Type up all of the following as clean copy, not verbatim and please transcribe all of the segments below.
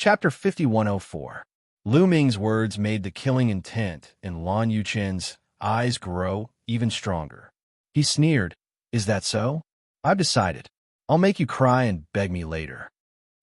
Chapter 5104. Lu Ming's words made the killing intent in Lan Yuchen's eyes grow even stronger. He sneered, "Is that so? I've decided. I'll make you cry and beg me later."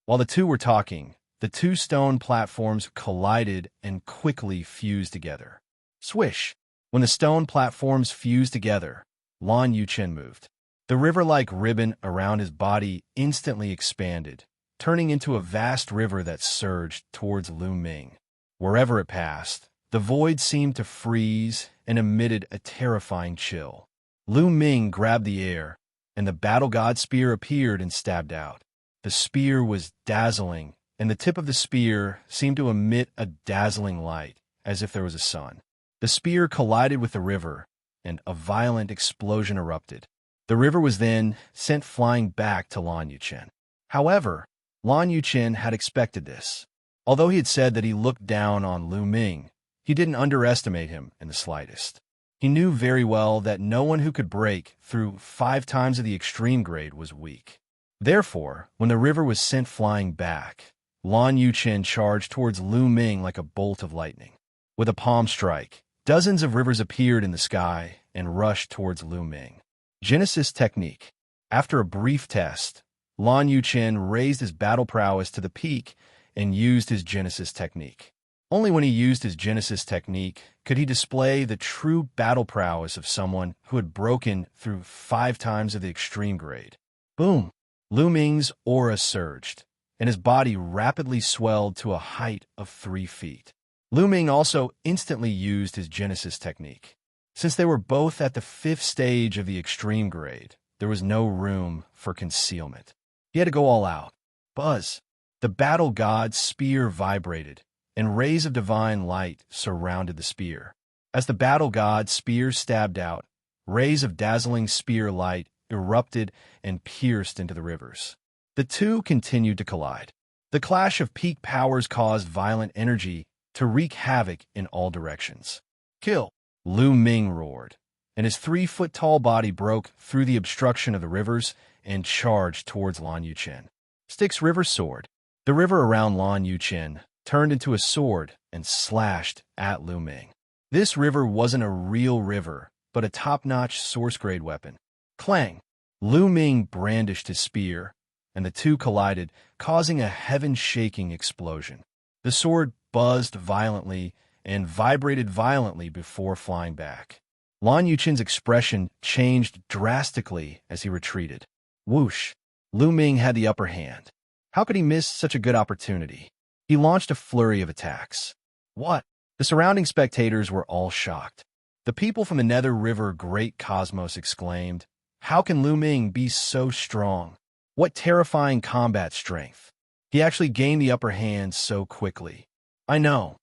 While the two were talking, the two stone platforms collided and quickly fused together. Swish! When the stone platforms fused together, Lan Yuchen moved. The river-like ribbon around his body instantly expanded, turning into a vast river that surged towards Lu Ming. Wherever it passed, the void seemed to freeze and emitted a terrifying chill. Lu Ming grabbed the air, and the battle god spear appeared and stabbed out. The spear was dazzling, and the tip of the spear seemed to emit a dazzling light, as if there was a sun. The spear collided with the river, and a violent explosion erupted. The river was then sent flying back to Lan Yuchen. However, Lan Yuchen had expected this. Although he had said that he looked down on Lu Ming, he didn't underestimate him in the slightest. He knew very well that no one who could break through 5 times of the extreme grade was weak. Therefore, when the river was sent flying back, Lan Yuchen charged towards Lu Ming like a bolt of lightning. With a palm strike, dozens of rivers appeared in the sky and rushed towards Lu Ming. Genesis Technique. After a brief test, Lan Yuchen raised his battle prowess to the peak and used his Genesis Technique. Only when he used his Genesis Technique could he display the true battle prowess of someone who had broken through 5 times of the extreme grade. Boom! Lu Ming's aura surged, and his body rapidly swelled to a height of 3 feet. Lu Ming also instantly used his Genesis Technique. Since they were both at the 5th stage of the extreme grade, there was no room for concealment. He had to go all out. Buzz! The battle god's spear vibrated, and rays of divine light surrounded the spear. As the battle god's spear stabbed out, rays of dazzling spear light erupted and pierced into the rivers. The two continued to collide. The clash of peak powers caused violent energy to wreak havoc in all directions. "Kill!" Lu Ming roared, and his 3-foot-tall body broke through the obstruction of the rivers and charged towards Lan Yuchen. Styx River Sword. The river around Lan Yuchen turned into a sword and slashed at Lu Ming. This river wasn't a real river, but a top-notch source-grade weapon. Clang! Lu Ming brandished his spear, and the two collided, causing a heaven-shaking explosion. The sword buzzed violently and vibrated violently before flying back. Lan Yuchen's expression changed drastically as he retreated. Whoosh! Lu Ming had the upper hand. How could he miss such a good opportunity? He launched a flurry of attacks. What? The surrounding spectators were all shocked. The people from the Nether River Great Cosmos exclaimed, "How can Lu Ming be so strong? What terrifying combat strength! He actually gained the upper hand so quickly." I know.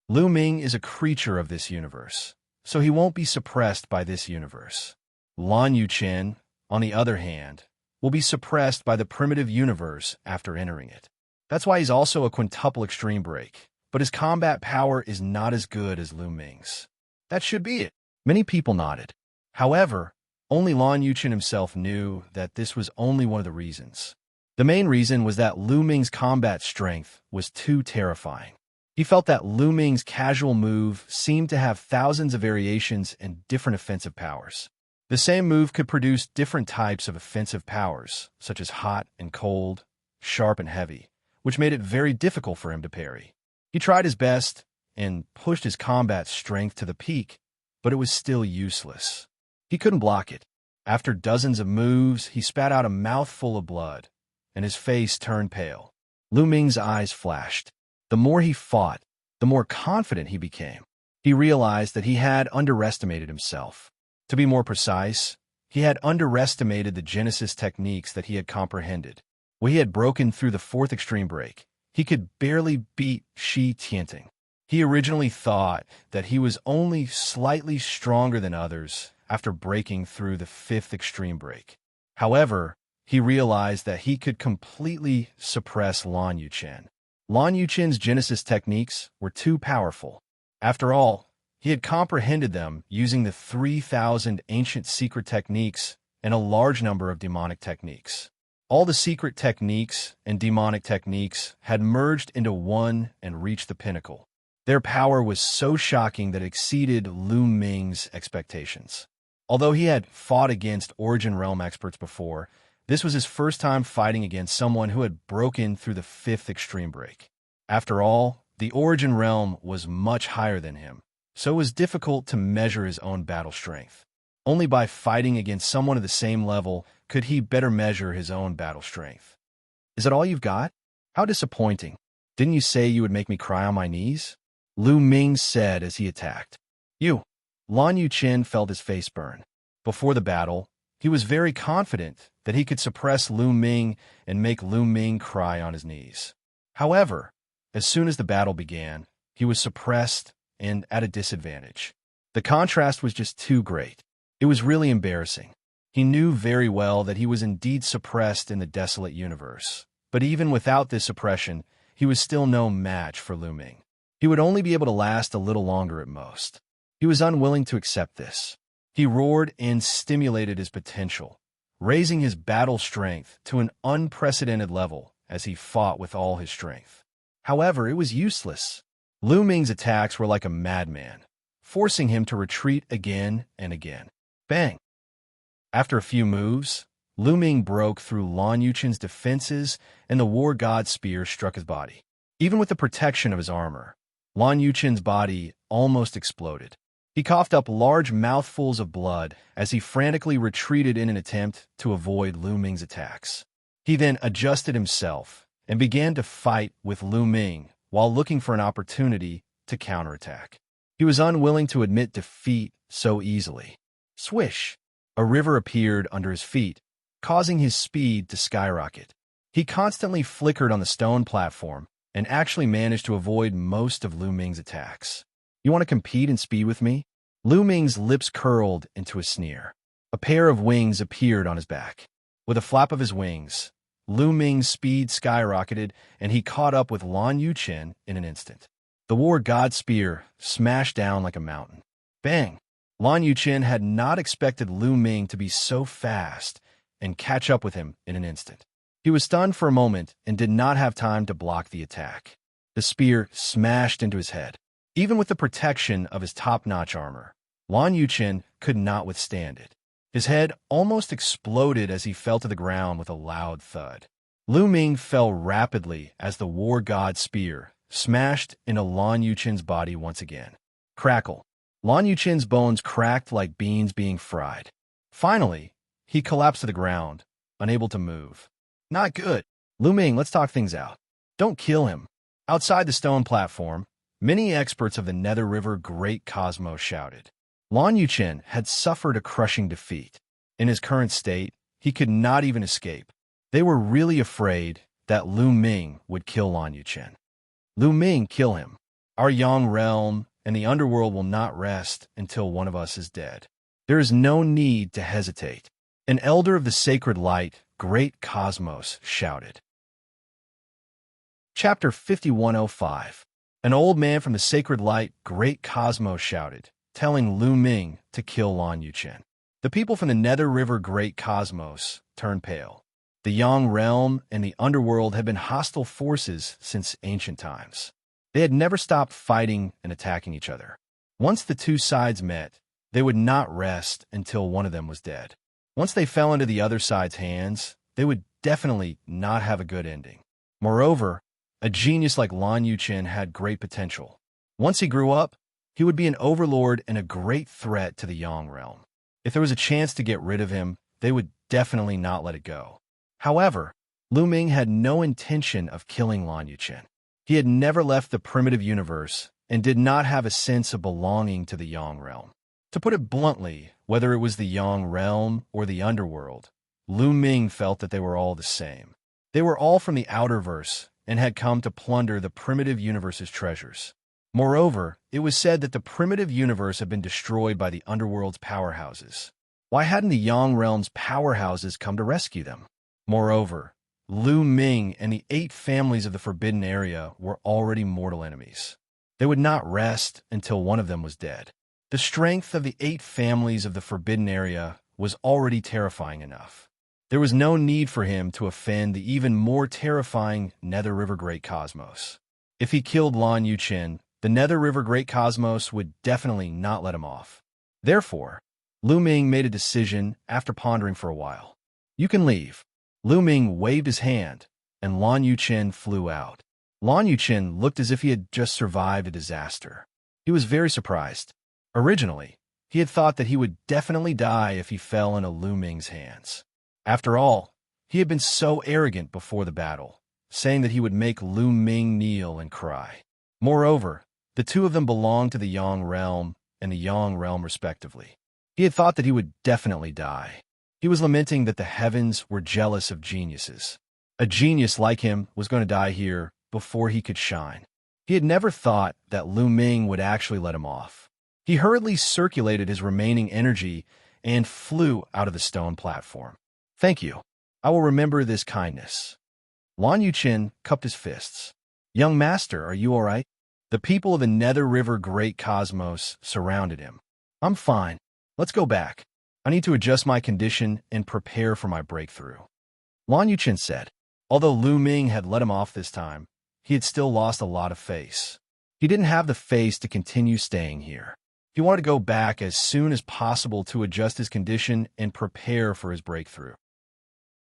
Lu Ming is a creature of this universe, so he won't be suppressed by this universe. Lan Yuchen, on the other hand, will be suppressed by the primitive universe after entering it. That's why he's also a quintuple extreme break, but his combat power is not as good as Lu Ming's. That should be it. Many people nodded. However, only Lan Yuchen himself knew that this was only one of the reasons. The main reason was that Lu Ming's combat strength was too terrifying. He felt that Lu Ming's casual move seemed to have thousands of variations and different offensive powers. The same move could produce different types of offensive powers, such as hot and cold, sharp and heavy, which made it very difficult for him to parry. He tried his best and pushed his combat strength to the peak, but it was still useless. He couldn't block it. After dozens of moves, he spat out a mouthful of blood, and his face turned pale. Lu Ming's eyes flashed. The more he fought, the more confident he became. He realized that he had underestimated himself. To be more precise, he had underestimated the Genesis techniques that he had comprehended. When he had broken through the 4th extreme break, he could barely beat Shi Tianting. He originally thought that he was only slightly stronger than others after breaking through the 5th extreme break. However, he realized that he could completely suppress Lan Yuchen. Lan Yuchen's Genesis techniques were too powerful. After all, he had comprehended them using the 3,000 ancient secret techniques and a large number of demonic techniques. All the secret techniques and demonic techniques had merged into one and reached the pinnacle. Their power was so shocking that it exceeded Lu Ming's expectations. Although he had fought against Origin Realm experts before, this was his first time fighting against someone who had broken through the fifth extreme break. After all, the Origin Realm was much higher than him, so it was difficult to measure his own battle strength. Only by fighting against someone of the same level could he better measure his own battle strength. Is that all you've got? How disappointing. Didn't you say you would make me cry on my knees? Lu Ming said as he attacked. You. Lan Yuchen felt his face burn. Before the battle, he was very confident that he could suppress Lu Ming and make Lu Ming cry on his knees. However, as soon as the battle began, he was suppressed and at a disadvantage. The contrast was just too great. It was really embarrassing. He knew very well that he was indeed suppressed in the desolate universe, but even without this suppression, he was still no match for Lu Ming. He would only be able to last a little longer at most. He was unwilling to accept this. He roared and stimulated his potential, raising his battle strength to an unprecedented level as he fought with all his strength. However, it was useless. Lu Ming's attacks were like a madman, forcing him to retreat again and again. Bang! After a few moves, Lu Ming broke through Lan Yuchen's defenses and the War God's spear struck his body. Even with the protection of his armor, Lan Yuchen's body almost exploded. He coughed up large mouthfuls of blood as he frantically retreated in an attempt to avoid Lu Ming's attacks. He then adjusted himself and began to fight with Lu Ming while looking for an opportunity to counterattack. He was unwilling to admit defeat so easily. Swish! A river appeared under his feet, causing his speed to skyrocket. He constantly flickered on the stone platform and actually managed to avoid most of Lu Ming's attacks. You want to compete in speed with me? Lu Ming's lips curled into a sneer. A pair of wings appeared on his back. With a flap of his wings, Lu Ming's speed skyrocketed and he caught up with Lan Yuchen in an instant. The War God Spear smashed down like a mountain. Bang! Lan Yuchen had not expected Lu Ming to be so fast and catch up with him in an instant. He was stunned for a moment and did not have time to block the attack. The spear smashed into his head. Even with the protection of his top-notch armor, Lan Yuchen could not withstand it. His head almost exploded as he fell to the ground with a loud thud. Lu Ming fell rapidly as the War God Spear smashed into Lan Yuchen's body once again. Crackle. Lan Yuchen's bones cracked like beans being fried. Finally, he collapsed to the ground, unable to move. Not good. Lu Ming, let's talk things out. Don't kill him. Outside the stone platform, many experts of the Nether River Great Cosmos shouted. Lan Yuchen had suffered a crushing defeat. In his current state, he could not even escape. They were really afraid that Lu Ming would kill Lan Yuchen. Lu Ming, kill him. Our Yang realm and the underworld will not rest until one of us is dead. There is no need to hesitate. An elder of the sacred light, Great Cosmos, shouted. Chapter 5105. An old man from the sacred light, Great Cosmos, shouted, telling Lu Ming to kill Lan Yuchen. The people from the Nether River Great Cosmos turned pale. The Yang realm and the underworld had been hostile forces since ancient times. They had never stopped fighting and attacking each other. Once the two sides met, they would not rest until one of them was dead. Once they fell into the other side's hands, they would definitely not have a good ending. Moreover, a genius like Lan Yuchen had great potential. Once he grew up, he would be an overlord and a great threat to the Yang realm. If there was a chance to get rid of him, they would definitely not let it go. However, Lu Ming had no intention of killing Lan Yuchen. He had never left the primitive universe and did not have a sense of belonging to the Yang realm. To put it bluntly, whether it was the Yang realm or the underworld, Lu Ming felt that they were all the same. They were all from the outerverse and had come to plunder the primitive universe's treasures. Moreover, it was said that the primitive universe had been destroyed by the underworld's powerhouses. Why hadn't the Yang realm's powerhouses come to rescue them? Moreover, Lu Ming and the 8 families of the Forbidden Area were already mortal enemies. They would not rest until one of them was dead. The strength of the 8 families of the Forbidden Area was already terrifying enough. There was no need for him to offend the even more terrifying Nether River Great Cosmos. If he killed Lan Yuchen, the Nether River Great Cosmos would definitely not let him off. Therefore, Lu Ming made a decision after pondering for a while. You can leave. Lu Ming waved his hand, and Lan Yuchen flew out. Lan Yuchen looked as if he had just survived a disaster. He was very surprised. Originally, he had thought that he would definitely die if he fell into Lu Ming's hands. After all, he had been so arrogant before the battle, saying that he would make Lu Ming kneel and cry. Moreover, the two of them belonged to the Yang realm and the Yang realm respectively. He had thought that he would definitely die. He was lamenting that the heavens were jealous of geniuses. A genius like him was going to die here before he could shine. He had never thought that Lu Ming would actually let him off. He hurriedly circulated his remaining energy and flew out of the stone platform. Thank you. I will remember this kindness. Lan Yuchen cupped his fists. Young master, are you all right? The people of the Nether River Great Cosmos surrounded him. I'm fine. Let's go back. I need to adjust my condition and prepare for my breakthrough. Lan Yuchen said. Although Lu Ming had let him off this time, he had still lost a lot of face. He didn't have the face to continue staying here. He wanted to go back as soon as possible to adjust his condition and prepare for his breakthrough.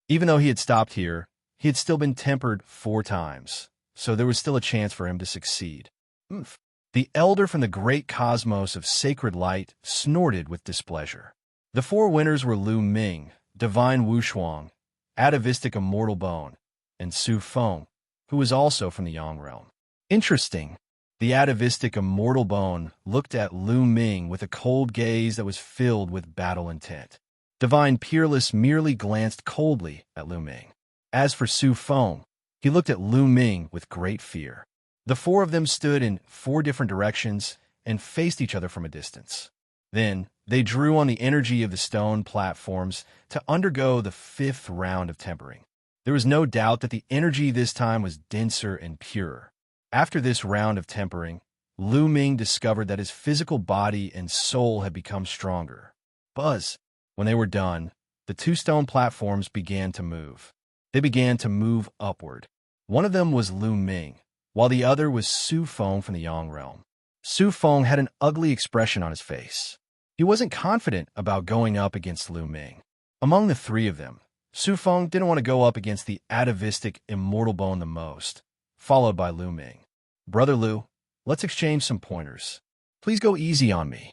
Even though he had stopped here, he had still been tempered 4 times, so there was still a chance for him to succeed. The elder from the great cosmos of sacred light snorted with displeasure. The 4 winners were Lu Ming, Divine Wuxia, Atavistic Immortal Bone, and Su Feng, who was also from the Yang realm. Interesting. The Atavistic Immortal Bone looked at Lu Ming with a cold gaze that was filled with battle intent. Divine Peerless merely glanced coldly at Lu Ming. As for Su Feng, he looked at Lu Ming with great fear. The 4 of them stood in 4 different directions and faced each other from a distance. Then, they drew on the energy of the stone platforms to undergo the 5th round of tempering. There was no doubt that the energy this time was denser and purer. After this round of tempering, Lu Ming discovered that his physical body and soul had become stronger. Buzz! When they were done, the 2 stone platforms began to move. They began to move upward. One of them was Lu Ming, while the other was Su Feng from the Yang realm. Su Feng had an ugly expression on his face. He wasn't confident about going up against Lu Ming. Among the 3 of them, Su Feng didn't want to go up against the atavistic Immortal Bone the most, followed by Lu Ming. Brother Lu, let's exchange some pointers. Please go easy on me.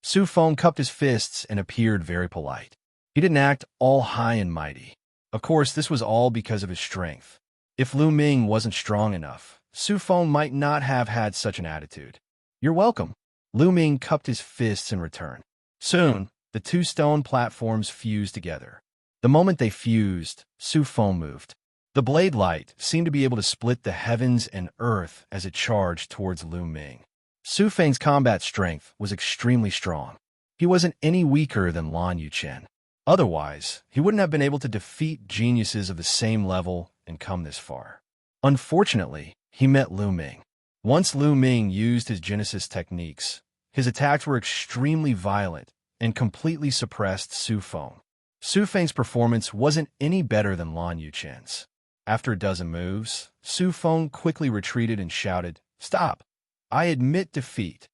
Su Feng cupped his fists and appeared very polite. He didn't act all high and mighty. Of course, this was all because of his strength. If Lu Ming wasn't strong enough, Su Feng might not have had such an attitude. You're welcome. Lu Ming cupped his fists in return. Soon, the 2 stone platforms fused together. The moment they fused, Su Feng moved. The blade light seemed to be able to split the heavens and earth as it charged towards Lu Ming. Su Feng's combat strength was extremely strong. He wasn't any weaker than Lan Yuchen. Otherwise, he wouldn't have been able to defeat geniuses of the same level and come this far. Unfortunately, he met Lu Ming. Once Lu Ming used his Genesis techniques, his attacks were extremely violent and completely suppressed Su Feng. Su Feng's performance wasn't any better than Lan Yuchen's. After a dozen moves, Su Feng quickly retreated and shouted, "Stop! I admit defeat."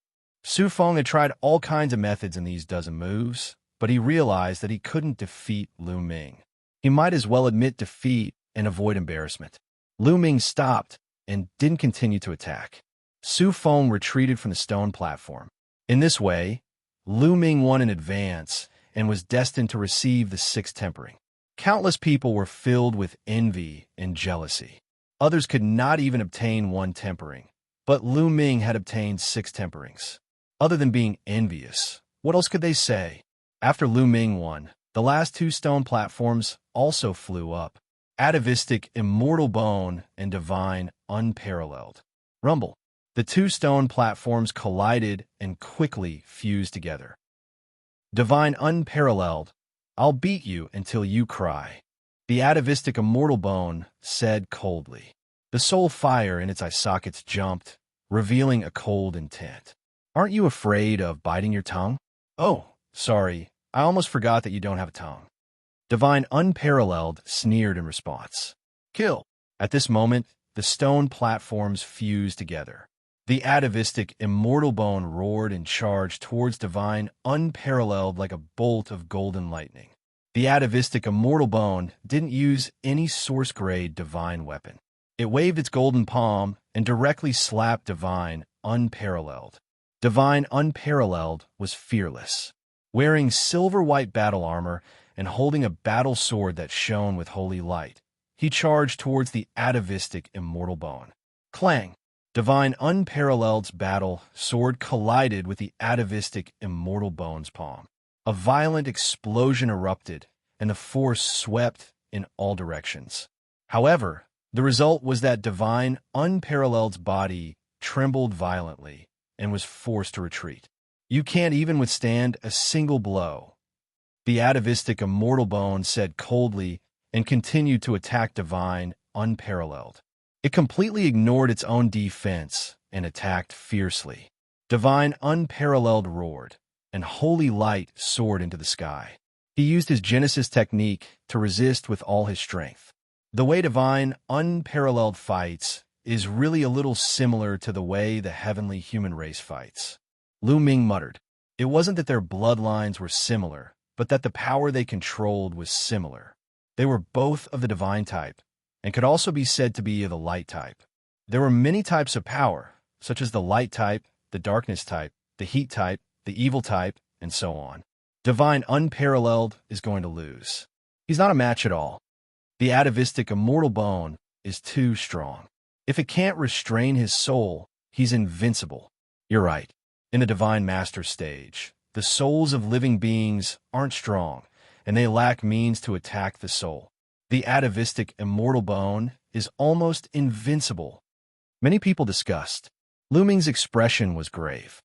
Su Feng had tried all kinds of methods in these dozen moves, but he realized that he couldn't defeat Lu Ming. He might as well admit defeat and avoid embarrassment. Lu Ming stopped and didn't continue to attack. Su Feng retreated from the stone platform. In this way, Lu Ming won in advance and was destined to receive the 6th tempering. Countless people were filled with envy and jealousy. Others could not even obtain 1 tempering, but Lu Ming had obtained 6 temperings. Other than being envious, what else could they say? After Lu Ming won, the last 2 stone platforms also flew up. Atavistic Immortal Bone and Divine Unparalleled. Rumble. The 2 stone platforms collided and quickly fused together. Divine Unparalleled, I'll beat you until you cry. The atavistic Immortal Bone said coldly. The soul fire in its eye sockets jumped, revealing a cold intent. Aren't you afraid of biting your tongue? Oh, sorry, I almost forgot that you don't have a tongue. Divine Unparalleled sneered in response. Kill. At this moment, the stone platforms fused together. The atavistic Immortal Bone roared and charged towards Divine Unparalleled like a bolt of golden lightning. The atavistic Immortal Bone didn't use any source-grade divine weapon. It waved its golden palm and directly slapped Divine Unparalleled. Divine Unparalleled was fearless. Wearing silver-white battle armor and holding a battle sword that shone with holy light, he charged towards the atavistic Immortal Bone. Clang! Divine Unparalleled's battle sword collided with the atavistic Immortal Bone's palm. A violent explosion erupted, and the force swept in all directions. However, the result was that Divine Unparalleled's body trembled violently and was forced to retreat. You can't even withstand a single blow, the atavistic Immortal Bone said coldly and continued to attack Divine Unparalleled. It completely ignored its own defense and attacked fiercely. Divine Unparalleled roared, and holy light soared into the sky. He used his Genesis technique to resist with all his strength. The way Divine Unparalleled fights is really a little similar to the way the heavenly human race fights. Lu Ming muttered. It wasn't that their bloodlines were similar, but that the power they controlled was similar. They were both of the divine type, and could also be said to be of the light type. There were many types of power, such as the light type, the darkness type, the heat type, the evil type, and so on. Divine Unparalleled is going to lose. He's not a match at all. The atavistic Immortal Bone is too strong. If it can't restrain his soul, he's invincible. You're right. In the Divine Master stage, the souls of living beings aren't strong, and they lack means to attack the soul. The atavistic Immortal Bone is almost invincible. Many people discussed. Lu Ming's expression was grave.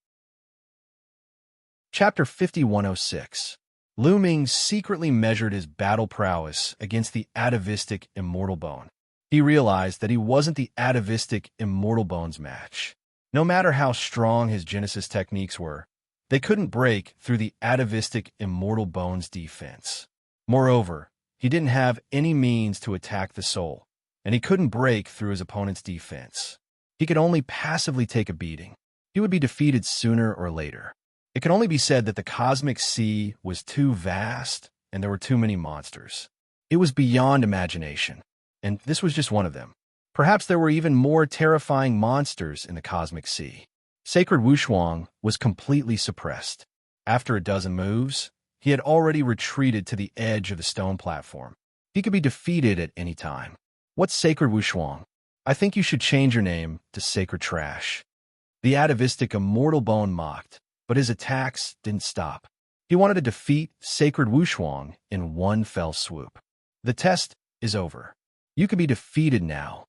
Chapter 5106. Lu Ming secretly measured his battle prowess against the atavistic Immortal Bone. He realized that he wasn't the atavistic Immortal Bone's match. No matter how strong his Genesis techniques were, they couldn't break through the atavistic Immortal Bone's defense. Moreover, he didn't have any means to attack the soul, and he couldn't break through his opponent's defense. He could only passively take a beating. He would be defeated sooner or later. It can only be said that the cosmic sea was too vast, and there were too many monsters. It was beyond imagination, and this was just one of them. Perhaps there were even more terrifying monsters in the cosmic sea. Sacred Wuxia was completely suppressed. After a dozen moves, he had already retreated to the edge of the stone platform. He could be defeated at any time. What's Sacred Wuxia? I think you should change your name to Sacred Trash. The atavistic Immortal Bone mocked, but his attacks didn't stop. He wanted to defeat Sacred Wuxia in one fell swoop. The test is over. You can be defeated now,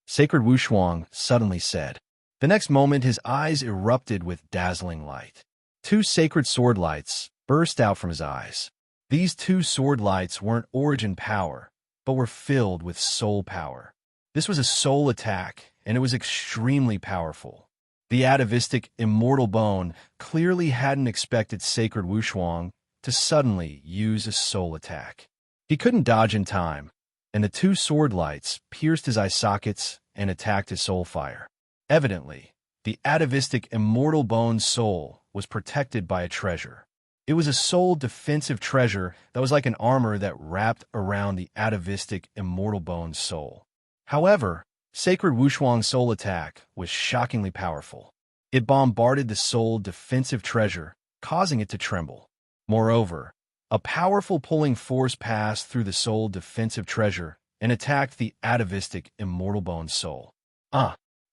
Sacred Wuxia suddenly said. The next moment, his eyes erupted with dazzling light. Two sacred sword lights burst out from his eyes. These two sword lights weren't origin power, but were filled with soul power. This was a soul attack, and it was extremely powerful. The atavistic Immortal Bone clearly hadn't expected Sacred Wuxia to suddenly use a soul attack. He couldn't dodge in time, and the two sword lights pierced his eye sockets and attacked his soul fire. Evidently, the atavistic Immortal Bone's soul was protected by a treasure. It was a soul defensive treasure that was like an armor that wrapped around the atavistic Immortal Bone's soul. However, Sacred Wuxia's soul attack was shockingly powerful. It bombarded the soul defensive treasure, causing it to tremble. Moreover, a powerful pulling force passed through the soul defensive treasure and attacked the atavistic Immortal Bone's soul.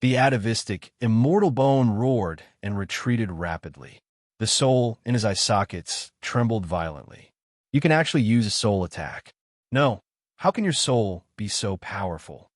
The atavistic Immortal Bone roared and retreated rapidly. The soul in his eye sockets trembled violently. You can actually use a soul attack. No, how can your soul be so powerful?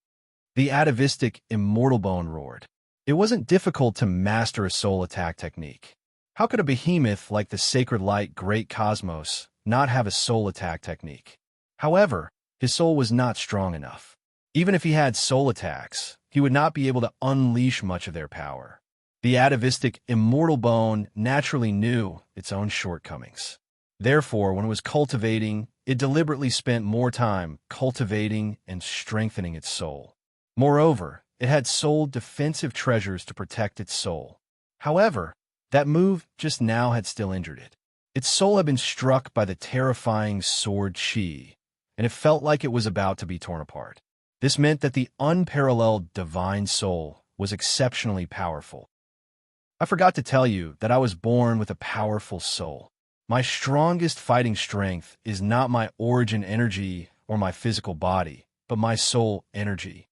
The atavistic Immortal Bone roared. It wasn't difficult to master a soul attack technique. How could a behemoth like the Sacred Light Great Cosmos not have a soul attack technique? However, his soul was not strong enough. Even if he had soul attacks, he would not be able to unleash much of their power. The atavistic Immortal Bone naturally knew its own shortcomings. Therefore, when it was cultivating, it deliberately spent more time cultivating and strengthening its soul. Moreover, it had sold defensive treasures to protect its soul. However, that move just now had still injured it. Its soul had been struck by the terrifying sword Qi, and it felt like it was about to be torn apart. This meant that the unparalleled divine soul was exceptionally powerful. I forgot to tell you that I was born with a powerful soul. My strongest fighting strength is not my origin energy or my physical body, but my soul energy.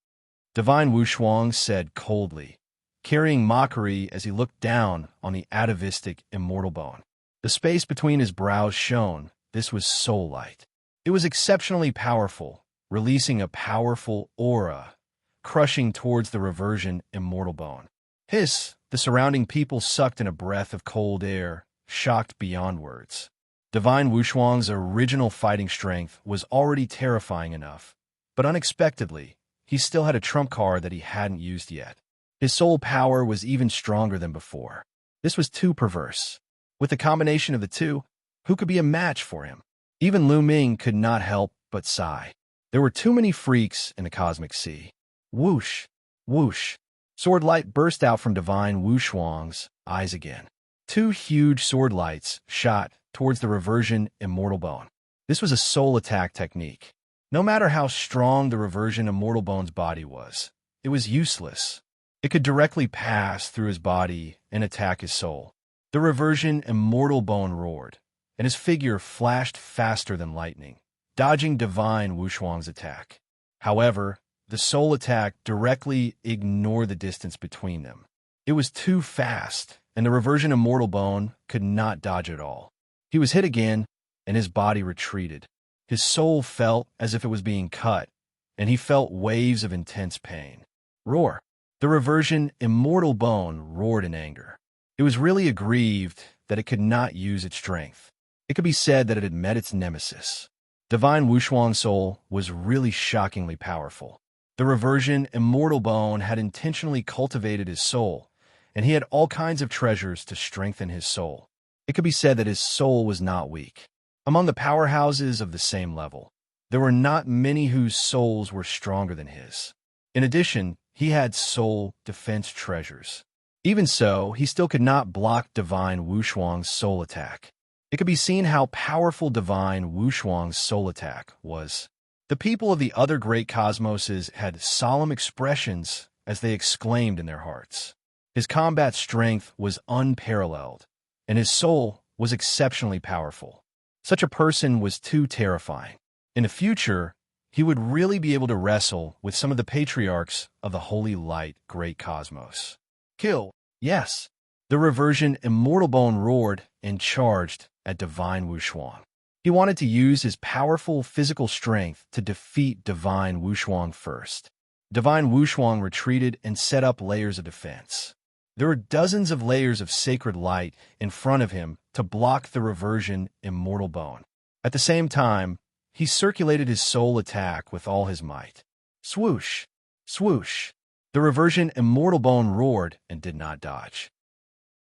Divine Wuxia said coldly, carrying mockery as he looked down on the atavistic immortal bone. The space between his brows shone. This was soul light. It was exceptionally powerful, releasing a powerful aura, crushing towards the reversion immortal bone. Hiss! The surrounding people sucked in a breath of cold air, shocked beyond words. Divine Wuxuang's original fighting strength was already terrifying enough, but unexpectedly, he still had a trump card that he hadn't used yet. His soul power was even stronger than before. This was too perverse. With the combination of the two, who could be a match for him? Even Lu Ming could not help but sigh. There were too many freaks in the cosmic sea. Whoosh! Whoosh! Sword light burst out from Divine Wuxuang's eyes again. Two huge sword lights shot towards the reversion immortal bone. This was a soul attack technique. No matter how strong the reversion immortal bone's body was, it was useless. It could directly pass through his body and attack his soul. The reversion immortal bone roared, and his figure flashed faster than lightning, dodging Divine Wuxuang's attack. However, the soul attack directly ignored the distance between them. It was too fast, and the reversion immortal bone could not dodge at all. He was hit again, and his body retreated. His soul felt as if it was being cut, and he felt waves of intense pain. Roar! The reversion immortal bone roared in anger. It was really aggrieved that it could not use its strength. It could be said that it had met its nemesis. Divine Wuxuang's soul was really shockingly powerful. The reversion immortal bone had intentionally cultivated his soul, and he had all kinds of treasures to strengthen his soul. It could be said that his soul was not weak. Among the powerhouses of the same level, there were not many whose souls were stronger than his. In addition, he had soul defense treasures. Even so, he still could not block Divine Wuxuang's soul attack. It could be seen how powerful Divine Wuxuang's soul attack was. The people of the other great cosmoses had solemn expressions as they exclaimed in their hearts. His combat strength was unparalleled, and his soul was exceptionally powerful. Such a person was too terrifying. In the future, he would really be able to wrestle with some of the patriarchs of the holy light great cosmos. Kill! Yes! The reversion immortal bone roared and charged at Divine Wuxuang. He wanted to use his powerful physical strength to defeat Divine Wuxuang first. Divine Wuxuang retreated and set up layers of defense. There were dozens of layers of sacred light in front of him to block the reversion immortal bone. At the same time, he circulated his soul attack with all his might. Swoosh! Swoosh! The reversion immortal bone roared and did not dodge.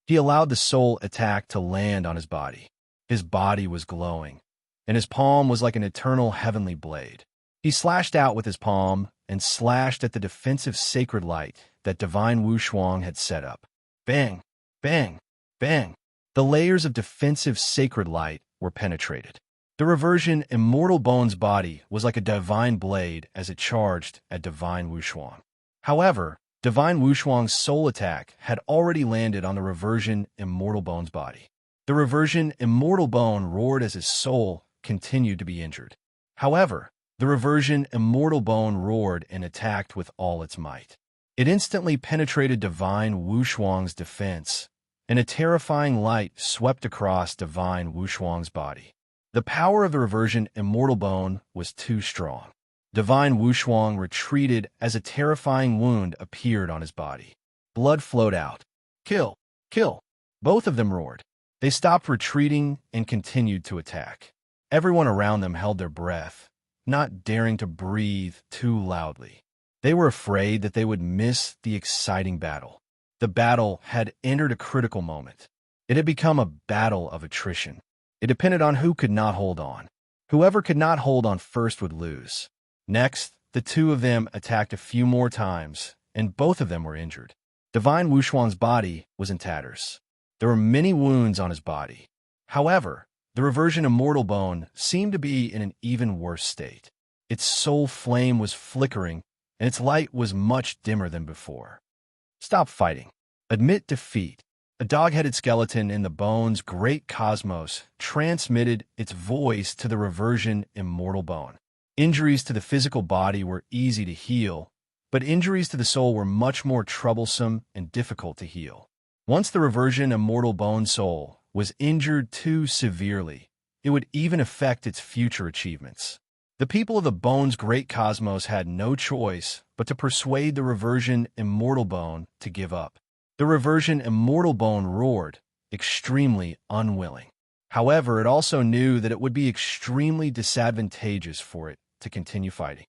He allowed the soul attack to land on his body. His body was glowing, and his palm was like an eternal heavenly blade. He slashed out with his palm and slashed at the defensive sacred light that Divine Wuxuang had set up. Bang! Bang! Bang! The layers of defensive sacred light were penetrated. The reversion immortal bone's body was like a divine blade as it charged at Divine Wuxuang. However, Divine Wuxuang's soul attack had already landed on the reversion immortal bone's body. The reversion immortal bone roared as his soul continued to be injured. However, the reversion immortal bone roared and attacked with all its might. It instantly penetrated Divine Wuxuang's defense, and a terrifying light swept across Divine Wuxuang's body. The power of the reversion immortal bone was too strong. Divine Wuxuang retreated as a terrifying wound appeared on his body. Blood flowed out. Kill! Kill! Both of them roared. They stopped retreating and continued to attack. Everyone around them held their breath, not daring to breathe too loudly. They were afraid that they would miss the exciting battle. The battle had entered a critical moment. It had become a battle of attrition. It depended on who could not hold on. Whoever could not hold on first would lose. Next, the two of them attacked a few more times, and both of them were injured. Divine Wuxuan's body was in tatters. There were many wounds on his body. However, the reversion Immortal Bone seemed to be in an even worse state. Its soul flame was flickering, and its light was much dimmer than before. Stop fighting. Admit defeat. A dog-headed skeleton in the bone's great cosmos transmitted its voice to the reversion Immortal Bone. Injuries to the physical body were easy to heal, but injuries to the soul were much more troublesome and difficult to heal. Once the reversion Immortal Bone soul was injured too severely, it would even affect its future achievements. The people of the bone's great cosmos had no choice but to persuade the reversion Immortal Bone to give up. The reversion Immortal Bone roared, extremely unwilling. However, it also knew that it would be extremely disadvantageous for it to continue fighting.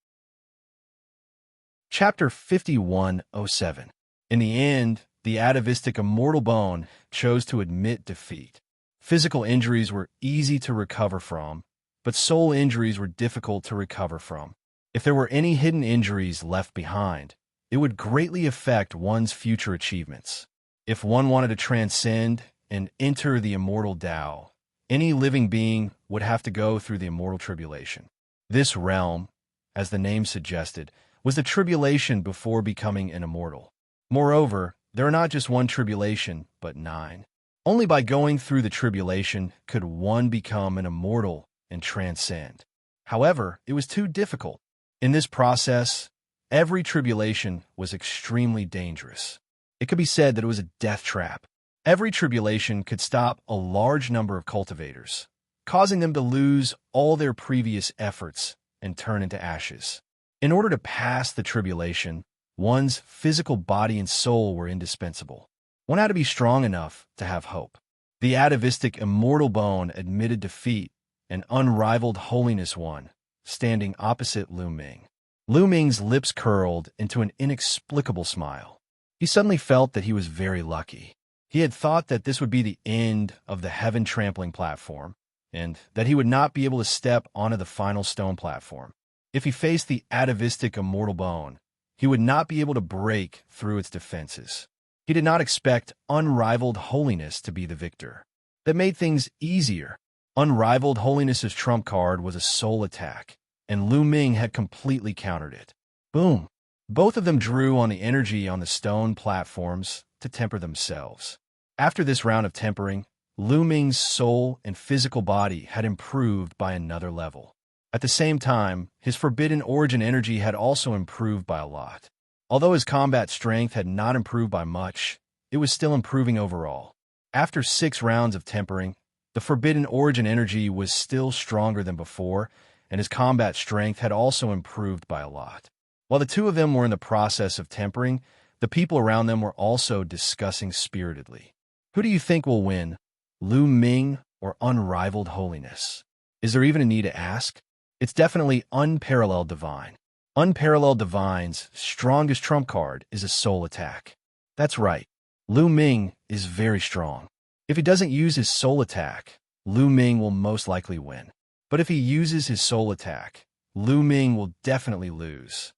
Chapter 5107. In the end, the atavistic Immortal Bone chose to admit defeat. Physical injuries were easy to recover from, but soul injuries were difficult to recover from. If there were any hidden injuries left behind, it would greatly affect one's future achievements. If one wanted to transcend and enter the immortal Tao, any living being would have to go through the immortal tribulation. This realm, as the name suggested, was the tribulation before becoming an immortal. Moreover, there are not just one tribulation, but 9. Only by going through the tribulation could one become an immortal and transcend. However, it was too difficult. In this process, every tribulation was extremely dangerous. It could be said that it was a death trap. Every tribulation could stop a large number of cultivators, causing them to lose all their previous efforts and turn into ashes. In order to pass the tribulation, one's physical body and soul were indispensable. One had to be strong enough to have hope. The atavistic Immortal Bone admitted defeat, an unrivaled holiness one, standing opposite Lu Ming. Lu Ming's lips curled into an inexplicable smile. He suddenly felt that he was very lucky. He had thought that this would be the end of the heaven-trampling platform, and that he would not be able to step onto the final stone platform. If he faced the atavistic Immortal Bone, he would not be able to break through its defenses. He did not expect unrivaled holiness to be the victor. That made things easier. Unrivaled holiness's trump card was a soul attack, and Lu Ming had completely countered it. Boom! Both of them drew on the energy on the stone platforms to temper themselves. After this round of tempering, Lu Ming's soul and physical body had improved by another level. At the same time, his forbidden origin energy had also improved by a lot. Although his combat strength had not improved by much, it was still improving overall. After 6 rounds of tempering, the forbidden origin energy was still stronger than before, and his combat strength had also improved by a lot. While the two of them were in the process of tempering, the people around them were also discussing spiritedly. Who do you think will win, Lu Ming or unrivaled holiness? Is there even a need to ask? It's definitely unparalleled divine. Unparalleled divine's strongest trump card is a soul attack. That's right, Lu Ming is very strong. If he doesn't use his soul attack, Lu Ming will most likely win. But if he uses his soul attack, Lu Ming will definitely lose.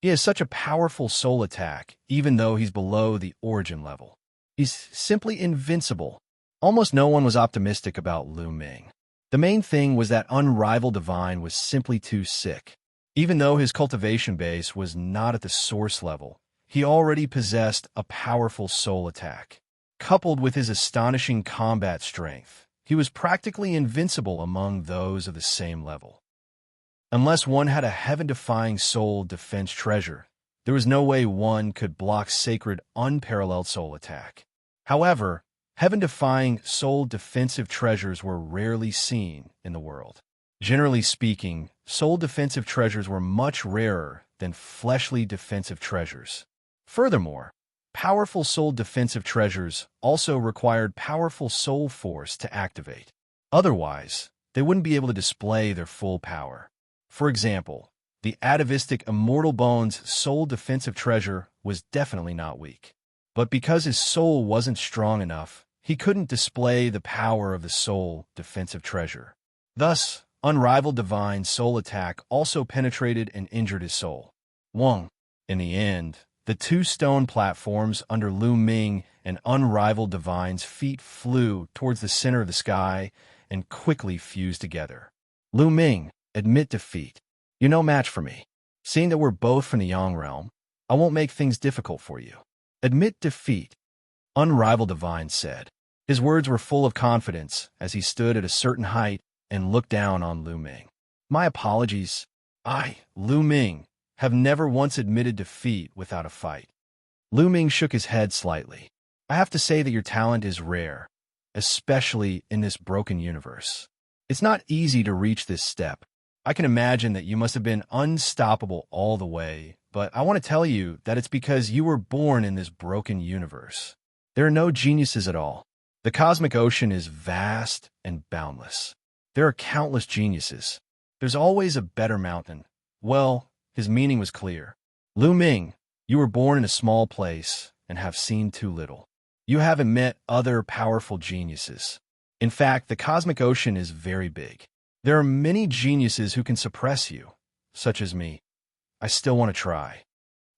He has such a powerful soul attack, even though he's below the origin level. He's simply invincible. Almost no one was optimistic about Lu Ming. The main thing was that unrivaled divine was simply too sick. Even though his cultivation base was not at the source level, he already possessed a powerful soul attack. Coupled with his astonishing combat strength, he was practically invincible among those of the same level. Unless one had a heaven-defying soul defense treasure, there was no way one could block sacred unparalleled soul attack. However, heaven-defying soul defensive treasures were rarely seen in the world. Generally speaking, soul defensive treasures were much rarer than fleshly defensive treasures. Furthermore, powerful soul defensive treasures also required powerful soul force to activate. Otherwise, they wouldn't be able to display their full power. For example, the atavistic Immortal Bone's soul defensive treasure was definitely not weak. But because his soul wasn't strong enough, he couldn't display the power of the soul defensive treasure. Thus, unrivaled divine soul attack also penetrated and injured his soul. Wang. In the end, the two stone platforms under Lu Ming and unrivaled divine's feet flew towards the center of the sky and quickly fused together. Lu Ming, admit defeat. You're no match for me. Seeing that we're both from the Yang realm, I won't make things difficult for you. Admit defeat, unrivaled divine said. His words were full of confidence as he stood at a certain height and looked down on Lu Ming. My apologies. I, Lu Ming, have never once admitted defeat without a fight. Lu Ming shook his head slightly. I have to say that your talent is rare, especially in this broken universe. It's not easy to reach this step. I can imagine that you must have been unstoppable all the way, but I want to tell you that it's because you were born in this broken universe. There are no geniuses at all. The cosmic ocean is vast and boundless. There are countless geniuses. There's always a better mountain. Well, his meaning was clear. Lu Ming, you were born in a small place and have seen too little. You haven't met other powerful geniuses. In fact, the cosmic ocean is very big. There are many geniuses who can suppress you, such as me. I still want to try.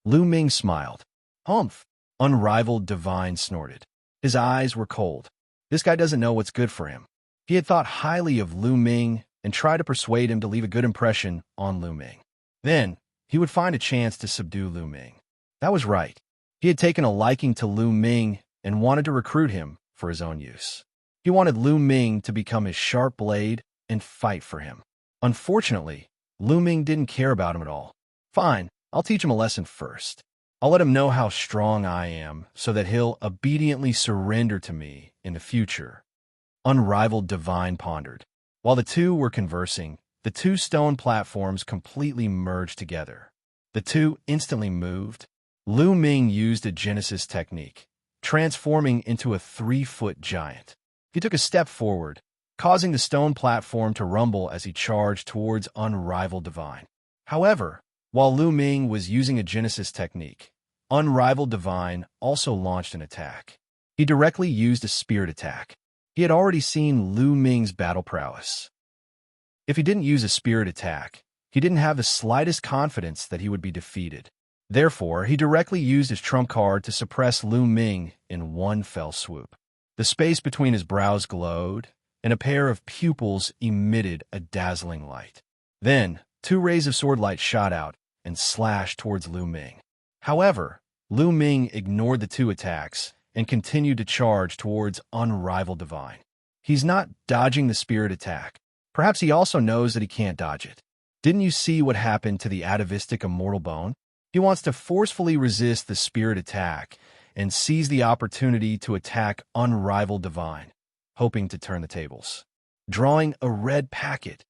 Lu Ming smiled. Humph! Unrivaled divine snorted. His eyes were cold. This guy doesn't know what's good for him. He had thought highly of Lu Ming and tried to persuade him to leave a good impression on Lu Ming. Then, he would find a chance to subdue Lu Ming. That was right. He had taken a liking to Lu Ming and wanted to recruit him for his own use. He wanted Lu Ming to become his sharp blade and fight for him. Unfortunately, Lu Ming didn't care about him at all. Fine, I'll teach him a lesson first. I'll let him know how strong I am so that he'll obediently surrender to me in the future. Unrivaled divine pondered. While the two were conversing, the two stone platforms completely merged together. The two instantly moved. Lu Ming used a Genesis technique, transforming into a 3-foot giant. He took a step forward, causing the stone platform to rumble as he charged towards unrivaled divine. However, while Lu Ming was using a Genesis technique, unrivaled divine also launched an attack. He directly used a spirit attack. He had already seen Lu Ming's battle prowess. If he didn't use a spirit attack, he didn't have the slightest confidence that he would be defeated. Therefore, he directly used his trump card to suppress Lu Ming in one fell swoop. The space between his brows glowed, and a pair of pupils emitted a dazzling light. Then, 2 rays of sword light shot out and slashed towards Lu Ming. However, Lu Ming ignored the 2 attacks and continued to charge towards unrivaled divine. He's not dodging the spirit attack. Perhaps he also knows that he can't dodge it. Didn't you see what happened to the atavistic immortal bone? He wants to forcefully resist the spirit attack and seize the opportunity to attack unrivaled divine, hoping to turn the tables. Drawing a red packet.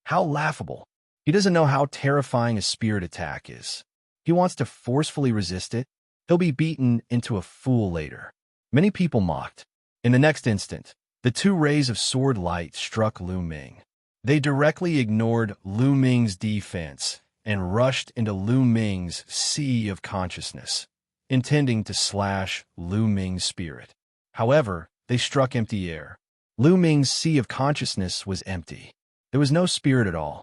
How laughable. He doesn't know how terrifying a spirit attack is. He wants to forcefully resist it. He'll be beaten into a fool later. Many people mocked. In the next instant, the 2 rays of sword light struck Lu Ming. They directly ignored Lu Ming's defense and rushed into Lu Ming's sea of consciousness, intending to slash Lu Ming's spirit. However, they struck empty air. Lu Ming's sea of consciousness was empty. There was no spirit at all.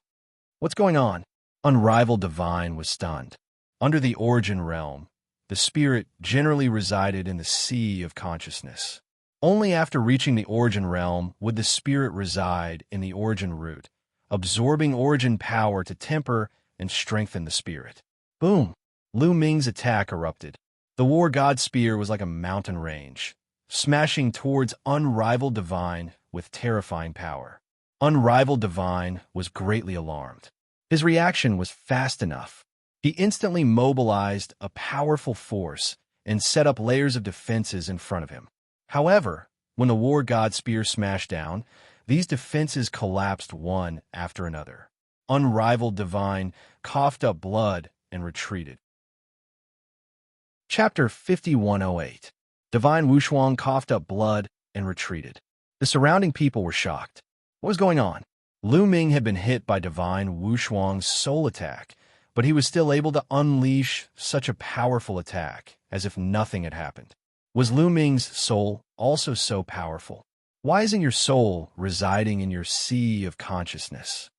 What's going on? Unrivaled divine was stunned. Under the origin realm, the spirit generally resided in the sea of consciousness. Only after reaching the origin realm would the spirit reside in the origin root, absorbing origin power to temper and strengthen the spirit. Boom! Lu Ming's attack erupted. The war god spear was like a mountain range, smashing towards unrivaled divine with terrifying power. Unrivaled divine was greatly alarmed. His reaction was fast enough. He instantly mobilized a powerful force and set up layers of defenses in front of him. However, when the war god spear smashed down, these defenses collapsed one after another. Unrivaled divine coughed up blood and retreated. Chapter 5108. Divine Wuxia coughed up blood and retreated. The surrounding people were shocked. What was going on? Lu Ming had been hit by Divine Wuxia's soul attack, but he was still able to unleash such a powerful attack as if nothing had happened. Was Lu Ming's soul also so powerful? Why isn't your soul residing in your sea of consciousness?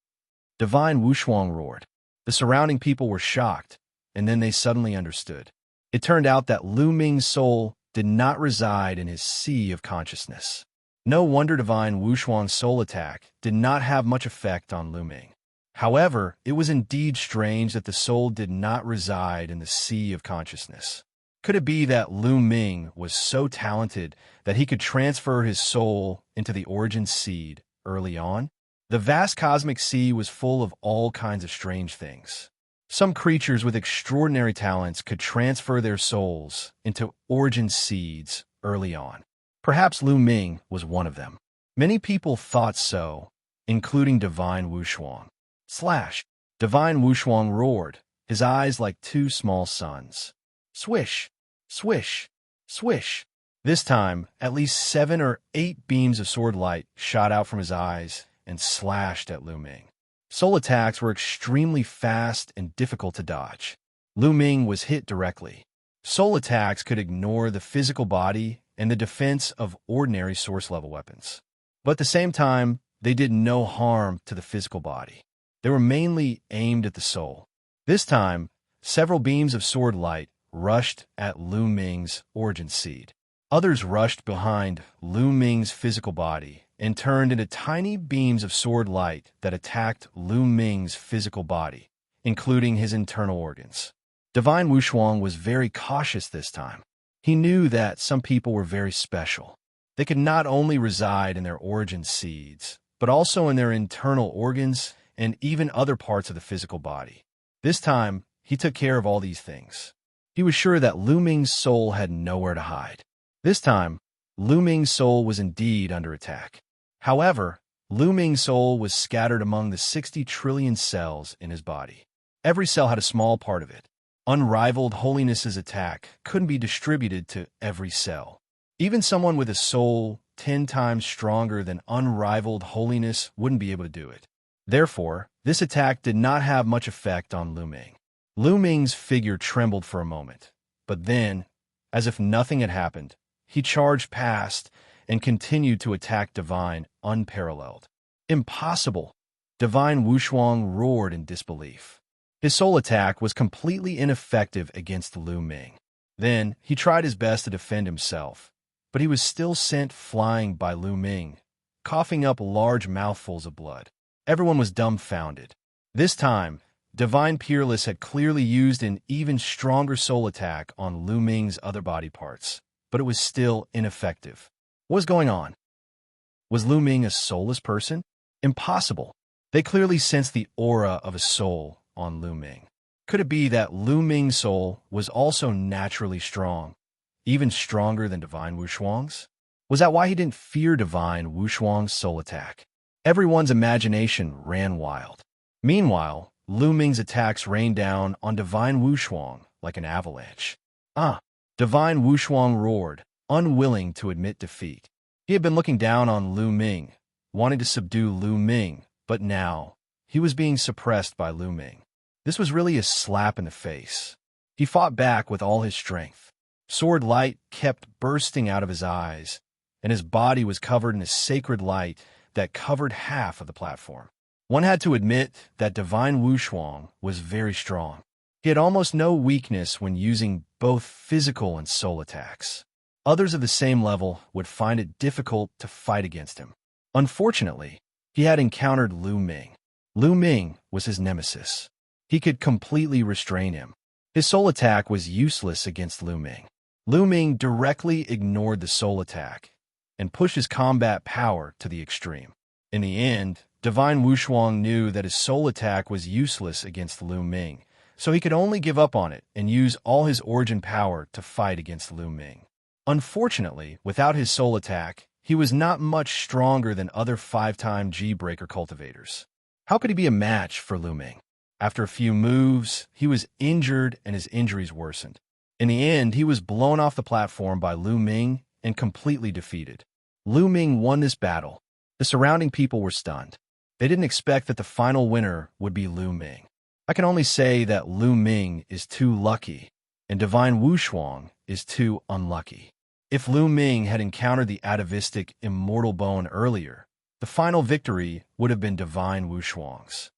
Divine Wuxia roared. The surrounding people were shocked, and then they suddenly understood. It turned out that Lu Ming's soul did not reside in his sea of consciousness. No wonder Divine Wuxuang's soul attack did not have much effect on Lu Ming. However, it was indeed strange that the soul did not reside in the sea of consciousness. Could it be that Lu Ming was so talented that he could transfer his soul into the origin seed early on? The vast cosmic sea was full of all kinds of strange things. Some creatures with extraordinary talents could transfer their souls into origin seeds early on. Perhaps Lu Ming was one of them. Many people thought so, including Divine Wuxuang. Divine Wuxuang roared, his eyes like two small suns. Swish, swish, swish. This time, at least 7 or 8 beams of sword light shot out from his eyes and slashed at Lu Ming. Soul attacks were extremely fast and difficult to dodge. Lu Ming was hit directly. Soul attacks could ignore the physical body and the defense of ordinary source-level weapons. But at the same time, they did no harm to the physical body. They were mainly aimed at the soul. This time, several beams of sword light rushed at Lu Ming's origin seed. Others rushed behind Lu Ming's physical body and turned into tiny beams of sword light that attacked Lu Ming's physical body, including his internal organs. Divine Wuxuang was very cautious this time. He knew that some people were very special. They could not only reside in their origin seeds, but also in their internal organs and even other parts of the physical body. This time, he took care of all these things. He was sure that Lu Ming's soul had nowhere to hide. This time, Lu Ming's soul was indeed under attack. However, Lu Ming's soul was scattered among the 60 trillion cells in his body. Every cell had a small part of it. Unrivaled Holiness's attack couldn't be distributed to every cell. Even someone with a soul 10 times stronger than Unrivaled Holiness wouldn't be able to do it. Therefore, this attack did not have much effect on Lu Ming. Lu Ming's figure trembled for a moment, but then, as if nothing had happened, he charged past and continued to attack Divine unparalleled. Impossible! Divine Wuxuang roared in disbelief. His soul attack was completely ineffective against Lu Ming. Then, he tried his best to defend himself, but he was still sent flying by Lu Ming, coughing up large mouthfuls of blood. Everyone was dumbfounded. This time, Divine Peerless had clearly used an even stronger soul attack on Lu Ming's other body parts, but it was still ineffective. What was going on? Was Lu Ming a soulless person? Impossible. They clearly sensed the aura of a soul on Lu Ming. Could it be that Lu Ming's soul was also naturally strong, even stronger than Divine Wuxuang's? Was that why he didn't fear Divine Wuxuang's soul attack? Everyone's imagination ran wild. Meanwhile, Lu Ming's attacks rained down on Divine Wuxuang like an avalanche. Divine Wuxuang roared, unwilling to admit defeat. He had been looking down on Lu Ming, wanting to subdue Lu Ming, but now he was being suppressed by Lu Ming. This was really a slap in the face. He fought back with all his strength. Sword light kept bursting out of his eyes, and his body was covered in a sacred light that covered half of the platform. One had to admit that Divine Wuxuang was very strong. He had almost no weakness when using both physical and soul attacks. Others of the same level would find it difficult to fight against him. Unfortunately, he had encountered Lu Ming. Lu Ming was his nemesis. He could completely restrain him. His soul attack was useless against Lu Ming. Lu Ming directly ignored the soul attack and pushed his combat power to the extreme. In the end, Divine Wuxuang knew that his soul attack was useless against Lu Ming, so he could only give up on it and use all his origin power to fight against Lu Ming. Unfortunately, without his soul attack, he was not much stronger than other 5-time G-Breaker cultivators. How could he be a match for Lu Ming? After a few moves, he was injured and his injuries worsened. In the end, he was blown off the platform by Lu Ming and completely defeated. Lu Ming won this battle. The surrounding people were stunned. They didn't expect that the final winner would be Lu Ming. I can only say that Lu Ming is too lucky, and Divine Wuxuang is too unlucky. If Lu Ming had encountered the atavistic Immortal Bone earlier, the final victory would have been Divine Wushuang's.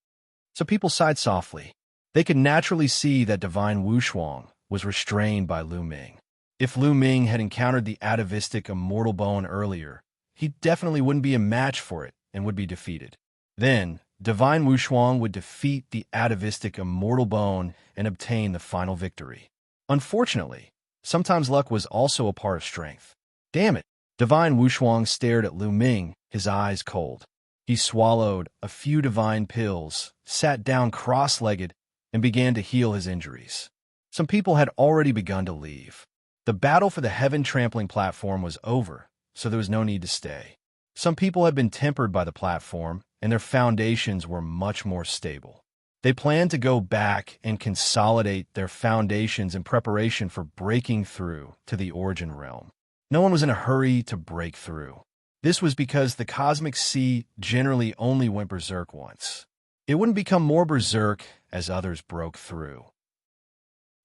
So people sighed softly. They could naturally see that Divine Wushuang was restrained by Lu Ming. If Lu Ming had encountered the atavistic Immortal Bone earlier, he definitely wouldn't be a match for it and would be defeated. Then, Divine Wushuang would defeat the atavistic Immortal Bone and obtain the final victory. Unfortunately, sometimes luck was also a part of strength. Damn it! Divine Wushuang stared at Lu Ming, his eyes cold. He swallowed a few divine pills, sat down cross-legged, and began to heal his injuries. Some people had already begun to leave. The battle for the heaven-trampling platform was over, so there was no need to stay. Some people had been tempered by the platform, and their foundations were much more stable. They planned to go back and consolidate their foundations in preparation for breaking through to the origin realm. No one was in a hurry to break through. This was because the cosmic sea generally only went berserk once. It wouldn't become more berserk as others broke through.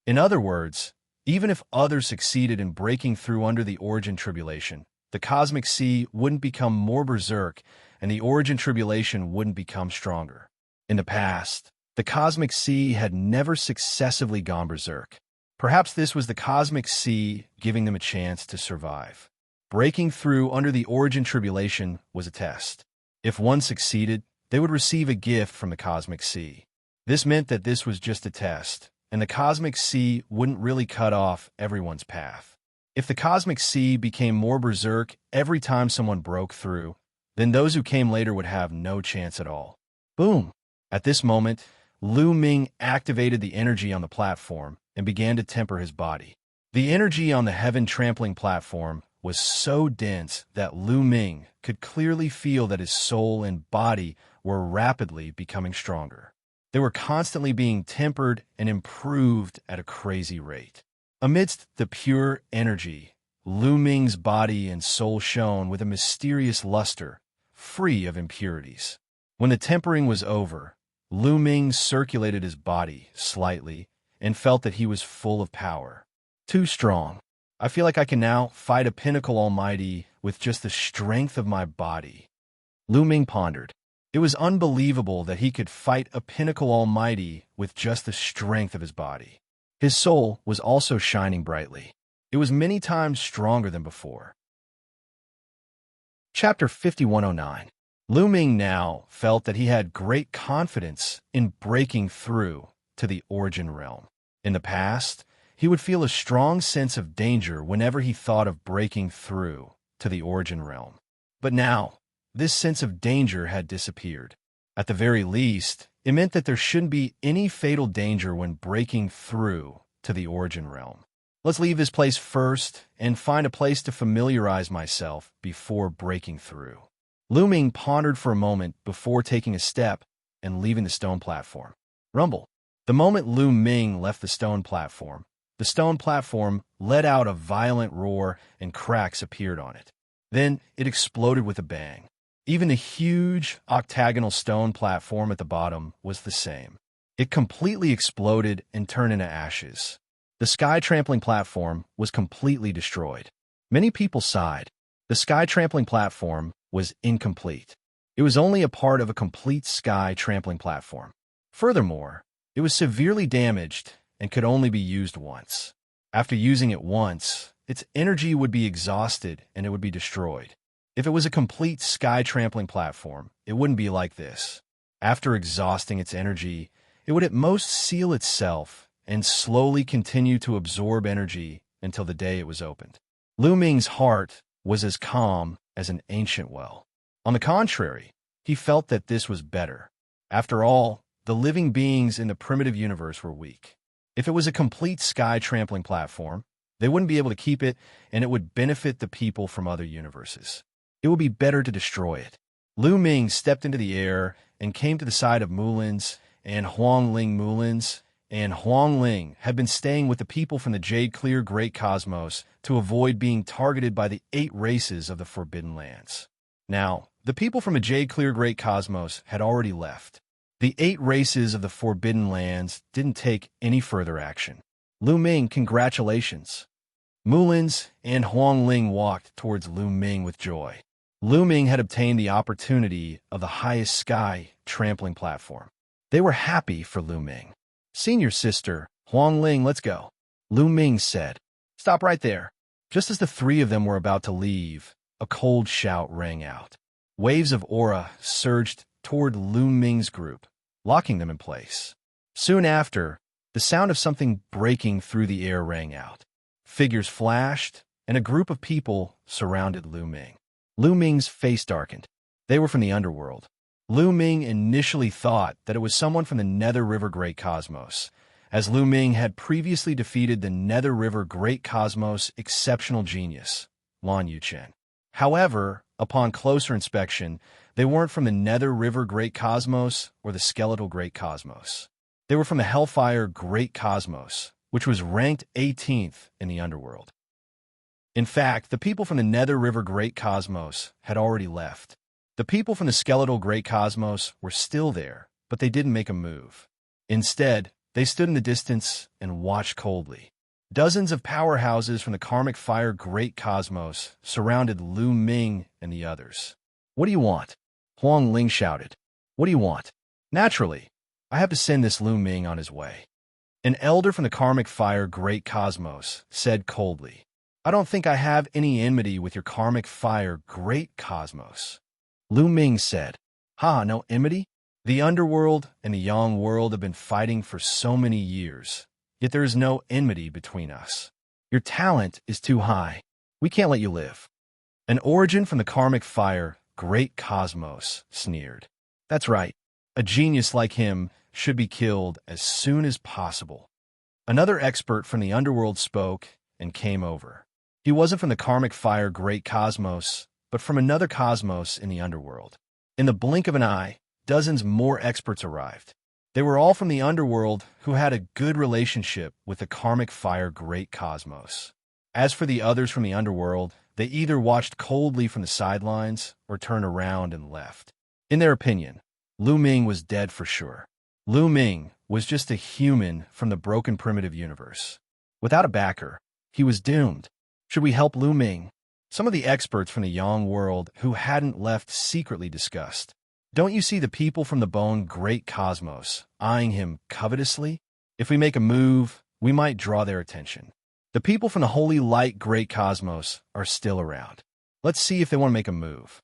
In other words, even if others succeeded in breaking through under the origin tribulation, the cosmic sea wouldn't become more berserk and the origin tribulation wouldn't become stronger. In the past, the cosmic sea had never successively gone berserk. Perhaps this was the cosmic sea giving them a chance to survive. Breaking through under the origin tribulation was a test. If one succeeded, they would receive a gift from the cosmic sea. This meant that this was just a test, and the cosmic sea wouldn't really cut off everyone's path. If the cosmic sea became more berserk every time someone broke through, then those who came later would have no chance at all. Boom! At this moment, Lu Ming activated the energy on the platform and began to temper his body. The energy on the heaven-trampling platform was so dense that Lu Ming could clearly feel that his soul and body were rapidly becoming stronger. They were constantly being tempered and improved at a crazy rate. Amidst the pure energy, Lu Ming's body and soul shone with a mysterious luster, free of impurities. When the tempering was over, Lu Ming circulated his body slightly and felt that he was full of power. Too strong. I feel like I can now fight a pinnacle almighty with just the strength of my body. Lu Ming pondered. It was unbelievable that he could fight a pinnacle almighty with just the strength of his body. His soul was also shining brightly. It was many times stronger than before. Chapter 5109. Lu Ming now felt that he had great confidence in breaking through to the origin realm. In the past, he would feel a strong sense of danger whenever he thought of breaking through to the origin realm. But now, this sense of danger had disappeared. At the very least, it meant that there shouldn't be any fatal danger when breaking through to the origin realm. Let's leave this place first and find a place to familiarize myself before breaking through. Lu Ming pondered for a moment before taking a step and leaving the stone platform. Rumble. The moment Lu Ming left the stone platform let out a violent roar and cracks appeared on it. Then it exploded with a bang. Even the huge octagonal stone platform at the bottom was the same. It completely exploded and turned into ashes. The sky-trampling platform was completely destroyed. Many people sighed. The sky-trampling platform was incomplete. It was only a part of a complete sky-trampling platform. Furthermore, it was severely damaged and could only be used once. After using it once, its energy would be exhausted and it would be destroyed. If it was a complete sky-trampling platform, it wouldn't be like this. After exhausting its energy, it would at most seal itself and slowly continue to absorb energy until the day it was opened. Lu Ming's heart was as calm as an ancient well. On the contrary, he felt that this was better. After all, the living beings in the primitive universe were weak. If it was a complete sky-trampling platform, they wouldn't be able to keep it, and it would benefit the people from other universes. It would be better to destroy it. Lu Ming stepped into the air and came to the side of Mulins and Huangling. Mulins and Huangling had been staying with the people from the Jade-Clear Great Cosmos to avoid being targeted by the 8 races of the Forbidden Lands. Now, the people from the Jade-Clear Great Cosmos had already left. The 8 races of the Forbidden Lands didn't take any further action. Lu Ming, congratulations. Mulins and Huangling walked towards Lu Ming with joy. Lu Ming had obtained the opportunity of the highest sky trampling platform. They were happy for Lu Ming. "Senior sister, Huangling, let's go," Lu Ming said. "Stop right there." Just as the three of them were about to leave, a cold shout rang out. Waves of aura surged toward Lu Ming's group, locking them in place. Soon after, the sound of something breaking through the air rang out. Figures flashed, and a group of people surrounded Lu Ming. Lu Ming's face darkened. They were from the underworld. Lu Ming initially thought that it was someone from the Nether River Great Cosmos, as Lu Ming had previously defeated the Nether River Great Cosmos exceptional genius, Lan Yuchen. However, upon closer inspection, they weren't from the Nether River Great Cosmos or the Skeletal Great Cosmos. They were from the Hellfire Great Cosmos, which was ranked 18th in the underworld. In fact, the people from the Nether River Great Cosmos had already left. The people from the Skeletal Great Cosmos were still there, but they didn't make a move. Instead, they stood in the distance and watched coldly. Dozens of powerhouses from the Karmic Fire Great Cosmos surrounded Lu Ming and the others. "What do you want?" Huang Ling shouted. "What do you want?" "Naturally, I have to send this Lu Ming on his way." An elder from the Karmic Fire Great Cosmos said coldly, "I don't think I have any enmity with your Karmic Fire Great Cosmos." Lu Ming said, "Ha, no enmity? The underworld and the Yang world have been fighting for so many years, yet there is no enmity between us. Your talent is too high. We can't let you live." An origin from the Karmic Fire Great Cosmos sneered. "That's right. A genius like him should be killed as soon as possible." Another expert from the underworld spoke and came over. He wasn't from the Karmic Fire Great Cosmos, but from another cosmos in the underworld. In the blink of an eye, dozens more experts arrived. They were all from the underworld who had a good relationship with the Karmic Fire Great Cosmos. As for the others from the underworld, they either watched coldly from the sidelines or turned around and left. In their opinion, Lu Ming was dead for sure. Lu Ming was just a human from the broken primitive universe. Without a backer, he was doomed. Should we help Lu Ming? Some of the experts from the Yang world who hadn't left secretly discussed. Don't you see the people from the Bone Great Cosmos eyeing him covetously? If we make a move, we might draw their attention. The people from the Holy Light Great Cosmos are still around. Let's see if they want to make a move.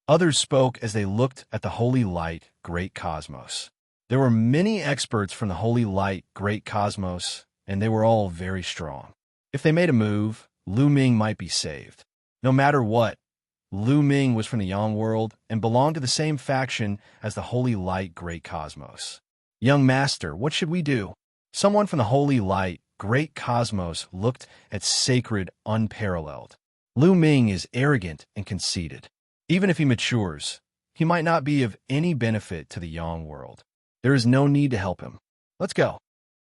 Others spoke as they looked at the Holy Light Great Cosmos. There were many experts from the Holy Light Great Cosmos, and they were all very strong. If they made a move, Lu Ming might be saved. No matter what, Lu Ming was from the Yang world and belonged to the same faction as the Holy Light Great Cosmos. "Young master, what should we do?" Someone from the Holy Light Great Cosmos looked at Sacred Unparalleled. "Lu Ming is arrogant and conceited. Even if he matures, he might not be of any benefit to the Yang world. There is no need to help him. Let's go."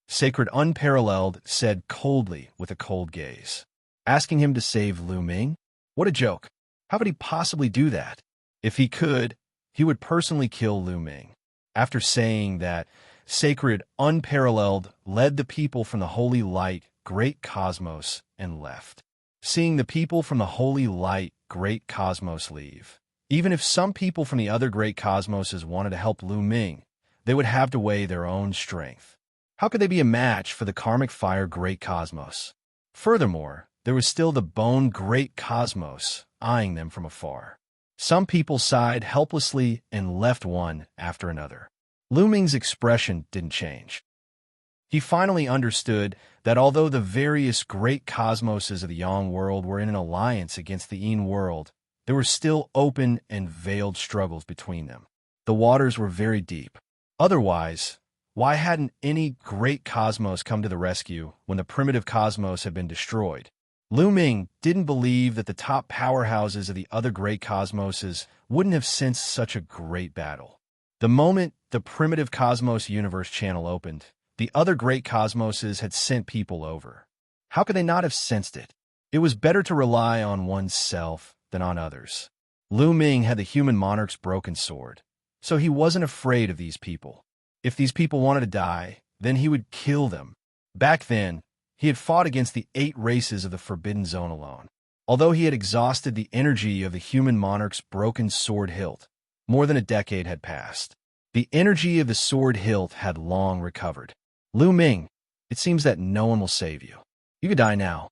Sacred Unparalleled said coldly with a cold gaze. Asking him to save Lu Ming? What a joke. How could he possibly do that? If he could, he would personally kill Lu Ming. After saying that, Sacred Unparalleled led the people from the Holy Light Great Cosmos and left. Seeing the people from the Holy Light Great Cosmos leave, even if some people from the other Great Cosmoses wanted to help Lu Ming, they would have to weigh their own strength. How could they be a match for the Karmic Fire Great Cosmos? Furthermore, there was still the Bone Great Cosmos eyeing them from afar. Some people sighed helplessly and left one after another. Lu Ming's expression didn't change. He finally understood that although the various great cosmoses of the Yang world were in an alliance against the Yin world, there were still open and veiled struggles between them. The waters were very deep. Otherwise, why hadn't any great cosmos come to the rescue when the primitive cosmos had been destroyed? Lu Ming didn't believe that the top powerhouses of the other great cosmoses wouldn't have sensed such a great battle. The moment the primitive cosmos universe channel opened, the other great cosmoses had sent people over. How could they not have sensed it? It was better to rely on oneself than on others. Lu Ming had the human monarch's broken sword, so he wasn't afraid of these people. If these people wanted to die, then he would kill them. Back then, he had fought against the 8 races of the Forbidden Zone alone. Although he had exhausted the energy of the human monarch's broken sword hilt, more than a decade had passed. The energy of the sword hilt had long recovered. Lu Ming, it seems that no one will save you. You could die now.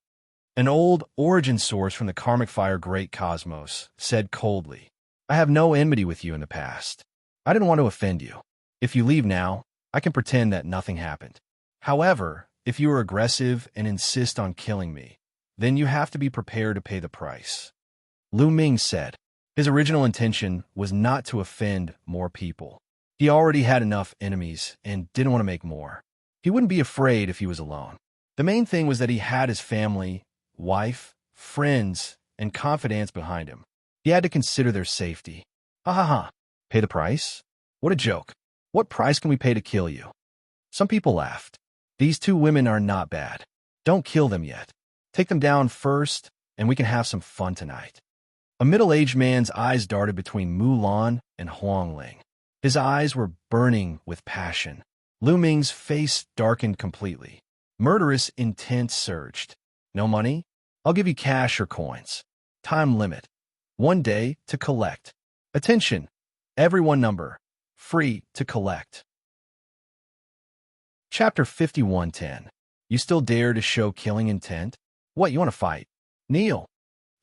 An old origin source from the karmic fire great cosmos said coldly, I have no enmity with you in the past. I didn't want to offend you. If you leave now, I can pretend that nothing happened. However, if you are aggressive and insist on killing me, then you have to be prepared to pay the price. Lu Ming said. His original intention was not to offend more people. He already had enough enemies and didn't want to make more. He wouldn't be afraid if he was alone. The main thing was that he had his family, wife, friends, and confidants behind him. He had to consider their safety. Ha ha ha. Pay the price? What a joke. What price can we pay to kill you? Some people laughed. These 2 women are not bad. Don't kill them yet. Take them down first, and we can have some fun tonight. A middle-aged man's eyes darted between Mulan and Huangling. His eyes were burning with passion. Lu Ming's face darkened completely. Murderous intent surged. No money? I'll give you cash or coins. Time limit. 1 day to collect. Attention. Everyone number. Free to collect. Chapter 5110. You still dare to show killing intent? What, you want to fight? Kneel.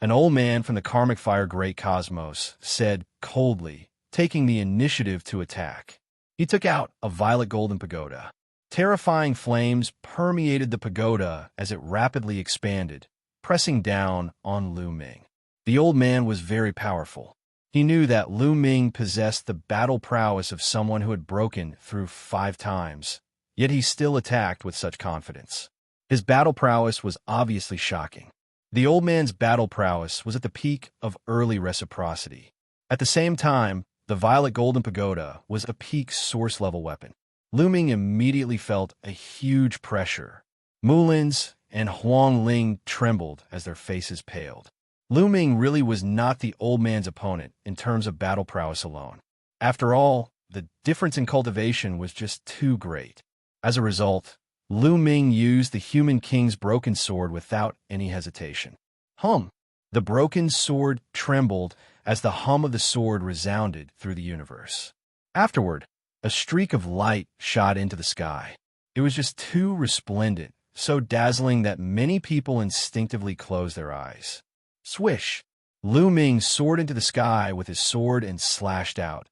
An old man from the karmic fire great cosmos said coldly, taking the initiative to attack. He took out a violet golden pagoda. Terrifying flames permeated the pagoda as it rapidly expanded, pressing down on Lu Ming. The old man was very powerful. He knew that Lu Ming possessed the battle prowess of someone who had broken through 5 times, yet he still attacked with such confidence. His battle prowess was obviously shocking. The old man's battle prowess was at the peak of early reciprocity. At the same time, the violet golden pagoda was a peak source-level weapon. Lu Ming immediately felt a huge pressure. Mulin's and Huangling trembled as their faces paled. Lu Ming really was not the old man's opponent in terms of battle prowess alone. After all, the difference in cultivation was just too great. As a result, Lu Ming used the human king's broken sword without any hesitation. Hum! The broken sword trembled as the hum of the sword resounded through the universe. Afterward, a streak of light shot into the sky. It was just too resplendent, so dazzling that many people instinctively closed their eyes. Swish! Lu Ming soared into the sky with his sword and slashed out,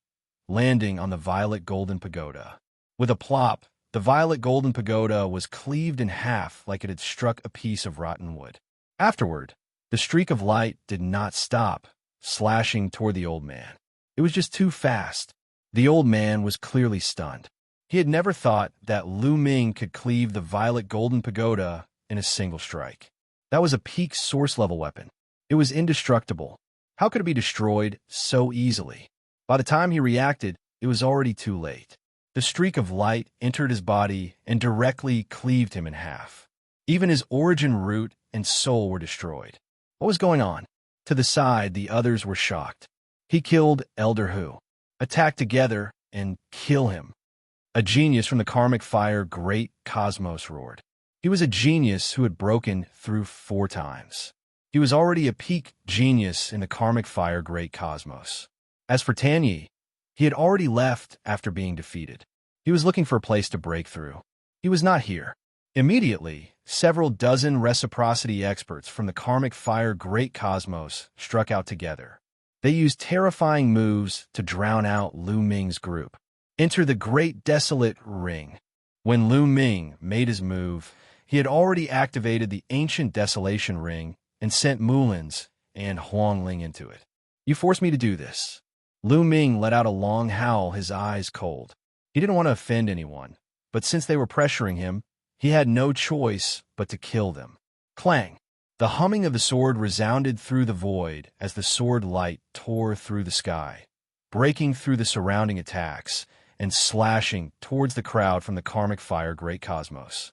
landing on the violet golden pagoda. With a plop, the violet golden pagoda was cleaved in half like it had struck a piece of rotten wood. Afterward, the streak of light did not stop, slashing toward the old man. It was just too fast. The old man was clearly stunned. He had never thought that Lu Ming could cleave the violet golden pagoda in a single strike. That was a peak source-level weapon. It was indestructible. How could it be destroyed so easily? By the time he reacted, it was already too late. The streak of light entered his body and directly cleaved him in half. Even his origin root and soul were destroyed. What was going on? To the side, the others were shocked. He killed Elder Hu. Attack together and kill him. A genius from the karmic fire great cosmos roared. He was a genius who had broken through 4 times. He was already a peak genius in the karmic fire great cosmos. As for Tanyi, he had already left after being defeated. He was looking for a place to break through. He was not here. Immediately, several dozen reciprocity experts from the karmic fire great cosmos struck out together. They used terrifying moves to drown out Lu Ming's group. Enter the Great Desolate Ring. When Lu Ming made his move, he had already activated the ancient Desolation Ring and sent Mulin's and Huangling into it. You forced me to do this. Lu Ming let out a long howl, his eyes cold. He didn't want to offend anyone, but since they were pressuring him, he had no choice but to kill them. Clang! The humming of the sword resounded through the void as the sword light tore through the sky, breaking through the surrounding attacks and slashing towards the crowd from the karmic fire great cosmos.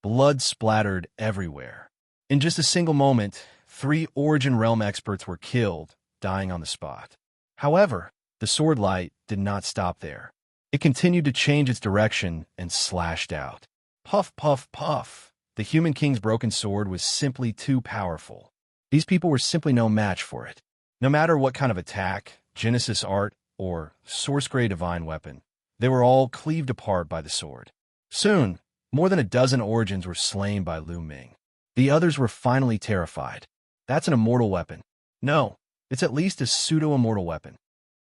Blood splattered everywhere. In just a single moment, 3 Origin Realm experts were killed, dying on the spot. However, the sword light did not stop there. It continued to change its direction and slashed out. Puff, puff, puff. the human king's broken sword was simply too powerful. These people were simply no match for it. No matter what kind of attack, Genesis art, or source-grade divine weapon, they were all cleaved apart by the sword. Soon, more than a dozen origins were slain by Lu Ming. The others were finally terrified. That's an immortal weapon. No, it's at least a pseudo-immortal weapon.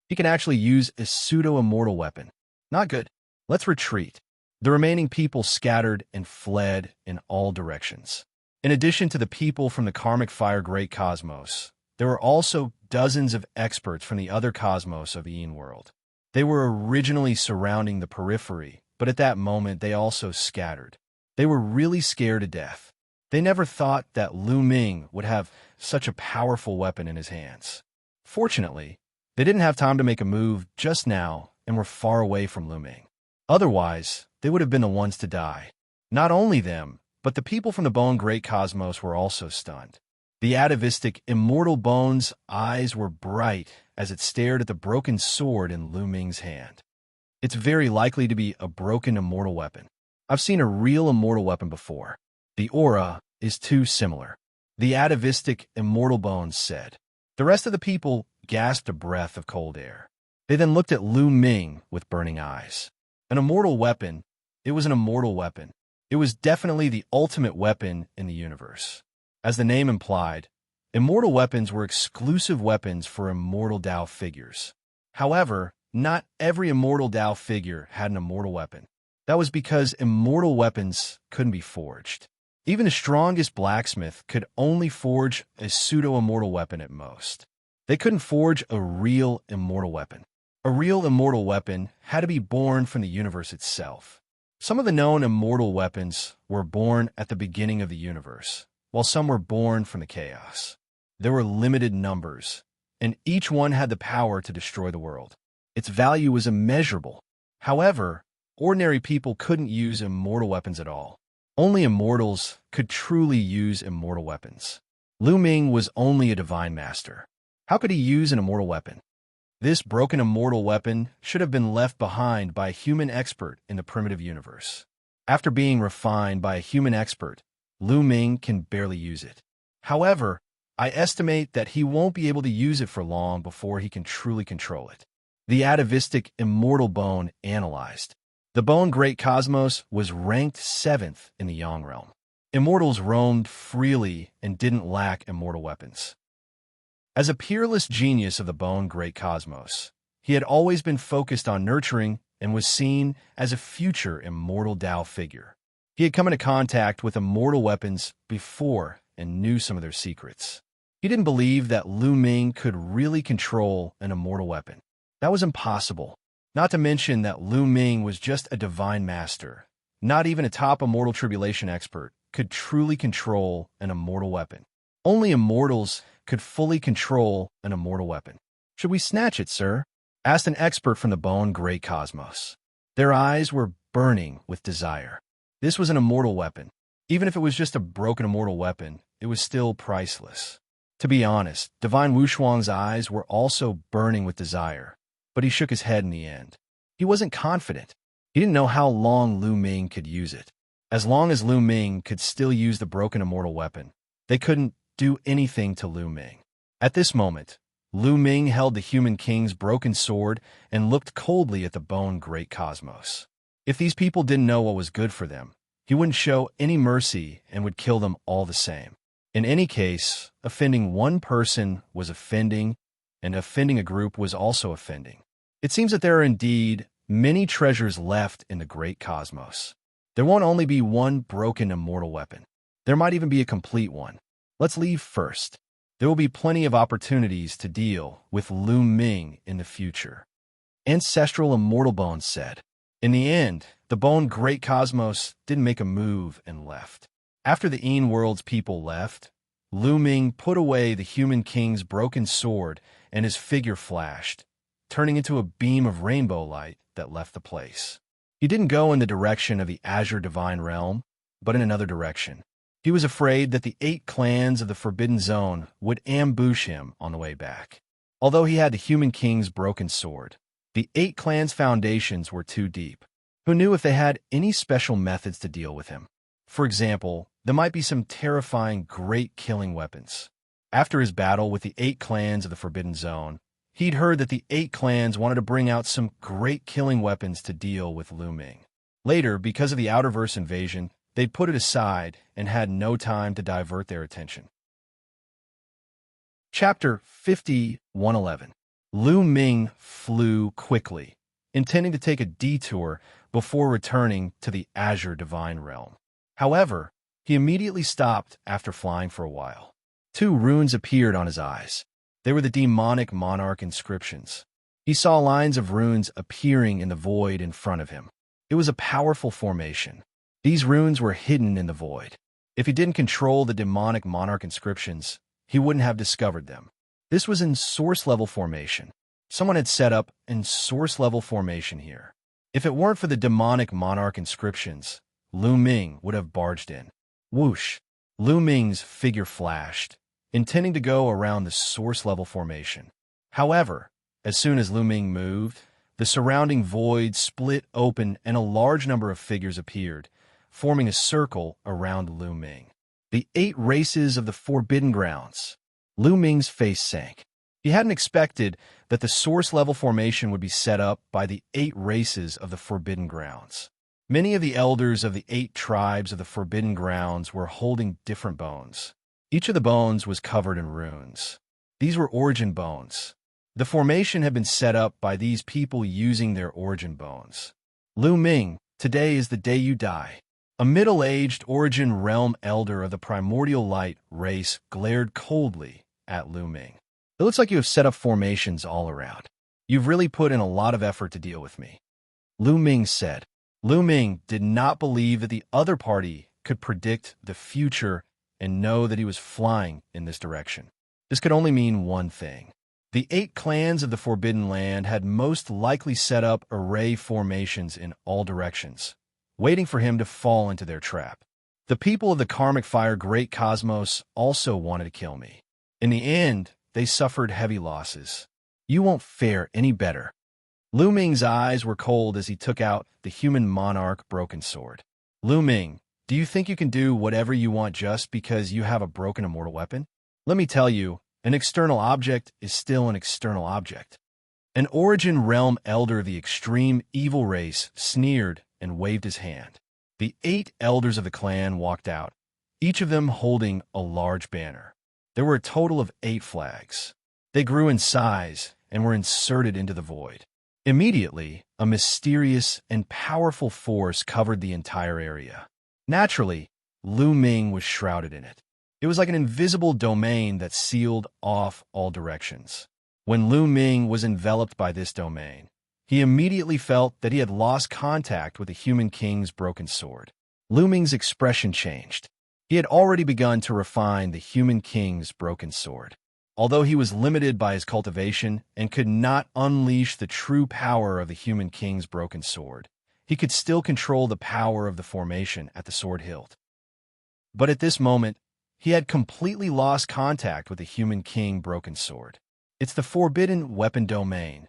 He can actually use a pseudo-immortal weapon. Not good. Let's retreat. The remaining people scattered and fled in all directions. In addition to the people from the Karmic Fire Great Cosmos, there were also dozens of experts from the other cosmos of Ian World. They were originally surrounding the periphery, but at that moment they also scattered. They were really scared to death. They never thought that Lu Ming would have such a powerful weapon in his hands. Fortunately, they didn't have time to make a move just now and were far away from Lu Ming. Otherwise, they would have been the ones to die. Not only them, but the people from the Bone Great Cosmos were also stunned. The atavistic Immortal Bone's eyes were bright as it stared at the broken sword in Lu Ming's hand. It's very likely to be a broken immortal weapon. I've seen a real immortal weapon before. The aura is too similar. The atavistic Immortal Bones said. The rest of the people gasped a breath of cold air. They then looked at Lu Ming with burning eyes. An immortal weapon. It was an immortal weapon. It was definitely the ultimate weapon in the universe. As the name implied, immortal weapons were exclusive weapons for immortal Tao figures. However, not every immortal Tao figure had an immortal weapon. That was because immortal weapons couldn't be forged. Even the strongest blacksmith could only forge a pseudo-immortal weapon at most. They couldn't forge a real immortal weapon. A real immortal weapon had to be born from the universe itself. Some of the known immortal weapons were born at the beginning of the universe, while some were born from the chaos. There were limited numbers, and each one had the power to destroy the world. Its value was immeasurable. However, ordinary people couldn't use immortal weapons at all. Only immortals could truly use immortal weapons. Lu Ming was only a divine master. How could he use an immortal weapon? This broken immortal weapon should have been left behind by a human expert in the primitive universe. After being refined by a human expert, Lu Ming can barely use it. However, I estimate that he won't be able to use it for long before he can truly control it. The atavistic Immortal Bone analyzed. The Bone Great Cosmos was ranked 7th in the Yang realm. Immortals roamed freely and didn't lack immortal weapons. As a peerless genius of the Bone Great Cosmos, he had always been focused on nurturing and was seen as a future immortal Tao figure. He had come into contact with immortal weapons before and knew some of their secrets. He didn't believe that Lu Ming could really control an immortal weapon. That was impossible. Not to mention that Lu Ming was just a divine master. Not even a top immortal tribulation expert could truly control an immortal weapon. Only immortals could fully control an immortal weapon. "Should we snatch it, sir?" asked an expert from the Bone Great Cosmos. Their eyes were burning with desire. This was an immortal weapon. Even if it was just a broken immortal weapon, it was still priceless. To be honest, Divine Wushuang's eyes were also burning with desire, but he shook his head in the end. He wasn't confident. He didn't know how long Lu Ming could use it. As long as Lu Ming could still use the broken immortal weapon, they couldn't do anything to Lu Ming. At this moment, Lu Ming held the Human King's broken sword and looked coldly at the Bone Great Cosmos. If these people didn't know what was good for them, he wouldn't show any mercy and would kill them all the same. In any case, offending one person was offending, and offending a group was also offending. It seems that there are indeed many treasures left in the Great Cosmos. There won't only be one broken immortal weapon. There might even be a complete one. Let's leave first. There will be plenty of opportunities to deal with Lu Ming in the future. Ancestral Immortal Bones said. In the end, the Bone Great Cosmos didn't make a move and left. After the Ian World's people left, Lu Ming put away the Human King's broken sword and his figure flashed, turning into a beam of rainbow light that left the place. He didn't go in the direction of the Azure Divine Realm, but in another direction. He was afraid that the 8 clans of the Forbidden Zone would ambush him on the way back. Although he had the Human King's broken sword, the 8 clans' foundations were too deep. Who knew if they had any special methods to deal with him? For example, There might be some terrifying, great killing weapons. After his battle with the 8 clans of the Forbidden Zone, he'd heard that the 8 clans wanted to bring out some great killing weapons to deal with Lu Ming. Later, because of the Outerverse invasion, they'd put it aside and had no time to divert their attention. Chapter 50-111. Lu Ming flew quickly, intending to take a detour before returning to the Azure Divine Realm. However, he immediately stopped after flying for a while. 2 runes appeared on his eyes. They were the demonic monarch inscriptions. He saw lines of runes appearing in the void in front of him. It was a powerful formation. These runes were hidden in the void. If he didn't control the demonic monarch inscriptions, he wouldn't have discovered them. This was in source-level formation. Someone had set up in source-level formation here. If it weren't for the demonic monarch inscriptions, Lu Ming would have barged in. Whoosh! Lu Ming's figure flashed, intending to go around the source-level formation. However, as soon as Lu Ming moved, the surrounding void split open and a large number of figures appeared, forming a circle around Lu Ming. The 8 races of the Forbidden Grounds. Lu Ming's face sank. He hadn't expected that the source-level formation would be set up by the 8 races of the Forbidden Grounds. Many of the elders of the 8 tribes of the Forbidden Grounds were holding different bones. Each of the bones was covered in runes. These were origin bones. The formation had been set up by these people using their origin bones. Lu Ming, today is the day you die. A middle-aged origin realm elder of the primordial light race glared coldly at Lu Ming. It looks like you have set up formations all around. You've really put in a lot of effort to deal with me, Lu Ming said. Lu Ming did not believe that the other party could predict the future and know that he was flying in this direction. This could only mean one thing. The 8 clans of the Forbidden Land had most likely set up array formations in all directions, waiting for him to fall into their trap. The people of the Karmic Fire Great Cosmos also wanted to kill me. In the end, they suffered heavy losses. You won't fare any better. Lu Ming's eyes were cold as he took out the human monarch broken sword. Lu Ming, do you think you can do whatever you want just because you have a broken immortal weapon? Let me tell you, an external object is still an external object. An origin realm elder of the extreme evil race sneered and waved his hand. The 8 elders of the clan walked out, each of them holding a large banner. There were a total of 8 flags. They grew in size and were inserted into the void. Immediately, a mysterious and powerful force covered the entire area. Naturally, Lu Ming was shrouded in it. It was like an invisible domain that sealed off all directions. When Lu Ming was enveloped by this domain, he immediately felt that he had lost contact with the human king's broken sword. Lu Ming's expression changed. He had already begun to refine the human king's broken sword. Although he was limited by his cultivation and could not unleash the true power of the human king's broken sword, he could still control the power of the formation at the sword hilt. But at this moment, he had completely lost contact with the human king broken sword. It's the forbidden weapon domain.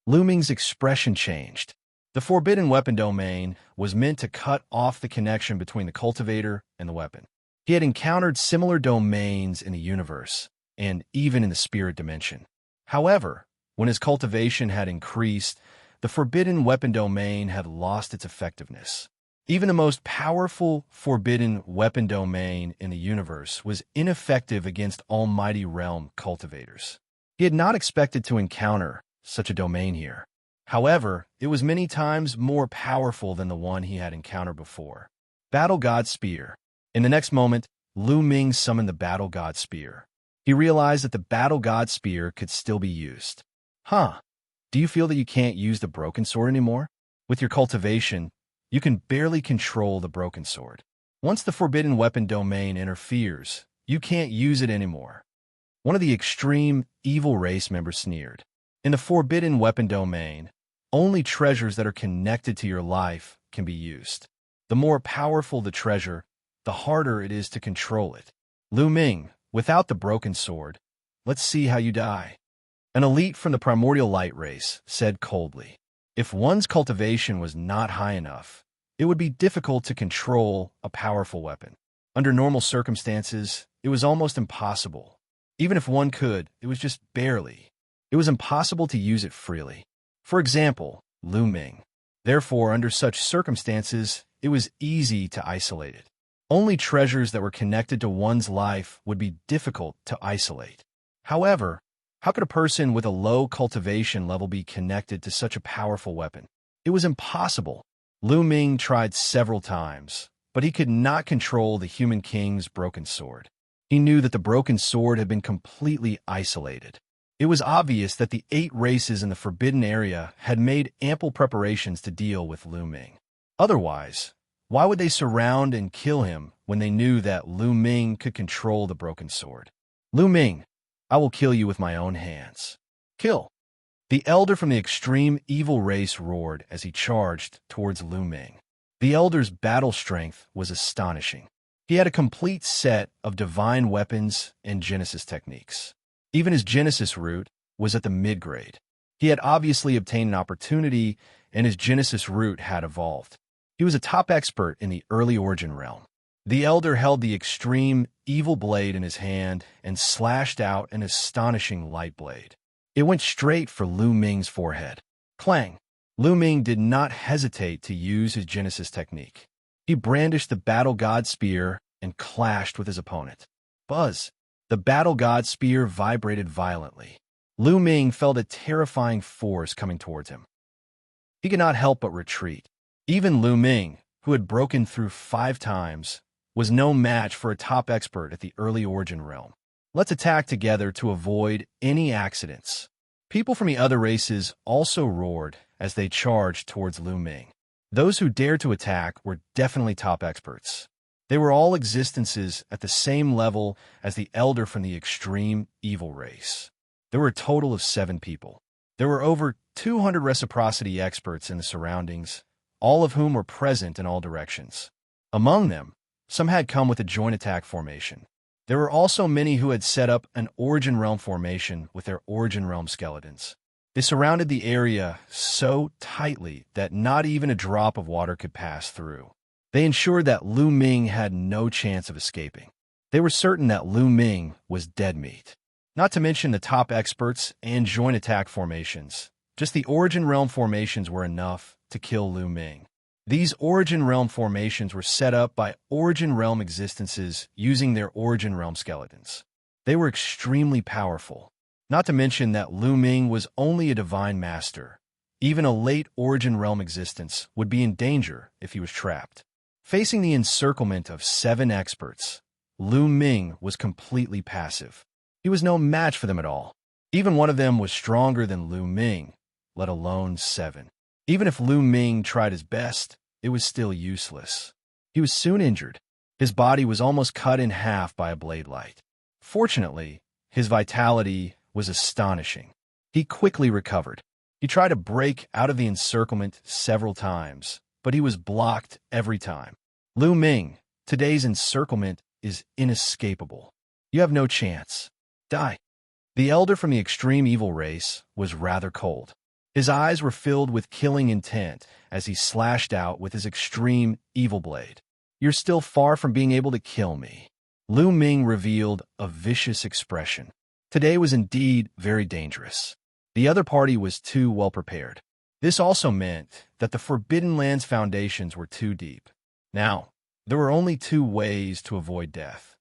Lu Ming's expression changed. The forbidden weapon domain was meant to cut off the connection between the cultivator and the weapon. He had encountered similar domains in the universe, and even in the spirit dimension. However, when his cultivation had increased, the forbidden weapon domain had lost its effectiveness. Even the most powerful forbidden weapon domain in the universe was ineffective against almighty realm cultivators. He had not expected to encounter such a domain here. However, it was many times more powerful than the one he had encountered before. Battle God Spear. In the next moment, Lu Ming summoned the Battle God Spear. He realized that the Battle God Spear could still be used. Do you feel that you can't use the broken sword anymore? With your cultivation, you can barely control the broken sword. Once the forbidden weapon domain interferes, you can't use it anymore. One of the extreme evil race members sneered. In the forbidden weapon domain, only treasures that are connected to your life can be used. The more powerful the treasure, the harder it is to control it. Lu Ming, without the broken sword, let's see how you die. An elite from the primordial light race said coldly. If one's cultivation was not high enough, it would be difficult to control a powerful weapon. Under normal circumstances, it was almost impossible. Even if one could, it was just barely. It was impossible to use it freely. For example, Lu Ming. Therefore, under such circumstances, it was easy to isolate it. Only treasures that were connected to one's life would be difficult to isolate. However, how could a person with a low cultivation level be connected to such a powerful weapon? It was impossible. Lu Ming tried several times, but he could not control the human king's broken sword. He knew that the broken sword had been completely isolated. It was obvious that the 8 races in the forbidden area had made ample preparations to deal with Lu Ming. Otherwise, why would they surround and kill him when they knew that Lu Ming could control the broken sword? Lu Ming, I will kill you with my own hands. Kill! The elder from the extreme evil race roared as he charged towards Lu Ming. The elder's battle strength was astonishing. He had a complete set of divine weapons and Genesis techniques. Even his Genesis root was at the mid-grade. He had obviously obtained an opportunity, and his Genesis root had evolved. He was a top expert in the early origin realm. The elder held the extreme evil blade in his hand and slashed out an astonishing light blade. It went straight for Lu Ming's forehead. Clang! Lu Ming did not hesitate to use his Genesis technique. He brandished the Battle God Spear and clashed with his opponent. Buzz! The Battle God Spear vibrated violently. Lu Ming felt a terrifying force coming towards him. He could not help but retreat. Even Lu Ming, who had broken through 5 times, was no match for a top expert at the early origin realm. Let's attack together to avoid any accidents. People from the other races also roared as they charged towards Lu Ming. Those who dared to attack were definitely top experts. They were all existences at the same level as the elder from the extreme evil race. There were a total of 7 people. There were over 200 reciprocity experts in the surroundings, all of whom were present in all directions. Among them, some had come with a joint attack formation. There were also many who had set up an Origin Realm formation with their Origin Realm skeletons. They surrounded the area so tightly that not even a drop of water could pass through. They ensured that Lu Ming had no chance of escaping. They were certain that Lu Ming was dead meat. Not to mention the top experts and joint attack formations. Just the Origin Realm formations were enough to kill Lu Ming. These Origin Realm formations were set up by Origin Realm existences using their Origin Realm skeletons. They were extremely powerful. Not to mention that Lu Ming was only a divine master. Even a late Origin Realm existence would be in danger if he was trapped. Facing the encirclement of 7 experts, Lu Ming was completely passive. He was no match for them at all. Even one of them was stronger than Lu Ming, let alone 7. Even if Lu Ming tried his best, it was still useless. He was soon injured. His body was almost cut in half by a blade light. Fortunately, his vitality was astonishing. He quickly recovered. He tried to break out of the encirclement several times, but he was blocked every time. Lu Ming, today's encirclement is inescapable. You have no chance. Die. The elder from the extreme evil race was rather cold. His eyes were filled with killing intent as he slashed out with his extreme evil blade. You're still far from being able to kill me. Lu Ming revealed a vicious expression. Today was indeed very dangerous. The other party was too well prepared. This also meant that the Forbidden Land's foundations were too deep. Now, there were only 2 ways to avoid death.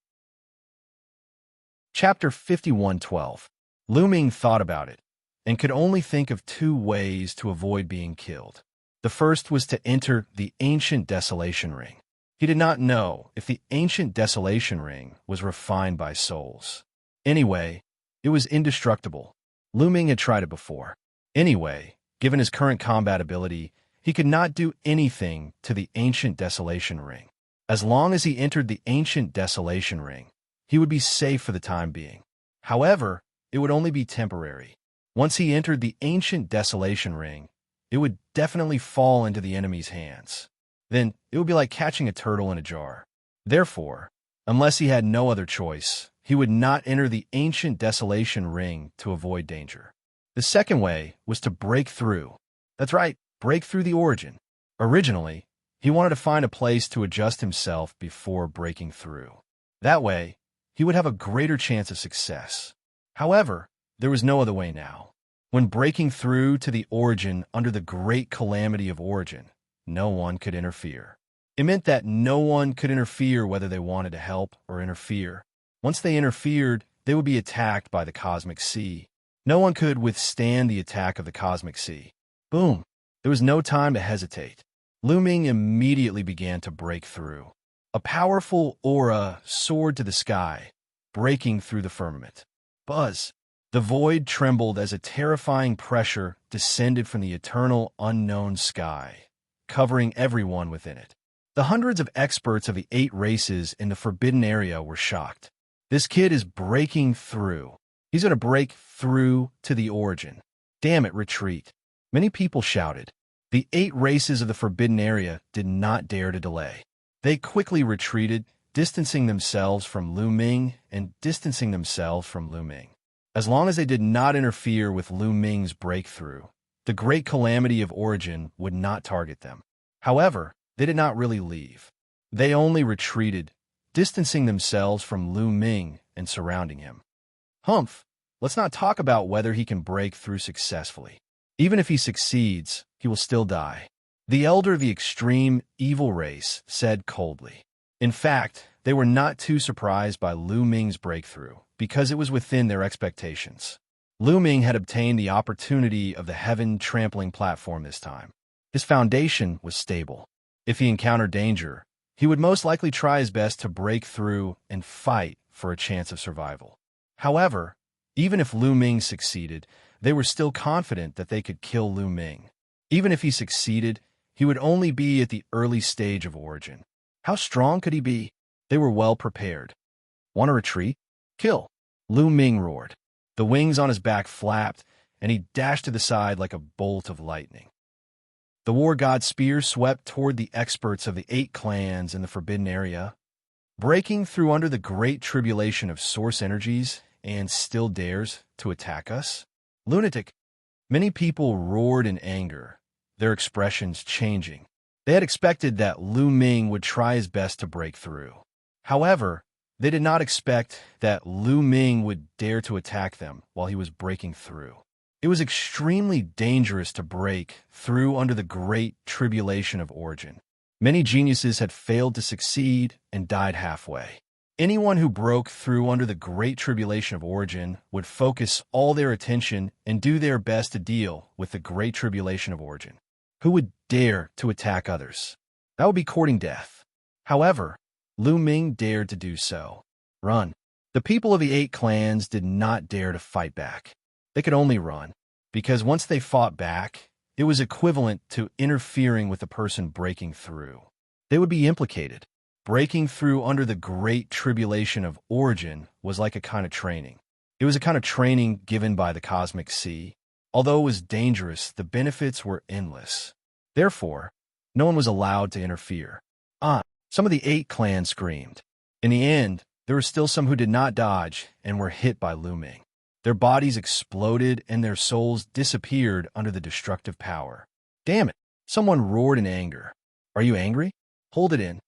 Chapter 51:12. Lu Ming thought about it, and could only think of 2 ways to avoid being killed. The first was to enter the ancient Desolation Ring. He did not know if the ancient Desolation Ring was refined by souls. Anyway, it was indestructible. Lu Ming had tried it before. Anyway, given his current combat ability, he could not do anything to the ancient Desolation Ring. As long as he entered the ancient Desolation Ring, he would be safe for the time being. However, it would only be temporary. Once he entered the ancient Desolation Ring, it would definitely fall into the enemy's hands. Then it would be like catching a turtle in a jar. Therefore, unless he had no other choice, he would not enter the ancient Desolation Ring to avoid danger. The second way was to break through. That's right, break through the origin. Originally, He wanted to find a place to adjust himself before breaking through. That way, he would have a greater chance of success. However, there was no other way now. When breaking through to the origin under the great calamity of origin, no one could interfere. It meant that no one could interfere whether they wanted to help or interfere. Once they interfered, they would be attacked by the cosmic sea. No one could withstand the attack of the cosmic sea. Boom! There was no time to hesitate. Lu Ming immediately began to break through. A powerful aura soared to the sky, breaking through the firmament. Buzz! The void trembled as a terrifying pressure descended from the eternal unknown sky, covering everyone within it. The hundreds of experts of the 8 races in the forbidden area were shocked. This kid is breaking through. He's going to break through to the origin. Damn it, retreat. Many people shouted. The 8 races of the forbidden area did not dare to delay. They quickly retreated, distancing themselves from Lu Ming and distancing themselves from Lu Ming. As long as they did not interfere with Lu Ming's breakthrough, the great calamity of origin would not target them. However, they did not really leave. They only retreated, distancing themselves from Lu Ming and surrounding him. Humph, let's not talk about whether he can break through successfully. Even if he succeeds, he will still die. The elder of the extreme evil race said coldly. In fact, they were not too surprised by Lu Ming's breakthrough, because it was within their expectations. Lu Ming had obtained the opportunity of the heaven-trampling platform this time. His foundation was stable. If he encountered danger, he would most likely try his best to break through and fight for a chance of survival. However, even if Lu Ming succeeded, they were still confident that they could kill Lu Ming. Even if he succeeded, he would only be at the early stage of origin. How strong could he be? They were well prepared. Want to retreat? Kill! Lu Ming roared. The wings on his back flapped, and he dashed to the side like a bolt of lightning. The war god's spear swept toward the experts of the 8 clans in the forbidden area, breaking through under the great tribulation of source energies, and still dares to attack us? Lunatic! Many people roared in anger, their expressions changing. They had expected that Lu Ming would try his best to break through. However, they did not expect that Lu Ming would dare to attack them while he was breaking through. It was extremely dangerous to break through under the great tribulation of origin. Many geniuses had failed to succeed and died halfway. Anyone who broke through under the great tribulation of origin would focus all their attention and do their best to deal with the great tribulation of origin. Who would dare to attack others? That would be courting death. However, Lu Ming dared to do so. Run. The people of the 8 clans did not dare to fight back. They could only run, because once they fought back, it was equivalent to interfering with the person breaking through. They would be implicated. Breaking through under the great tribulation of origin was like a kind of training. It was a kind of training given by the cosmic sea. Although it was dangerous, the benefits were endless. Therefore, no one was allowed to interfere. Some of the 8 clans screamed. In the end, there were still some who did not dodge and were hit by Lu Ming. Their bodies exploded and their souls disappeared under the destructive power. Damn it! Someone roared in anger. Are you angry? Hold it in.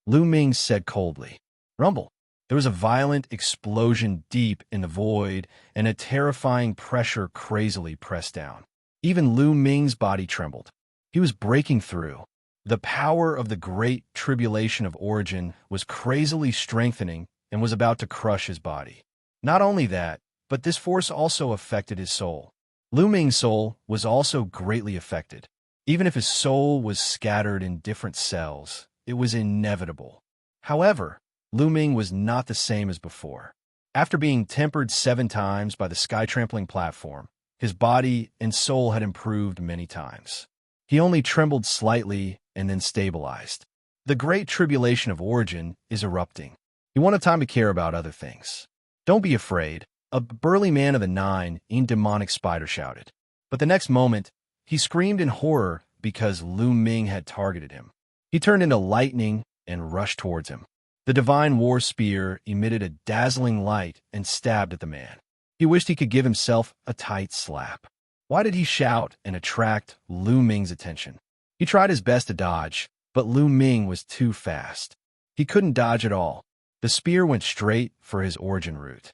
Lu Ming said coldly. Rumble. There was a violent explosion deep in the void, and a terrifying pressure crazily pressed down. Even Lu Ming's body trembled. He was breaking through. The power of the great tribulation of origin was crazily strengthening and was about to crush his body. Not only that, but this force also affected his soul. Lu Ming's soul was also greatly affected. Even if his soul was scattered in different cells, it was inevitable. However, Lu Ming was not the same as before. After being tempered 7 times by the sky-trampling platform, his body and soul had improved many times. He only trembled slightly and then stabilized. The great tribulation of origin is erupting. You want a time to care about other things. Don't be afraid. A burly man of the 9 demonic spider shouted. But the next moment, he screamed in horror because Lu Ming had targeted him. He turned into lightning and rushed towards him. The divine war spear emitted a dazzling light and stabbed at the man. He wished he could give himself a tight slap. Why did he shout and attract Lu Ming's attention? He tried his best to dodge, But Lu Ming was too fast. He couldn't dodge at all. The spear went straight for his origin root.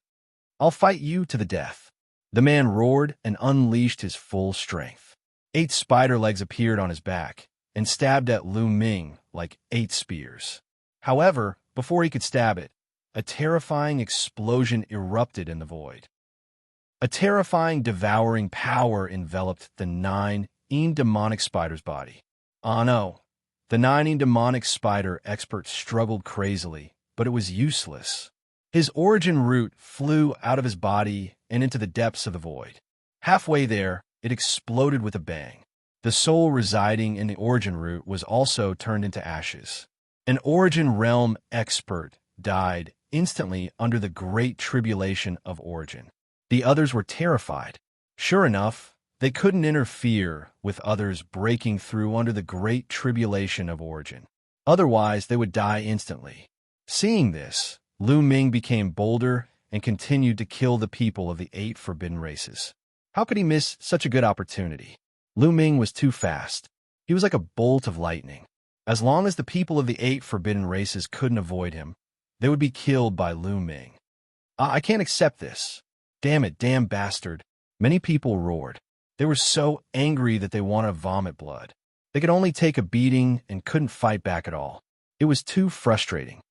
"I'll fight you to the death." The man roared and unleashed his full strength. 8 spider legs appeared on his back and stabbed at Lu Ming like 8 spears. However, before he could stab it, a terrifying explosion erupted in the void. A terrifying, devouring power enveloped the 9 demonic spider's body. Oh no! The 9 demonic spider expert struggled crazily, but it was useless. His origin root flew out of his body and into the depths of the void. Halfway there, it exploded with a bang. The soul residing in the origin root was also turned into ashes. An origin realm expert died instantly under the great tribulation of origin. The others were terrified. Sure enough, they couldn't interfere with others breaking through under the great tribulation of origin. Otherwise, they would die instantly. Seeing this, Lu Ming became bolder and continued to kill the people of the 8 forbidden races. How could he miss such a good opportunity? Lu Ming was too fast. He was like a bolt of lightning. As long as the people of the 8 forbidden races couldn't avoid him, they would be killed by Lu Ming. I can't accept this. Damn it, damn bastard. Many people roared. They were so angry that they wanted to vomit blood. They could only take a beating and couldn't fight back at all. It was too frustrating.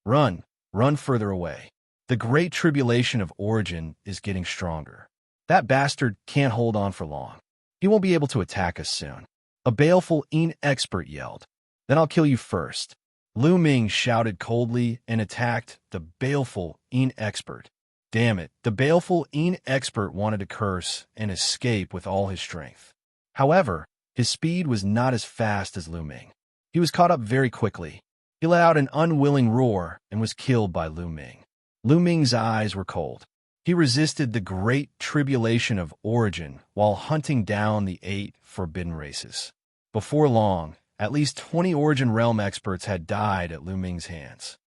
Run, run further away. The great tribulation of origin is getting stronger. That bastard can't hold on for long. He won't be able to attack us soon. A baleful expert yelled. Then I'll kill you first. Lu Ming shouted coldly and attacked the baleful expert. Damn it, the baleful expert wanted to curse and escape with all his strength. However, his speed was not as fast as Lu Ming. He was caught up very quickly. He let out an unwilling roar and was killed by Lu Ming. Lu Ming's eyes were cold. He resisted the great tribulation of origin while hunting down the 8 forbidden races. Before long, at least 20 origin realm experts had died at Lu Ming's hands.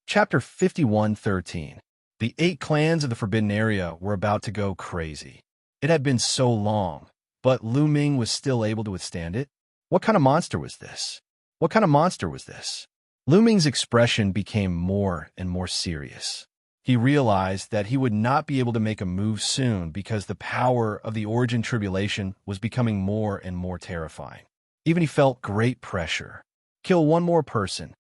Chapter 51:13. The 8 clans of the Forbidden Area were about to go crazy. It had been so long, but Lu Ming was still able to withstand it. What kind of monster was this? What kind of monster was this? Lu Ming's expression became more and more serious. He realized that he would not be able to make a move soon because the power of the origin tribulation was becoming more and more terrifying. Even he felt great pressure. Kill one more person.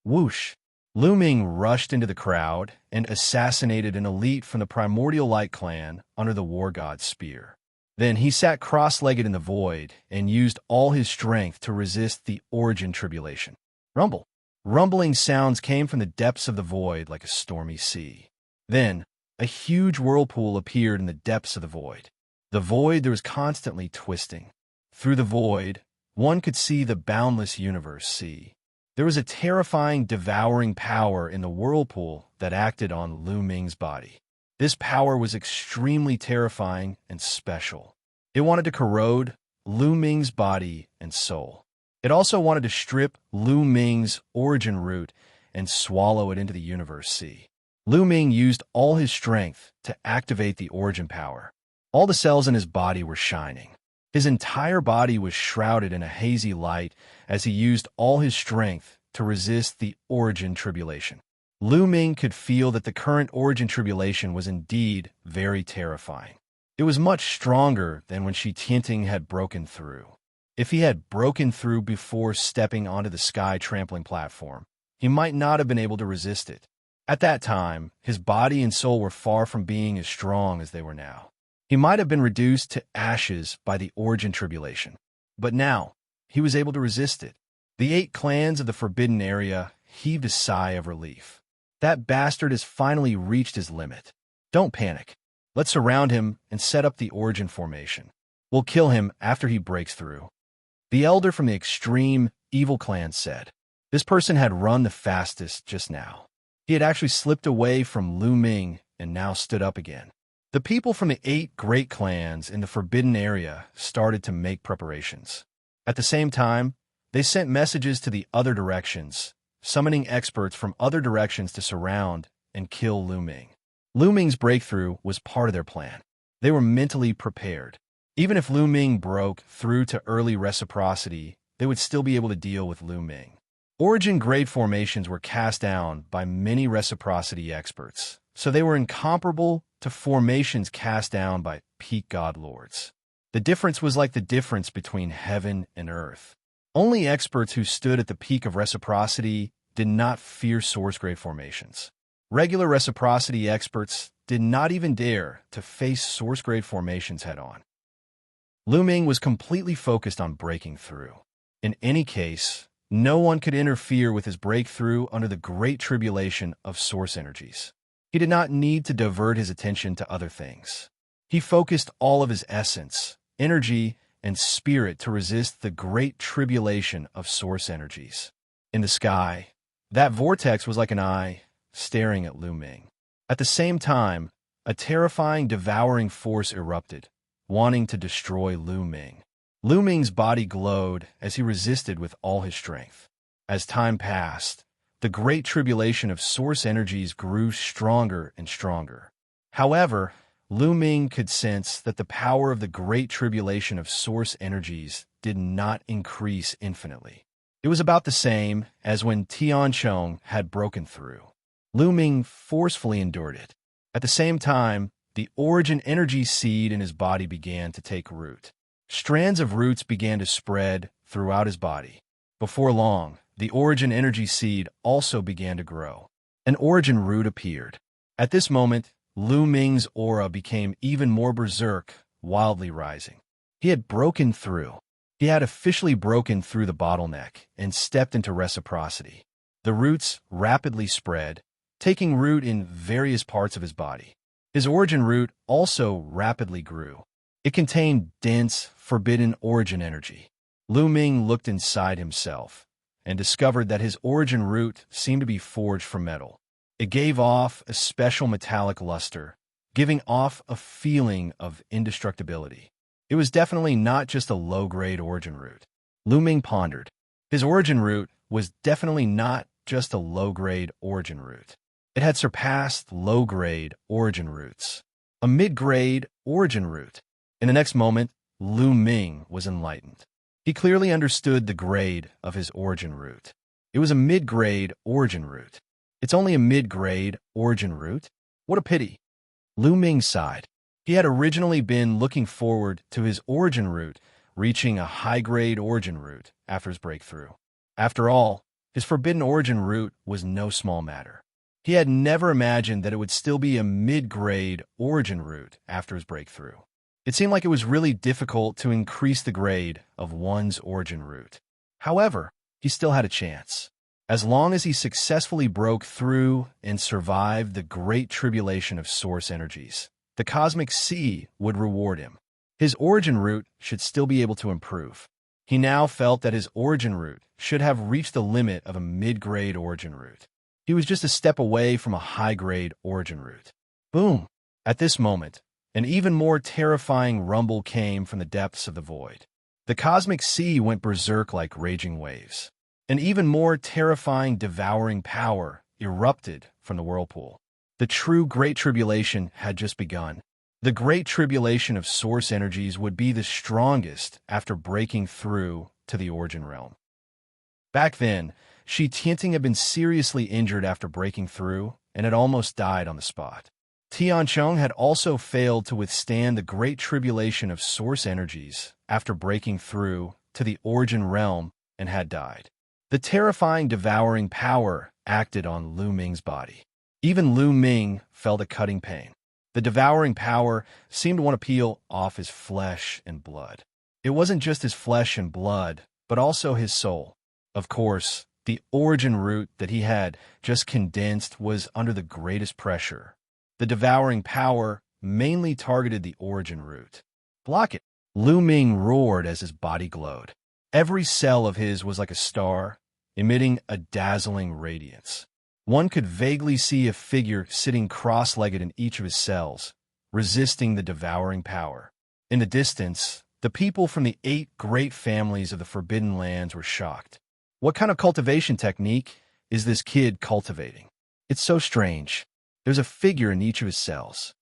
Whoosh! Lu Ming rushed into the crowd and assassinated an elite from the Primordial Light clan under the War God's spear. Then he sat cross-legged in the void and used all his strength to resist the origin tribulation. Rumble! Rumbling sounds came from the depths of the void like a stormy sea. Then, a huge whirlpool appeared in the depths of the void. The void there was constantly twisting. Through the void, one could see the boundless universe sea. There was a terrifying, devouring power in the whirlpool that acted on Lu Ming's body. This power was extremely terrifying and special. It wanted to corrode Lu Ming's body and soul. It also wanted to strip Lu Ming's origin root and swallow it into the universe sea. Lu Ming used all his strength to activate the origin power. All the cells in his body were shining. His entire body was shrouded in a hazy light as he used all his strength to resist the origin tribulation. Lu Ming could feel that the current origin tribulation was indeed very terrifying. It was much stronger than when Xianxia had broken through. If he had broken through before stepping onto the sky trampling platform, he might not have been able to resist it. At that time, his body and soul were far from being as strong as they were now. He might have been reduced to ashes by the origin tribulation. But now, he was able to resist it. The 8 clans of the Forbidden Area heaved a sigh of relief. That bastard has finally reached his limit. Don't panic. Let's surround him and set up the origin formation. We'll kill him after he breaks through. The elder from the extreme evil clan said. This person had run the fastest just now. He had actually slipped away from Lu Ming and now stood up again. The people from the 8 great clans in the Forbidden Area started to make preparations. At the same time, they sent messages to the other directions, summoning experts from other directions to surround and kill Lu Ming. Lu Ming's breakthrough was part of their plan. They were mentally prepared. Even if Lu Ming broke through to early reciprocity they would still be able to deal with Lu Ming. Origin grade formations were cast down by many reciprocity experts, so they were incomparable to formations cast down by peak god lords. The difference was like the difference between heaven and earth. Only experts who stood at the peak of reciprocity did not fear source-grade formations. Regular reciprocity experts did not even dare to face source-grade formations head-on. Lu Ming was completely focused on breaking through. In any case, no one could interfere with his breakthrough under the great tribulation of source energies. He did not need to divert his attention to other things. He focused all of his essence, energy, and spirit to resist the great tribulation of source energies. In the sky, that vortex was like an eye staring at Lu Ming. At the same time, a terrifying, devouring force erupted, wanting to destroy Lu Ming. Lu Ming's body glowed as he resisted with all his strength. As time passed, the great tribulation of source energies grew stronger and stronger. However, Lu Ming could sense that the power of the great tribulation of source energies did not increase infinitely. It was about the same as when Xianxia had broken through. Lu Ming forcefully endured it. At the same time, the origin energy seed in his body began to take root. Strands of roots began to spread throughout his body. Before long, the origin energy seed also began to grow. An origin root appeared. At this moment, Lu Ming's aura became even more berserk, wildly rising. He had broken through. He had officially broken through the bottleneck and stepped into reciprocity. The roots rapidly spread, taking root in various parts of his body. His origin root also rapidly grew. It contained dense, forbidden origin energy. Lu Ming looked inside himself and discovered that his origin root seemed to be forged from metal. It gave off a special metallic luster, giving off a feeling of indestructibility. It was definitely not just a low-grade origin root. Lu Ming pondered. His origin root was definitely not just a low-grade origin root. It had surpassed low-grade origin roots. A mid-grade origin root. In the next moment, Lu Ming was enlightened. He clearly understood the grade of his origin root. It was a mid-grade origin root. It's only a mid-grade origin root? What a pity. Lu Ming sighed. He had originally been looking forward to his origin root reaching a high-grade origin root after his breakthrough. After all, his forbidden origin root was no small matter. He had never imagined that it would still be a mid-grade origin root after his breakthrough. It seemed like it was really difficult to increase the grade of one's origin root. However, he still had a chance. As long as he successfully broke through and survived the great tribulation of source energies, the cosmic sea would reward him. His origin root should still be able to improve. He now felt that his origin root should have reached the limit of a mid-grade origin root. He was just a step away from a high-grade origin root. Boom! At this moment, an even more terrifying rumble came from the depths of the void. The cosmic sea went berserk like raging waves. An even more terrifying, devouring power erupted from the whirlpool. The true Great Tribulation had just begun. The Great Tribulation of source energies would be the strongest after breaking through to the origin realm. Back then, Xianxia had been seriously injured after breaking through and had almost died on the spot. Xianxia had also failed to withstand the great tribulation of source energies after breaking through to the origin realm and had died. The terrifying, devouring power acted on Lu Ming's body. Even Lu Ming felt a cutting pain. The devouring power seemed to want to peel off his flesh and blood. It wasn't just his flesh and blood, but also his soul. Of course, the origin root that he had just condensed was under the greatest pressure. The devouring power mainly targeted the origin root. Block it! Lu Ming roared as his body glowed. Every cell of his was like a star, emitting a dazzling radiance. One could vaguely see a figure sitting cross-legged in each of his cells, resisting the devouring power. In the distance, the people from the 8 great families of the Forbidden Lands were shocked. What kind of cultivation technique is this kid cultivating? It's so strange. There's a figure in each of his cells.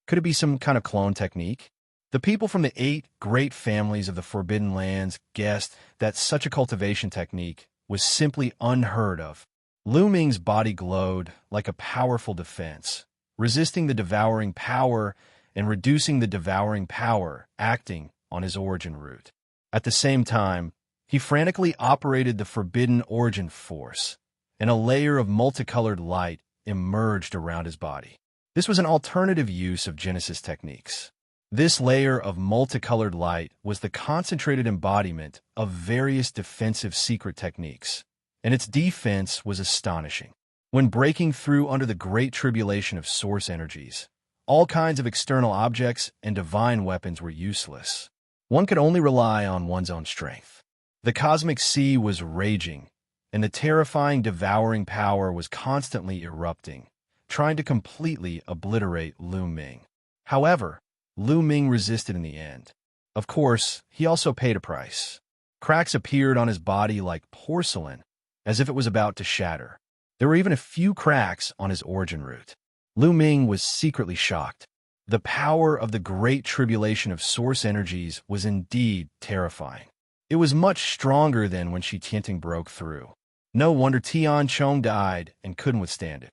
Could it be some kind of clone technique? The people from the 8 great families of the Forbidden Lands guessed that such a cultivation technique was simply unheard of. Lu Ming's body glowed like a powerful defense, resisting the devouring power and reducing the devouring power acting on his origin root. At the same time, he frantically operated the forbidden origin force, and a layer of multicolored light emerged around his body. This was an alternative use of Genesis techniques. This layer of multicolored light was the concentrated embodiment of various defensive secret techniques, and its defense was astonishing. When breaking through under the great tribulation of source energies, all kinds of external objects and divine weapons were useless. One could only rely on one's own strength. The cosmic sea was raging, and the terrifying devouring power was constantly erupting, trying to completely obliterate Lu Ming. However, Lu Ming resisted in the end. Of course, he also paid a price. Cracks appeared on his body like porcelain, as if it was about to shatter. There were even a few cracks on his origin root. Lu Ming was secretly shocked. The power of the great tribulation of source energies was indeed terrifying. It was much stronger than when Shi Tianting broke through. No wonder Tian Chong died and couldn't withstand it.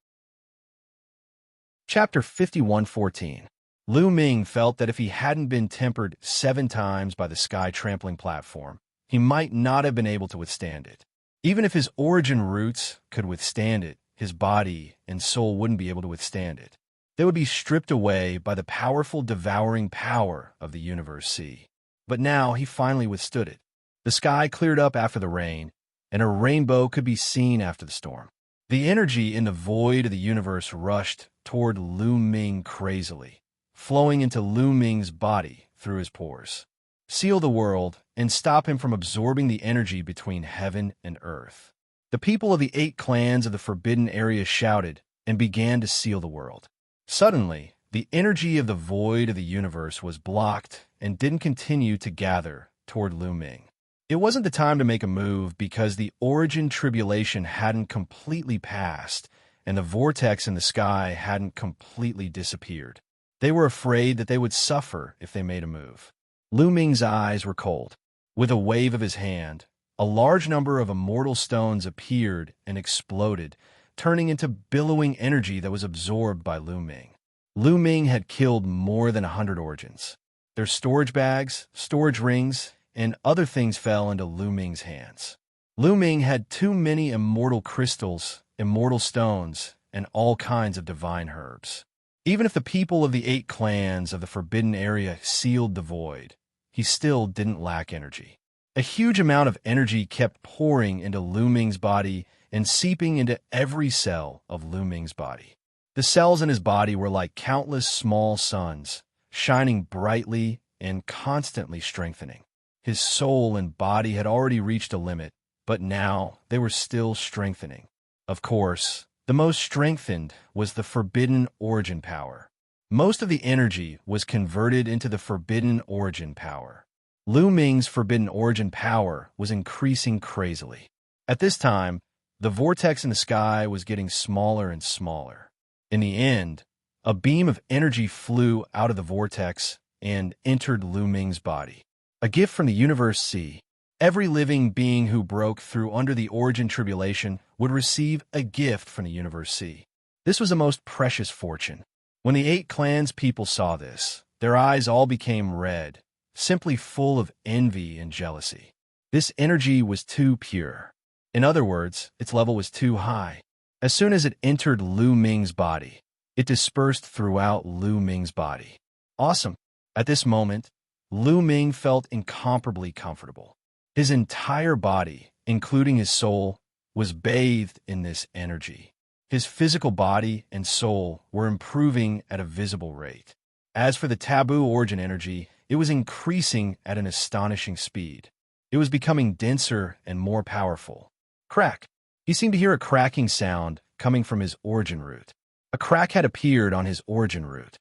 Chapter 51:14. Lu Ming felt that if he hadn't been tempered 7 times by the sky-trampling platform, he might not have been able to withstand it. Even if his origin roots could withstand it, his body and soul wouldn't be able to withstand it. They would be stripped away by the powerful devouring power of the universe sea. But now he finally withstood it. The sky cleared up after the rain, and a rainbow could be seen after the storm. The energy in the void of the universe rushed toward Lu Ming crazily, flowing into Lu Ming's body through his pores. Seal the world and stop him from absorbing the energy between heaven and earth. The people of the 8 clans of the forbidden area shouted and began to seal the world. Suddenly, the energy of the void of the universe was blocked and didn't continue to gather toward Lu Ming. It wasn't the time to make a move because the origin tribulation hadn't completely passed and the vortex in the sky hadn't completely disappeared. They were afraid that they would suffer if they made a move. Lu Ming's eyes were cold. With a wave of his hand, a large number of immortal stones appeared and exploded, turning into billowing energy that was absorbed by Lu Ming. Lu Ming had killed more than 100 origins. Their storage bags, storage rings, and other things fell into Lu Ming's hands. Lu Ming had too many immortal crystals, immortal stones, and all kinds of divine herbs. Even if the people of the 8 clans of the Forbidden Area sealed the void, he still didn't lack energy. A huge amount of energy kept pouring into Lu Ming's body and seeping into every cell of Lu Ming's body. The cells in his body were like countless small suns, shining brightly and constantly strengthening. His soul and body had already reached a limit, but now they were still strengthening. Of course, the most strengthened was the forbidden origin power. Most of the energy was converted into the forbidden origin power. Lu Ming's forbidden origin power was increasing crazily. At this time, the vortex in the sky was getting smaller and smaller. In the end, a beam of energy flew out of the vortex and entered Lu Ming's body. A gift from the universe sea. Every living being who broke through under the origin tribulation would receive a gift from the universe sea. This was a most precious fortune. When the 8 clans people saw this, their eyes all became red, simply full of envy and jealousy. This energy was too pure. In other words, its level was too high. As soon as it entered Lu Ming's body, it dispersed throughout Lu Ming's body. Awesome. At this moment, Lu Ming felt incomparably comfortable. His entire body, including his soul, was bathed in this energy. His physical body and soul were improving at a visible rate. As for the taboo origin energy, it was increasing at an astonishing speed. It was becoming denser and more powerful. Crack. He seemed to hear a cracking sound coming from his origin root. A crack had appeared on his origin root.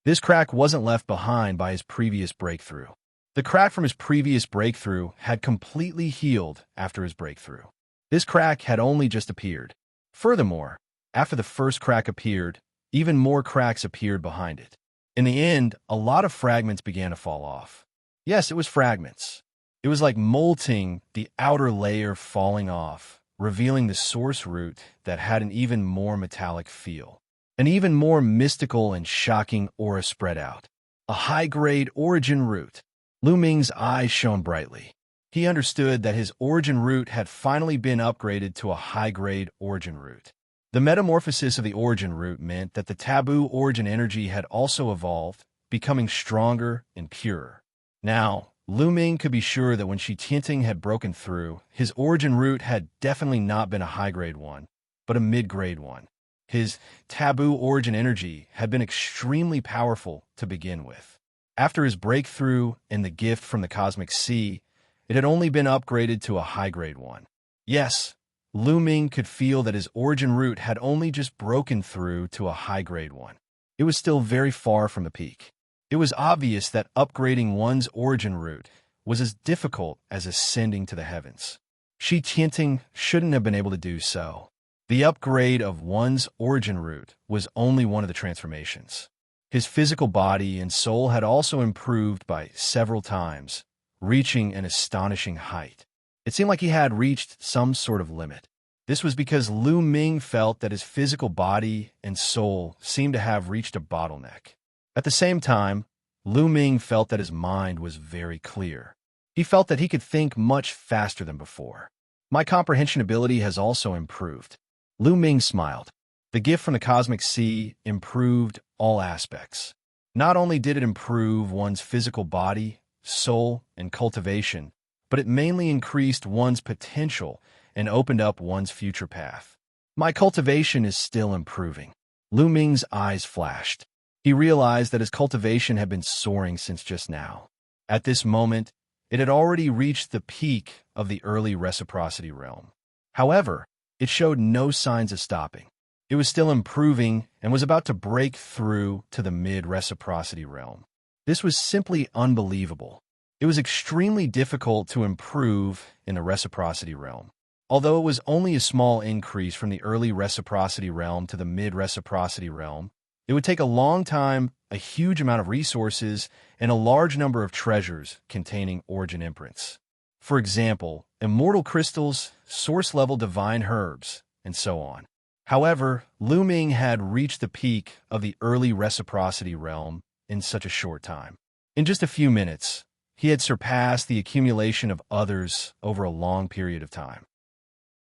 This crack wasn't left behind by his previous breakthrough. The crack from his previous breakthrough had completely healed after his breakthrough. This crack had only just appeared. Furthermore, after the first crack appeared, even more cracks appeared behind it. In the end, a lot of fragments began to fall off. Yes, it was fragments. It was like molting, the outer layer falling off, revealing the source root that had an even more metallic feel. An even more mystical and shocking aura spread out. A high-grade origin root. Lu Ming's eyes shone brightly. He understood that his origin root had finally been upgraded to a high-grade origin root. The metamorphosis of the origin root meant that the taboo origin energy had also evolved, becoming stronger and purer. Now, Lu Ming could be sure that when Shi Tianting had broken through, his origin root had definitely not been a high-grade one, but a mid-grade one. His taboo origin energy had been extremely powerful to begin with. After his breakthrough and the gift from the Cosmic Sea, it had only been upgraded to a high-grade one. Yes, Lu Ming could feel that his origin root had only just broken through to a high-grade one. It was still very far from the peak. It was obvious that upgrading one's origin root was as difficult as ascending to the heavens. Shi Tianting shouldn't have been able to do so. The upgrade of one's origin root was only one of the transformations. His physical body and soul had also improved by several times, reaching an astonishing height. It seemed like he had reached some sort of limit. This was because Lu Ming felt that his physical body and soul seemed to have reached a bottleneck. At the same time, Lu Ming felt that his mind was very clear. He felt that he could think much faster than before. My comprehension ability has also improved. Lu Ming smiled. The gift from the Cosmic Sea improved all aspects. Not only did it improve one's physical body, soul, and cultivation, but it mainly increased one's potential and opened up one's future path. My cultivation is still improving. Lu Ming's eyes flashed. He realized that his cultivation had been soaring since just now. At this moment, it had already reached the peak of the early reciprocity realm. However, it showed no signs of stopping. It was still improving and was about to break through to the mid-reciprocity realm. This was simply unbelievable. It was extremely difficult to improve in the reciprocity realm. Although it was only a small increase from the early reciprocity realm to the mid-reciprocity realm, it would take a long time, a huge amount of resources, and a large number of treasures containing origin imprints. For example, immortal crystals, source-level divine herbs, and so on. However, Lu Ming had reached the peak of the early reciprocity realm in such a short time. In just a few minutes, he had surpassed the accumulation of others over a long period of time.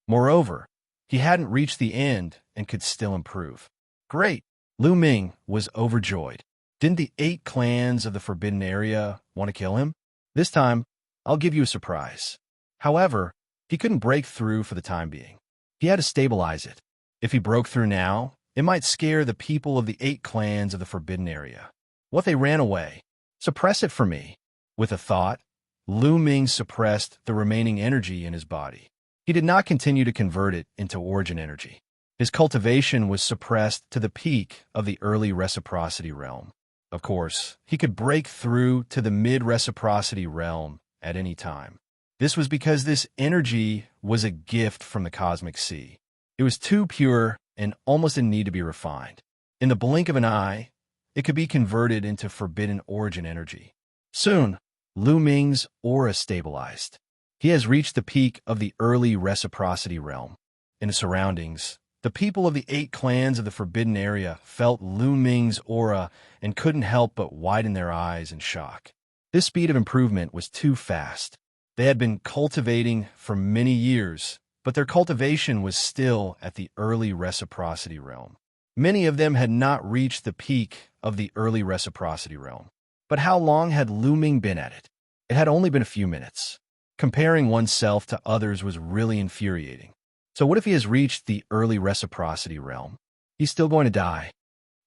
Moreover, he hadn't reached the end and could still improve. Great! Lu Ming was overjoyed. Didn't the 8 clans of the Forbidden Area want to kill him? This time, I'll give you a surprise. However, he couldn't break through for the time being. He had to stabilize it. If he broke through now, it might scare the people of the 8 clans of the Forbidden Area. What they ran away. Suppress it for me. With a thought, Lu Ming suppressed the remaining energy in his body. He did not continue to convert it into origin energy. His cultivation was suppressed to the peak of the early reciprocity realm. Of course, he could break through to the mid-reciprocity realm at any time. This was because this energy was a gift from the Cosmic Sea. It was too pure and almost in need to be refined. In the blink of an eye, it could be converted into forbidden origin energy. Soon, Lu Ming's aura stabilized. He has reached the peak of the early reciprocity realm. In the surroundings, the people of the 8 clans of the Forbidden Area felt Lu Ming's aura and couldn't help but widen their eyes in shock. This speed of improvement was too fast. They had been cultivating for many years, but their cultivation was still at the early reciprocity realm. Many of them had not reached the peak of the early reciprocity realm. But how long had Lu Ming been at it? It had only been a few minutes. Comparing oneself to others was really infuriating. So what if he has reached the early reciprocity realm? He's still going to die.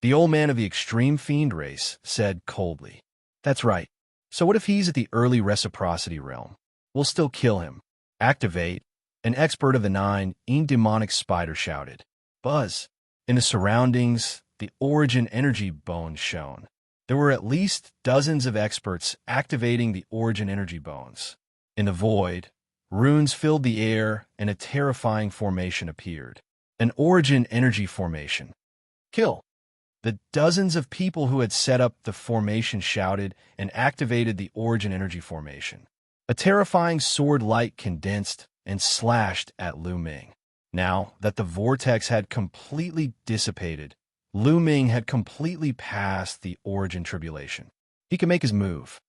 The old man of the extreme fiend race said coldly. That's right. So what if he's at the early reciprocity realm? We'll still kill him. Activate. An expert of the 9 demonic spider shouted. Buzz. In the surroundings, the origin energy bones shone. There were at least dozens of experts activating the origin energy bones. In the void, runes filled the air and a terrifying formation appeared. An origin energy formation. Kill. The dozens of people who had set up the formation shouted and activated the origin energy formation. A terrifying sword light condensed and slashed at Lu Ming. Now that the vortex had completely dissipated, Lu Ming had completely passed the origin tribulation. He could make his move.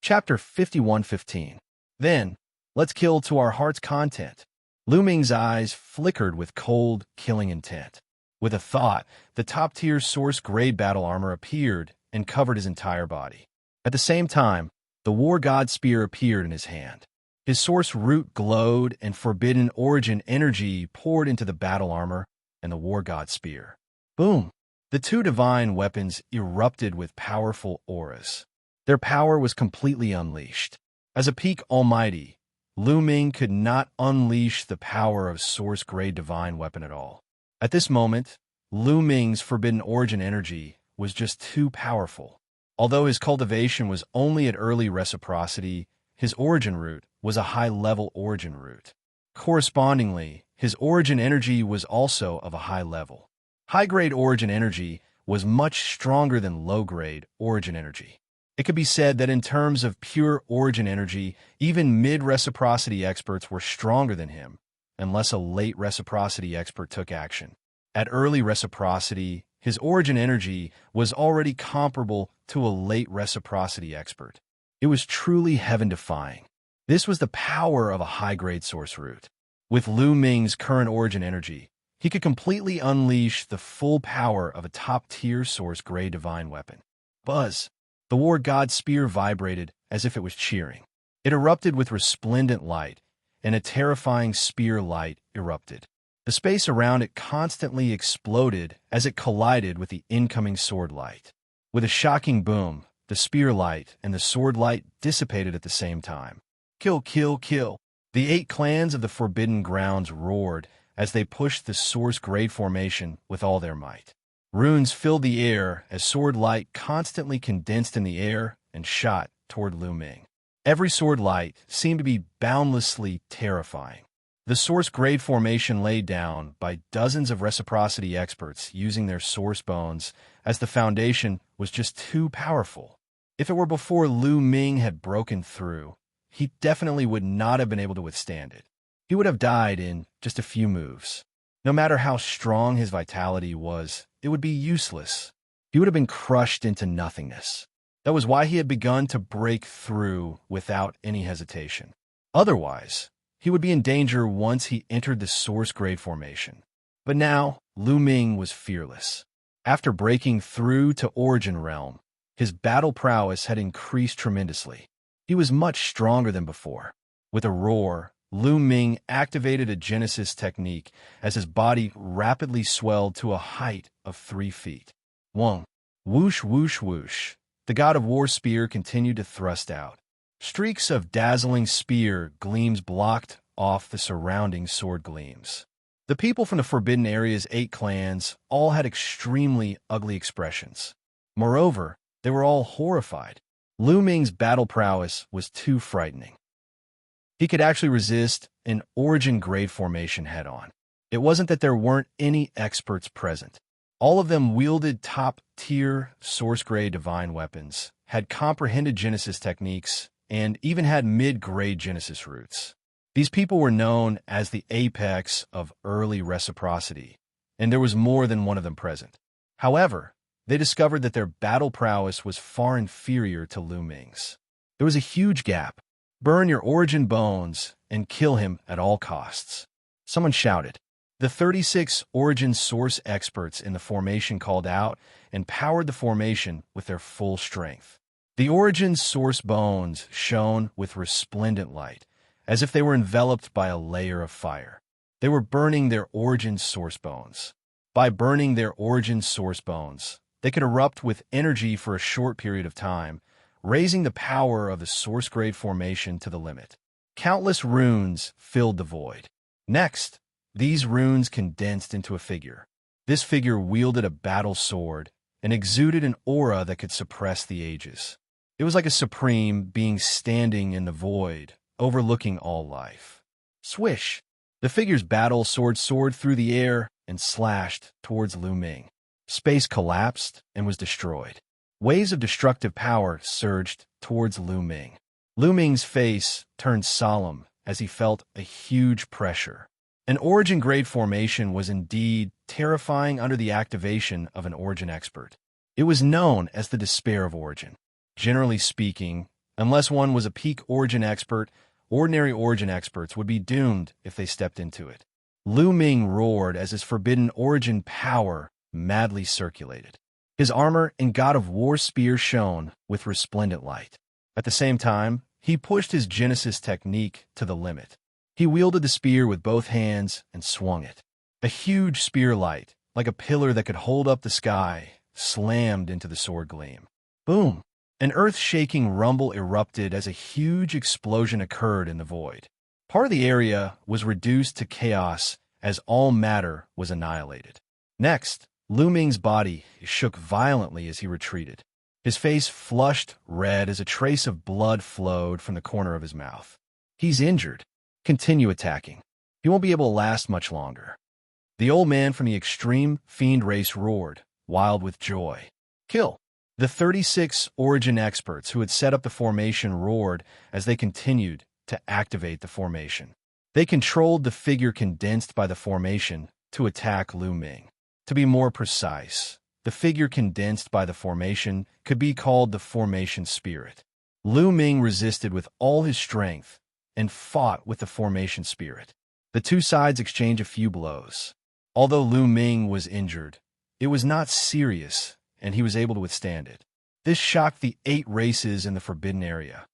Chapter 51:15. Then, let's kill to our heart's content. Lu Ming's eyes flickered with cold, killing intent. With a thought, the top-tier source-grade battle armor appeared and covered his entire body. At the same time, the War God Spear appeared in his hand. His source root glowed and forbidden origin energy poured into the battle armor and the War God Spear. Boom! The two divine weapons erupted with powerful auras. Their power was completely unleashed. As a peak almighty, Lu Ming could not unleash the power of source-grade divine weapon at all. At this moment, Lu Ming's forbidden origin energy was just too powerful. Although his cultivation was only at early reciprocity, his origin root was a high-level origin root. Correspondingly, his origin energy was also of a high level. High-grade origin energy was much stronger than low-grade origin energy. It could be said that in terms of pure origin energy, even mid-reciprocity experts were stronger than him, unless a late reciprocity expert took action. At early reciprocity, his origin energy was already comparable to a late reciprocity expert. It was truly heaven-defying. This was the power of a high-grade source root. With Lu Ming's current origin energy, he could completely unleash the full power of a top-tier source-grade divine weapon. Buzz! The War God Spear vibrated as if it was cheering. It erupted with resplendent light, and a terrifying spear light erupted. The space around it constantly exploded as it collided with the incoming sword light. With a shocking boom, the spear light and the sword light dissipated at the same time. Kill, kill, kill! The 8 clans of the Forbidden Grounds roared as they pushed the source-grade formation with all their might. Runes filled the air as sword light constantly condensed in the air and shot toward Lu Ming. Every sword light seemed to be boundlessly terrifying. The source-grade formation laid down by dozens of reciprocity experts using their source bones as the foundation was just too powerful. If it were before Lu Ming had broken through, he definitely would not have been able to withstand it. He would have died in just a few moves. No matter how strong his vitality was, it would be useless. He would have been crushed into nothingness. That was why he had begun to break through without any hesitation. Otherwise, he would be in danger once he entered the source-grade formation. But now, Lu Ming was fearless. After breaking through to Origin Realm, his battle prowess had increased tremendously. He was much stronger than before. With a roar, Lu Ming activated a Genesis technique as his body rapidly swelled to a height of 3 feet. Whoa! Whoosh, whoosh, whoosh. The God of War spear continued to thrust out. Streaks of dazzling spear gleams blocked off the surrounding sword gleams. The people from the Forbidden Area's 8 clans all had extremely ugly expressions. Moreover, they were all horrified. Lu Ming's battle prowess was too frightening. He could actually resist an origin-grade formation head-on. It wasn't that there weren't any experts present. All of them wielded top-tier source-grade divine weapons, had comprehended Genesis techniques, and even had mid-grade Genesis roots. These people were known as the apex of early reciprocity, and there was more than one of them present. However, they discovered that their battle prowess was far inferior to Lu Ming's. There was a huge gap. Burn your origin bones and kill him at all costs. Someone shouted. The 36 origin source experts in the formation called out and powered the formation with their full strength. The origin source bones shone with resplendent light, as if they were enveloped by a layer of fire. They were burning their origin source bones. By burning their origin source bones, they could erupt with energy for a short period of time, raising the power of the source-grade formation to the limit. Countless runes filled the void. Next, these runes condensed into a figure. This figure wielded a battle sword and exuded an aura that could suppress the ages. It was like a supreme being standing in the void, overlooking all life. Swish! The figure's battle sword soared through the air and slashed towards Lu Ming. Space collapsed and was destroyed. Waves of destructive power surged towards Lu Ming. Lu Ming's face turned solemn as he felt a huge pressure. An origin-grade formation was indeed terrifying under the activation of an origin expert. It was known as the despair of origin. Generally speaking, unless one was a peak origin expert, ordinary origin experts would be doomed if they stepped into it. Lu Ming roared as his forbidden origin power madly circulated. His armor and God of War spear shone with resplendent light. At the same time, he pushed his Genesis technique to the limit. He wielded the spear with both hands and swung it. A huge spear light, like a pillar that could hold up the sky, slammed into the sword gleam. Boom! An earth-shaking rumble erupted as a huge explosion occurred in the void. Part of the area was reduced to chaos as all matter was annihilated. Next, Lu Ming's body shook violently as he retreated. His face flushed red as a trace of blood flowed from the corner of his mouth. He's injured. Continue attacking. He won't be able to last much longer. The old man from the extreme fiend race roared, wild with joy. Kill! The 36 origin experts who had set up the formation roared as they continued to activate the formation. They controlled the figure condensed by the formation to attack Lu Ming. To be more precise, the figure condensed by the formation could be called the formation spirit. Lu Ming resisted with all his strength and fought with the formation spirit. The two sides exchanged a few blows. Although Lu Ming was injured, it was not serious, and he was able to withstand it. This shocked the 8 races in the Forbidden Area.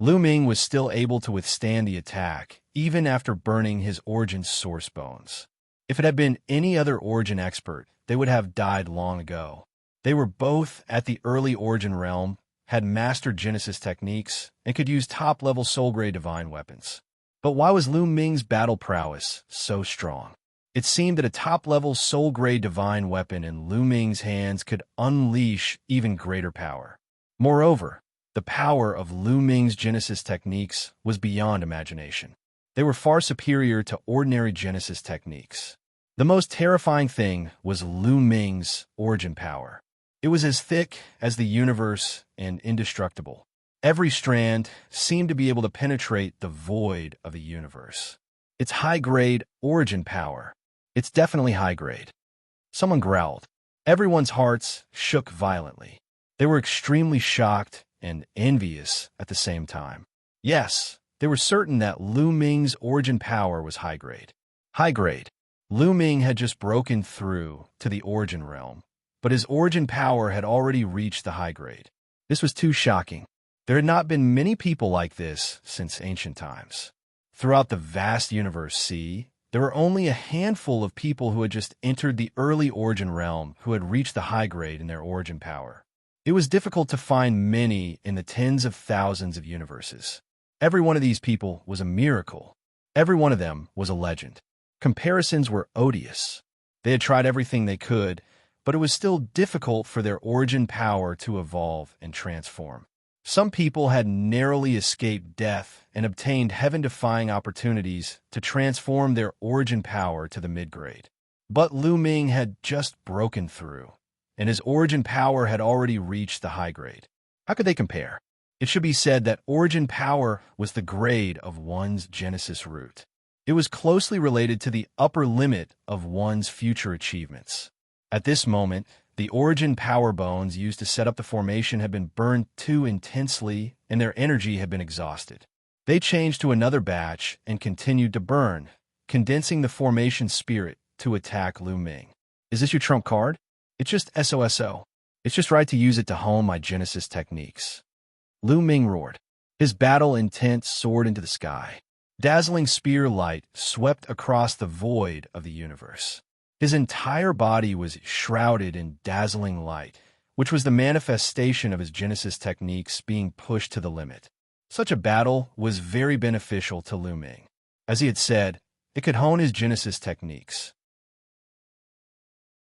Lu Ming was still able to withstand the attack, even after burning his origin source bones. If it had been any other origin expert, they would have died long ago. They were both at the early origin realm, had mastered Genesis techniques, and could use top-level soul-grade divine weapons. But why was Lu Ming's battle prowess so strong? It seemed that a top-level soul-grade divine weapon in Lu Ming's hands could unleash even greater power. Moreover, the power of Lu Ming's Genesis techniques was beyond imagination. They were far superior to ordinary Genesis techniques. The most terrifying thing was Lu Ming's origin power. It was as thick as the universe and indestructible. Every strand seemed to be able to penetrate the void of the universe. It's high-grade origin power. It's definitely high-grade. Someone growled. Everyone's hearts shook violently. They were extremely shocked and envious at the same time. Yes, they were certain that Lu Ming's origin power was high-grade. High-grade. Lu Ming had just broken through to the origin realm, but his origin power had already reached the high-grade. This was too shocking. There had not been many people like this since ancient times. Throughout the vast universe, there were only a handful of people who had just entered the early origin realm who had reached the high grade in their origin power. It was difficult to find many in the tens of thousands of universes. Every one of these people was a miracle. Every one of them was a legend. Comparisons were odious. They had tried everything they could, but it was still difficult for their origin power to evolve and transform. Some people had narrowly escaped death and obtained heaven-defying opportunities to transform their origin power to the mid-grade. But Lu Ming had just broken through, and his origin power had already reached the high grade. How could they compare? It should be said that origin power was the grade of one's Genesis root. It was closely related to the upper limit of one's future achievements. At this moment, the origin power bones used to set up the formation had been burned too intensely, and their energy had been exhausted. They changed to another batch and continued to burn, condensing the formation spirit to attack Lu Ming. Is this your trump card? It's just SOSO. It's just right to use it to hone my Genesis techniques. Lu Ming roared. His battle intent soared into the sky. Dazzling spear light swept across the void of the universe. His entire body was shrouded in dazzling light, which was the manifestation of his Genesis techniques being pushed to the limit. Such a battle was very beneficial to Lu Ming. As he had said, it could hone his Genesis techniques.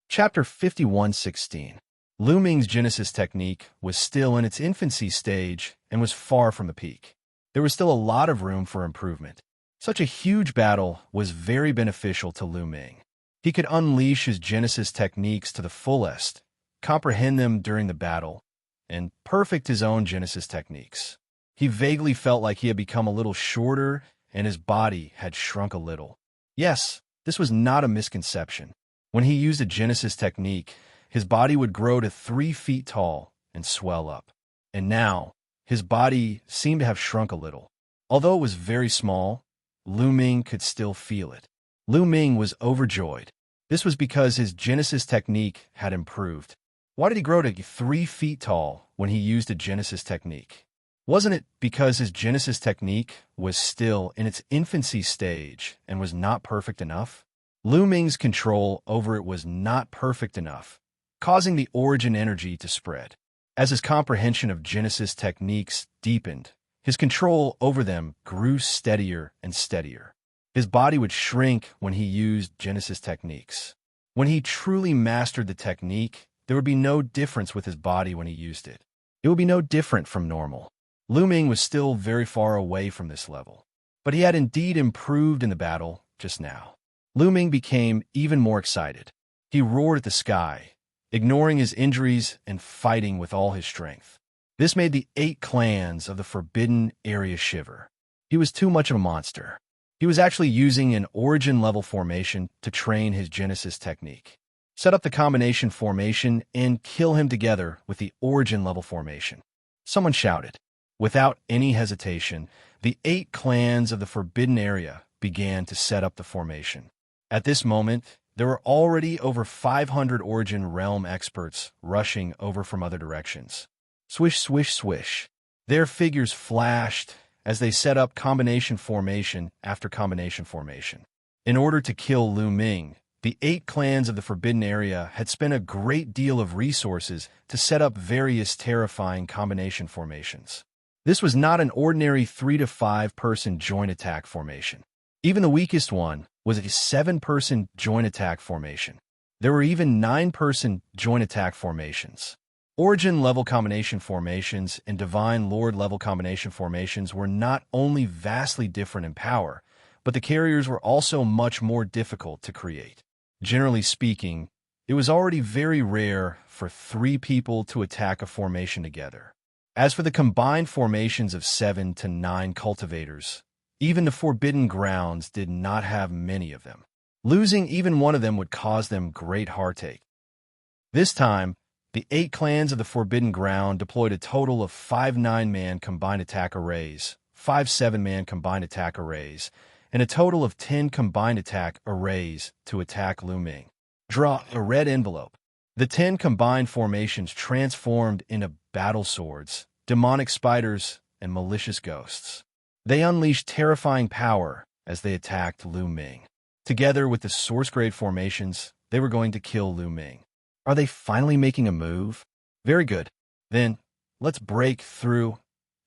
Chapter 51:16. Lu Ming's Genesis technique was still in its infancy stage and was far from the peak. There was still a lot of room for improvement. Such a huge battle was very beneficial to Lu Ming. He could unleash his Genesis techniques to the fullest, comprehend them during the battle, and perfect his own Genesis techniques. He vaguely felt like he had become a little shorter and his body had shrunk a little. Yes, this was not a misconception. When he used a Genesis technique, his body would grow to 3 feet tall and swell up. And now, his body seemed to have shrunk a little. Although it was very small, Lu Ming could still feel it. Lu Ming was overjoyed. This was because his Genesis technique had improved. Why did he grow to 3 feet tall when he used a Genesis technique? Wasn't it because his Genesis technique was still in its infancy stage and was not perfect enough? Lu Ming's control over it was not perfect enough, causing the origin energy to spread. As his comprehension of Genesis techniques deepened, his control over them grew steadier and steadier. His body would shrink when he used Genesis techniques. When he truly mastered the technique, there would be no difference with his body when he used it. It would be no different from normal. Lu Ming was still very far away from this level, but he had indeed improved in the battle just now. Lu Ming became even more excited. He roared at the sky, ignoring his injuries and fighting with all his strength. This made the 8 clans of the Forbidden Area shiver. He was too much of a monster. He was actually using an origin-level formation to train his Genesis technique. Set up the combination formation and kill him together with the origin-level formation. Someone shouted. Without any hesitation, the 8 clans of the Forbidden Area began to set up the formation. At this moment, there were already over 500 Origin Realm experts rushing over from other directions. Swish, swish, swish. Their figures flashed as they set up combination formation after combination formation. In order to kill Lu Ming, the 8 clans of the Forbidden Area had spent a great deal of resources to set up various terrifying combination formations. This was not an ordinary 3 to 5 person joint attack formation. Even the weakest one was a 7-person joint attack formation. There were even 9-person joint attack formations. Origin-level combination formations and Divine Lord-level combination formations were not only vastly different in power, but the carriers were also much more difficult to create. Generally speaking, it was already very rare for 3 people to attack a formation together. As for the combined formations of 7 to 9 cultivators, even the Forbidden Grounds did not have many of them. Losing even one of them would cause them great heartache. This time, the 8 clans of the Forbidden Ground deployed a total of 5 9-man combined attack arrays, 5 7-man combined attack arrays, and a total of 10 combined attack arrays to attack Lu Ming. Draw a red envelope. The 10 combined formations transformed into battle swords, demonic spiders, and malicious ghosts. They unleashed terrifying power as they attacked Lu Ming. Together with the source-grade formations, they were going to kill Lu Ming. Are they finally making a move? Very good. Then, let's break through.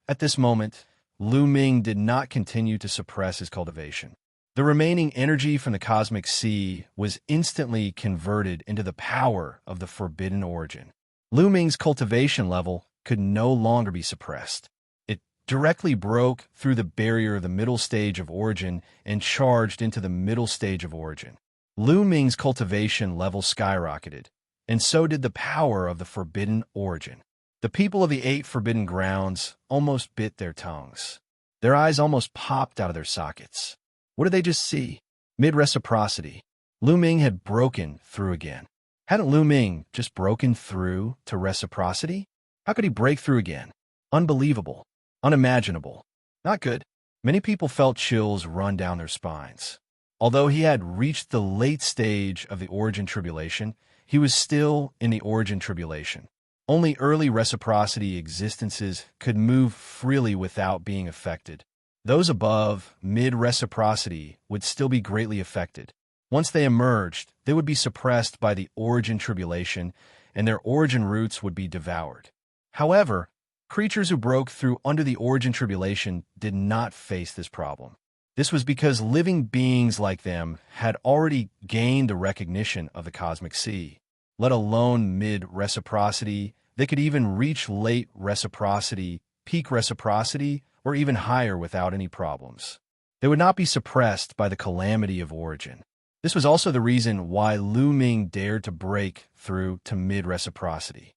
At this moment, Lu Ming did not continue to suppress his cultivation. The remaining energy from the cosmic sea was instantly converted into the power of the forbidden origin. Lu Ming's cultivation level could no longer be suppressed. It directly broke through the barrier of the middle stage of origin and charged into the middle stage of origin. Lu Ming's cultivation level skyrocketed, and so did the power of the forbidden origin. The people of the 8 Forbidden Grounds almost bit their tongues. Their eyes almost popped out of their sockets. What did they just see? Mid-reciprocity. Lu Ming had broken through again. Hadn't Lu Ming just broken through to reciprocity? How could he break through again? Unbelievable. Unimaginable. Not good. Many people felt chills run down their spines. Although he had reached the late stage of the Origin Tribulation, he was still in the Origin Tribulation. Only early reciprocity existences could move freely without being affected. Those above mid-reciprocity would still be greatly affected. Once they emerged, they would be suppressed by the Origin Tribulation, and their origin roots would be devoured. However, creatures who broke through under the Origin Tribulation did not face this problem. This was because living beings like them had already gained the recognition of the cosmic sea. Let alone mid-reciprocity, they could even reach late reciprocity, peak reciprocity, or even higher without any problems. They would not be suppressed by the calamity of origin. This was also the reason why Lu Ming dared to break through to mid-reciprocity.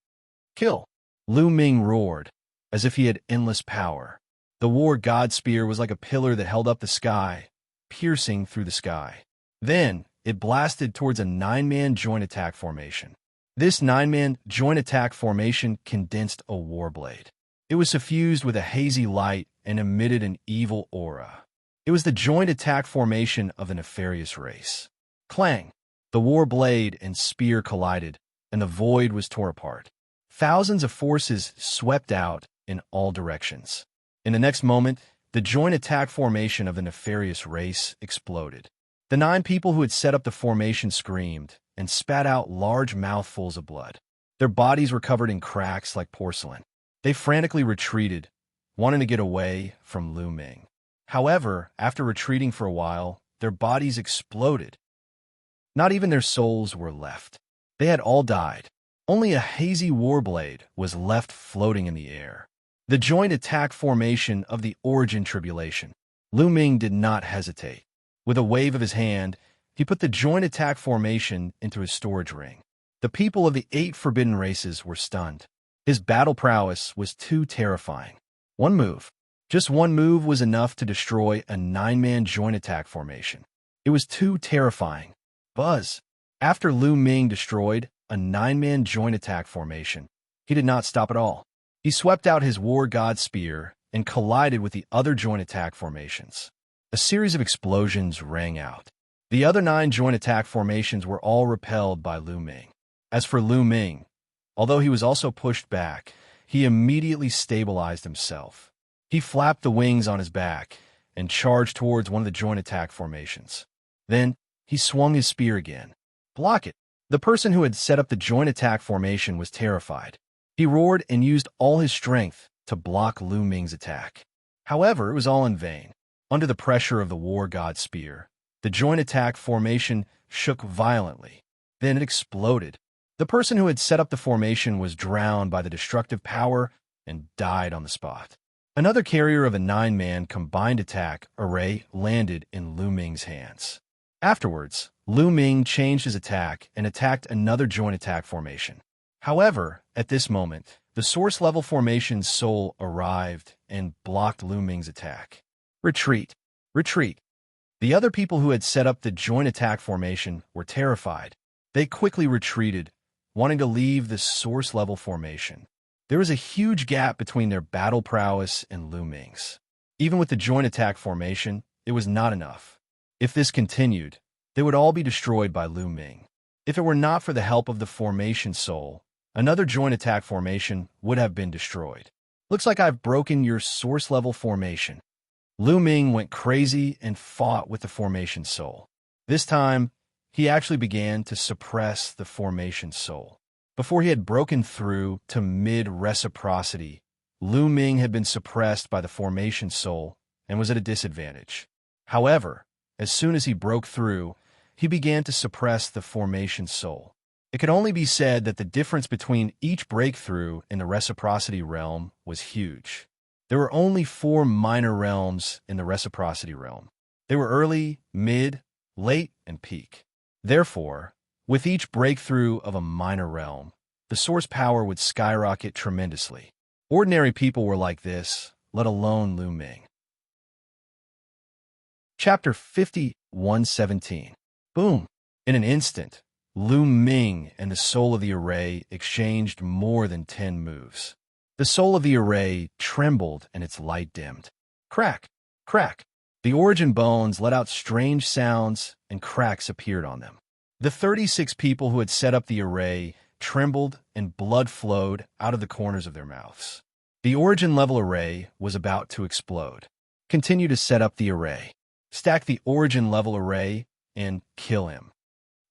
Kill! Lu Ming roared, as if he had endless power. The war god spear was like a pillar that held up the sky, piercing through the sky. Then, it blasted towards a 9-man joint attack formation. This 9-man joint attack formation condensed a warblade. It was suffused with a hazy light and emitted an evil aura. It was the joint attack formation of the nefarious race. Clang! The warblade and spear collided, and the void was torn apart. Thousands of forces swept out in all directions. In the next moment, the joint attack formation of the nefarious race exploded. The 9 people who had set up the formation screamed and spat out large mouthfuls of blood. Their bodies were covered in cracks like porcelain. They frantically retreated, wanting to get away from Lu Ming. However, after retreating for a while, their bodies exploded. Not even their souls were left. They had all died. Only a hazy warblade was left floating in the air. The joint attack formation of the Origin Tribulation. Lu Ming did not hesitate. With a wave of his hand, he put the joint attack formation into his storage ring. The people of the 8 forbidden races were stunned. His battle prowess was too terrifying. One move. Just one move was enough to destroy a 9-man joint attack formation. It was too terrifying. Buzz. After Lu Ming destroyed a 9-man joint attack formation, he did not stop at all. He swept out his war god spear and collided with the other joint attack formations. A series of explosions rang out. The other 9 joint attack formations were all repelled by Lu Ming. As for Lu Ming, although he was also pushed back, he immediately stabilized himself. He flapped the wings on his back and charged towards one of the joint attack formations. Then, he swung his spear again. Block it! The person who had set up the joint attack formation was terrified. He roared and used all his strength to block Lu Ming's attack. However, it was all in vain. Under the pressure of the war god spear, the joint attack formation shook violently. Then it exploded. The person who had set up the formation was drowned by the destructive power and died on the spot. Another carrier of a 9-man combined attack array landed in Lu Ming's hands. Afterwards, Lu Ming changed his attack and attacked another joint attack formation. However, at this moment, the source-level formation's soul arrived and blocked Lu Ming's attack. Retreat! Retreat! The other people who had set up the joint attack formation were terrified. They quickly retreated, wanting to leave the source-level formation. There was a huge gap between their battle prowess and Lu Ming's. Even with the joint attack formation, it was not enough. If this continued, they would all be destroyed by Lu Ming. If it were not for the help of the formation soul, another joint attack formation would have been destroyed. Looks like I've broken your source-level formation. Lu Ming went crazy and fought with the formation soul. This time, he actually began to suppress the formation soul. Before he had broken through to mid-reciprocity, Lu Ming had been suppressed by the formation soul and was at a disadvantage. However, as soon as he broke through, he began to suppress the formation soul. It could only be said that the difference between each breakthrough in the reciprocity realm was huge. There were only 4 minor realms in the reciprocity realm. They were early, mid, late, and peak. Therefore, with each breakthrough of a minor realm, the source power would skyrocket tremendously. Ordinary people were like this, let alone Lu Ming. Chapter 50:117. Boom! In an instant, Lu Ming and the soul of the array exchanged more than 10 moves. The soul of the array trembled and its light dimmed. Crack! Crack! The origin bones let out strange sounds and cracks appeared on them. The 36 people who had set up the array trembled and blood flowed out of the corners of their mouths. The origin level array was about to explode. Continue to set up the array. Stack the origin level array and kill him.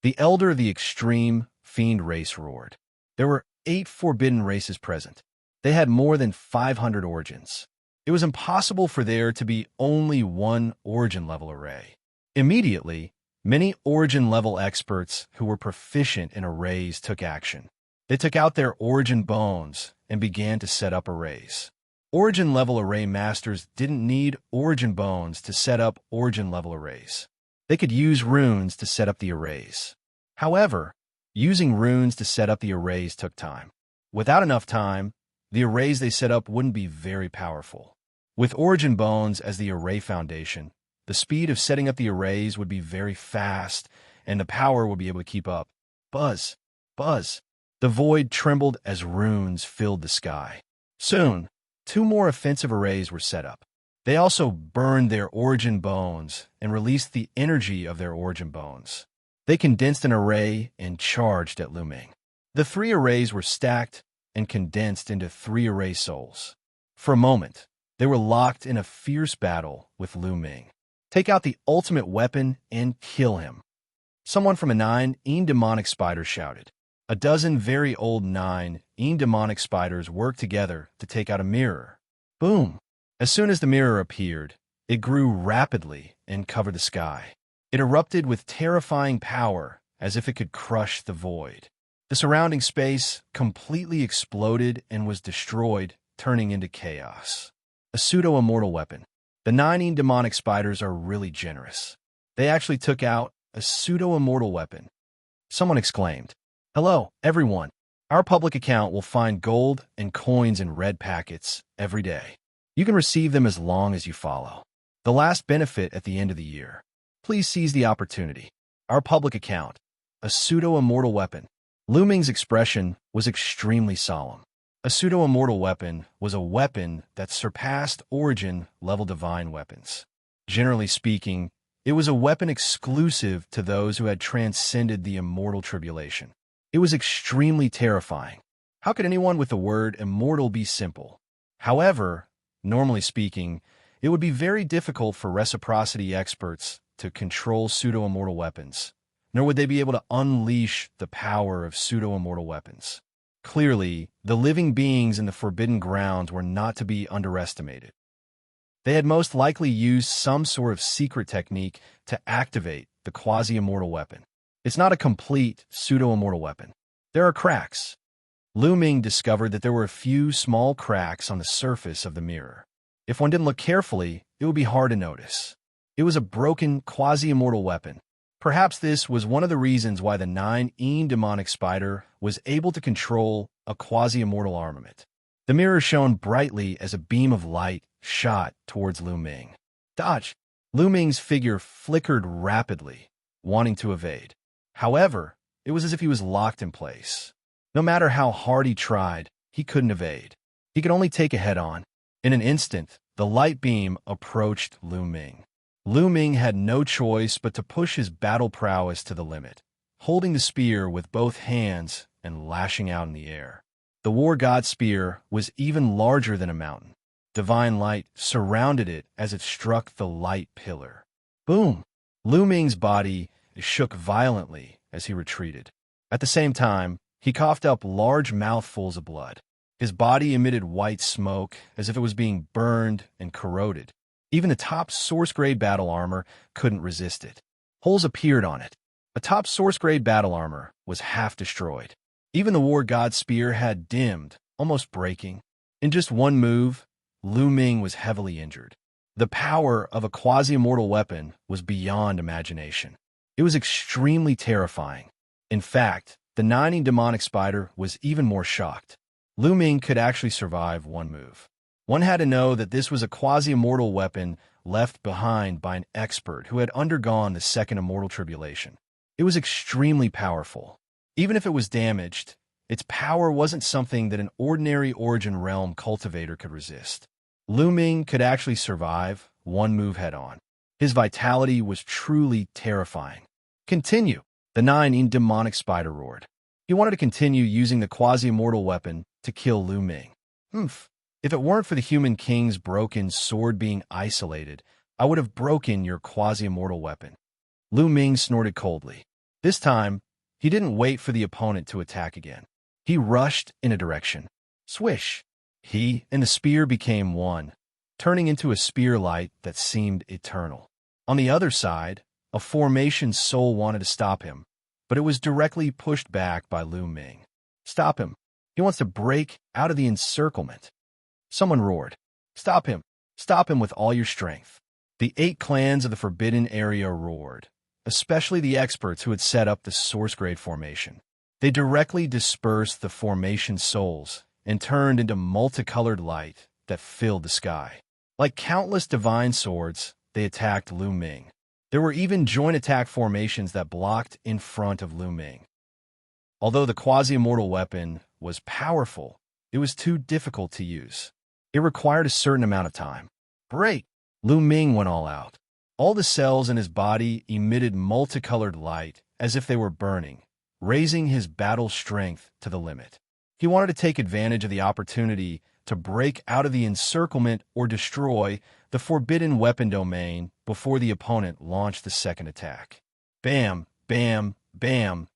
The elder of the extreme fiend race roared. There were 8 forbidden races present. They had more than 500 origins. It was impossible for there to be only one origin level array. Immediately, many origin level experts who were proficient in arrays took action. They took out their origin bones and began to set up arrays. Origin level array masters didn't need origin bones to set up origin level arrays. They could use runes to set up the arrays. However, using runes to set up the arrays took time. Without enough time, the arrays they set up wouldn't be very powerful. With origin bones as the array foundation, the speed of setting up the arrays would be very fast, and the power would be able to keep up. Buzz, buzz. The void trembled as runes filled the sky. Soon, 2 more offensive arrays were set up. They also burned their origin bones and released the energy of their origin bones. They condensed an array and charged at Lu Ming. The 3 arrays were stacked and condensed into 3 array souls. For a moment, they were locked in a fierce battle with Lu Ming. Take out the ultimate weapon and kill him. Someone from a 9 demonic spider shouted. A dozen very old 9 demonic spiders worked together to take out a mirror. Boom! As soon as the mirror appeared, it grew rapidly and covered the sky. It erupted with terrifying power as if it could crush the void. The surrounding space completely exploded and was destroyed, turning into chaos. A pseudo-immortal weapon. The 9 demonic spiders are really generous. They actually took out a pseudo-immortal weapon. Someone exclaimed, "Hello, everyone. Our public account will find gold and coins in red packets every day. You can receive them as long as you follow. The last benefit at the end of the year. Please seize the opportunity. Our public account. A pseudo-immortal weapon." Lu Ming's expression was extremely solemn. A pseudo-immortal weapon was a weapon that surpassed origin-level divine weapons. Generally speaking, it was a weapon exclusive to those who had transcended the immortal tribulation. It was extremely terrifying. How could anyone with the word immortal be simple? However, normally speaking, it would be very difficult for reciprocity experts to control pseudo-immortal weapons, nor would they be able to unleash the power of pseudo-immortal weapons. Clearly, the living beings in the Forbidden Grounds were not to be underestimated. They had most likely used some sort of secret technique to activate the quasi-immortal weapon. It's not a complete pseudo-immortal weapon. There are cracks. Lu Ming discovered that there were a few small cracks on the surface of the mirror. If one didn't look carefully, it would be hard to notice. It was a broken quasi-immortal weapon. Perhaps this was one of the reasons why the 9 demonic spider was able to control a quasi-immortal armament. The mirror shone brightly as a beam of light shot towards Lu Ming. Dodge! Lu Ming's figure flickered rapidly, wanting to evade. However, it was as if he was locked in place. No matter how hard he tried, he couldn't evade. He could only take it head-on. In an instant, the light beam approached Lu Ming. Lu Ming had no choice but to push his battle prowess to the limit, holding the spear with both hands and lashing out in the air. The war god's spear was even larger than a mountain. Divine light surrounded it as it struck the light pillar. Boom! Lu Ming's body shook violently as he retreated. At the same time, he coughed up large mouthfuls of blood. His body emitted white smoke as if it was being burned and corroded. Even the top source-grade battle armor couldn't resist it. Holes appeared on it. A top source-grade battle armor was half destroyed. Even the war god's spear had dimmed, almost breaking. In just one move, Lu Ming was heavily injured. The power of a quasi-immortal weapon was beyond imagination. It was extremely terrifying. In fact, the 9 demonic spider was even more shocked. Lu Ming could actually survive one move. One had to know that this was a quasi-immortal weapon left behind by an expert who had undergone the second immortal tribulation. It was extremely powerful. Even if it was damaged, its power wasn't something that an ordinary Origin Realm cultivator could resist. Lu Ming could actually survive one move head-on. His vitality was truly terrifying. Continue, the 9 demonic spider roared. He wanted to continue using the quasi-immortal weapon to kill Lu Ming. If it weren't for the human king's broken sword being isolated, I would have broken your quasi-immortal weapon. Lu Ming snorted coldly. This time, he didn't wait for the opponent to attack again. He rushed in a direction. Swish! He and the spear became one, turning into a spear light that seemed eternal. On the other side, a formation soul wanted to stop him, but it was directly pushed back by Lu Ming. Stop him. He wants to break out of the encirclement. Someone roared. Stop him. Stop him with all your strength. The 8 clans of the Forbidden Area roared. especially the experts who had set up the source-grade formation. They directly dispersed the formation souls and turned into multicolored light that filled the sky. Like countless divine swords, they attacked Lu Ming. There were even joint attack formations that blocked in front of Lu Ming. Although the quasi-immortal weapon was powerful, it was too difficult to use. It required a certain amount of time. Break! Lu Ming went all out. All the cells in his body emitted multicolored light as if they were burning, raising his battle strength to the limit. He wanted to take advantage of the opportunity to break out of the encirclement or destroy the forbidden weapon domain before the opponent launched the second attack. Bam, bam, bam.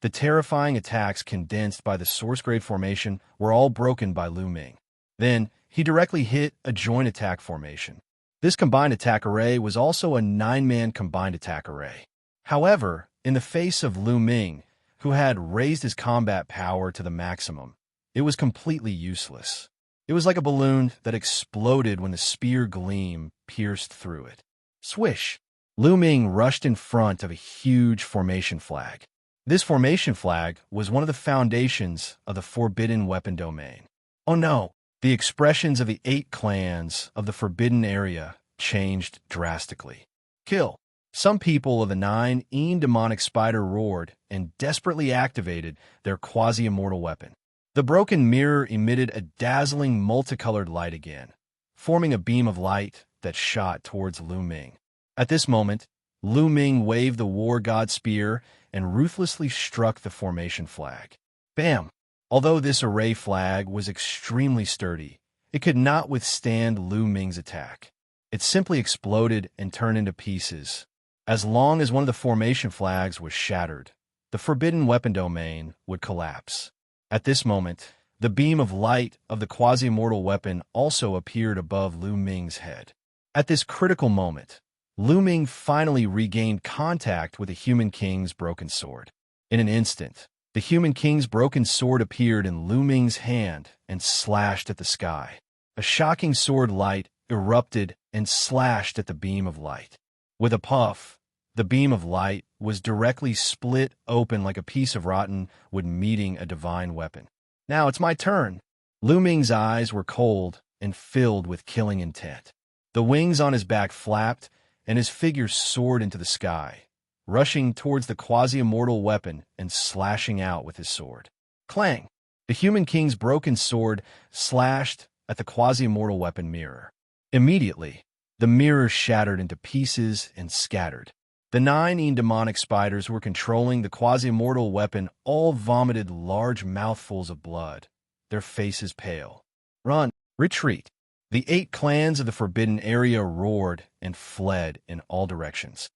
The terrifying attacks condensed by the source-grade formation were all broken by Lu Ming. Then, he directly hit a joint attack formation. This combined attack array was also a 9-man combined attack array. However, in the face of Lu Ming, who had raised his combat power to the maximum, it was completely useless. It was like a balloon that exploded when the spear gleam pierced through it. Swish! Lu Ming rushed in front of a huge formation flag. This formation flag was one of the foundations of the forbidden weapon domain. Oh no! The expressions of the 8 clans of the forbidden area changed drastically. Kill! Some people of the 9 demonic spider roared and desperately activated their quasi-immortal weapon. The broken mirror emitted a dazzling multicolored light again, forming a beam of light that shot towards Lu Ming. At this moment, Lu Ming waved the war god spear and ruthlessly struck the formation flag. Bam! Although this array flag was extremely sturdy, it could not withstand Lu Ming's attack. It simply exploded and turned into pieces. As long as one of the formation flags was shattered, the forbidden weapon domain would collapse. At this moment, the beam of light of the quasi-immortal weapon also appeared above Lu Ming's head. At this critical moment, Lu Ming finally regained contact with the Human King's broken sword. In an instant, the Human King's broken sword appeared in Lu Ming's hand and slashed at the sky. A shocking sword light erupted and slashed at the beam of light. With a puff, the beam of light was directly split open like a piece of rotten wood meeting a divine weapon. Now it's my turn. Lu Ming's eyes were cold and filled with killing intent. The wings on his back flapped, and his figure soared into the sky, rushing towards the quasi-immortal weapon and slashing out with his sword. Clang! The Human King's broken sword slashed at the quasi-immortal weapon mirror. Immediately, the mirror shattered into pieces and scattered. The 9 demonic spiders who were controlling the quasi-immortal weapon all vomited large mouthfuls of blood, their faces pale. Run! Retreat! The 8 clans of the forbidden area roared and fled in all directions.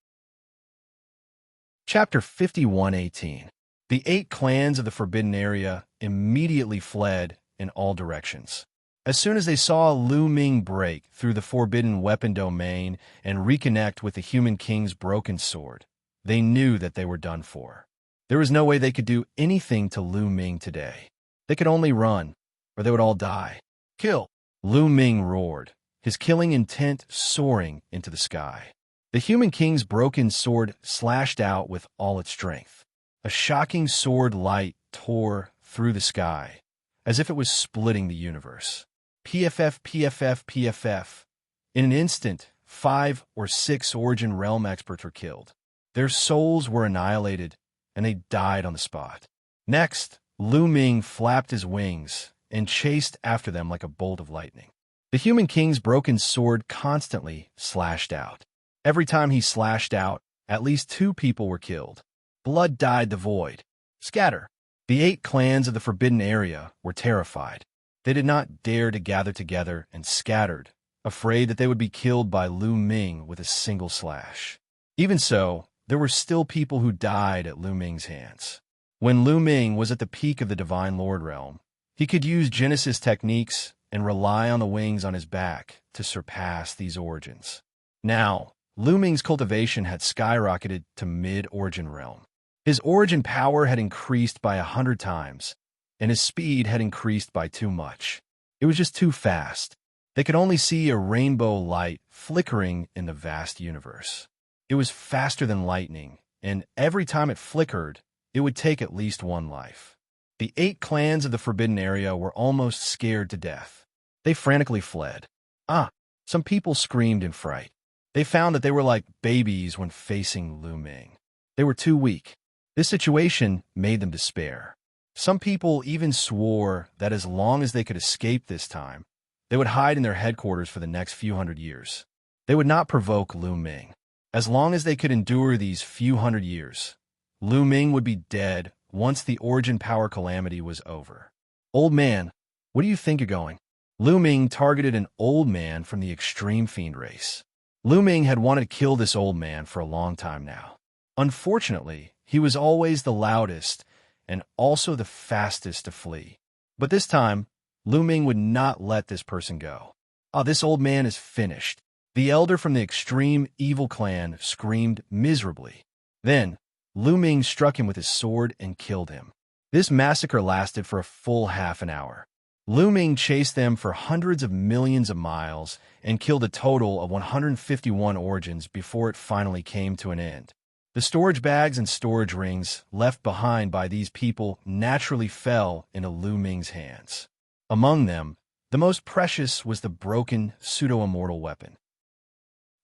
Chapter 51:18. The 8 clans of the forbidden area immediately fled in all directions. As soon as they saw Lu Ming break through the forbidden weapon domain and reconnect with the Human King's broken sword, they knew that they were done for. There was no way they could do anything to Lu Ming today. They could only run, or they would all die. Kill! Lu Ming roared, his killing intent soaring into the sky. The Human King's broken sword slashed out with all its strength. A shocking sword light tore through the sky, as if it was splitting the universe. PFF, PFF, PFF. In an instant, 5 or 6 Origin Realm experts were killed. Their souls were annihilated, and they died on the spot. Next, Lu Ming flapped his wings and chased after them like a bolt of lightning. The Human King's broken sword constantly slashed out. Every time he slashed out, at least 2 people were killed. Blood dyed the void. Scatter! The 8 clans of the forbidden area were terrified. They did not dare to gather together and scattered, afraid that they would be killed by Lu Ming with a single slash. Even so, there were still people who died at Lu Ming's hands. When Lu Ming was at the peak of the Divine Lord realm, he could use Genesis techniques and rely on the wings on his back to surpass these origins. Now, Lu Ming's cultivation had skyrocketed to mid-origin realm. His origin power had increased by 100 times, and his speed had increased by too much. It was just too fast. They could only see a rainbow light flickering in the vast universe. It was faster than lightning, and every time it flickered, it would take at least one life. The 8 clans of the Forbidden Area were almost scared to death. They frantically fled. Some people screamed in fright. They found that they were like babies when facing Lu Ming. They were too weak. This situation made them despair. Some people even swore that as long as they could escape this time, they would hide in their headquarters for the next few hundred years. They would not provoke Lu Ming. As long as they could endure these few hundred years, Lu Ming would be dead once the origin power calamity was over. Old man, where do you think you're going? Lu Ming targeted an old man from the extreme fiend race. Lu Ming had wanted to kill this old man for a long time now. Unfortunately, he was always the loudest and also the fastest to flee. But this time, Lu Ming would not let this person go. This old man is finished. The elder from the extreme evil clan screamed miserably. Then, Lu Ming struck him with his sword and killed him. This massacre lasted for a full half an hour. Lu Ming chased them for hundreds of millions of miles and killed a total of 151 origins before it finally came to an end. The storage bags and storage rings left behind by these people naturally fell into Lu Ming's hands. Among them, the most precious was the broken pseudo-immortal weapon.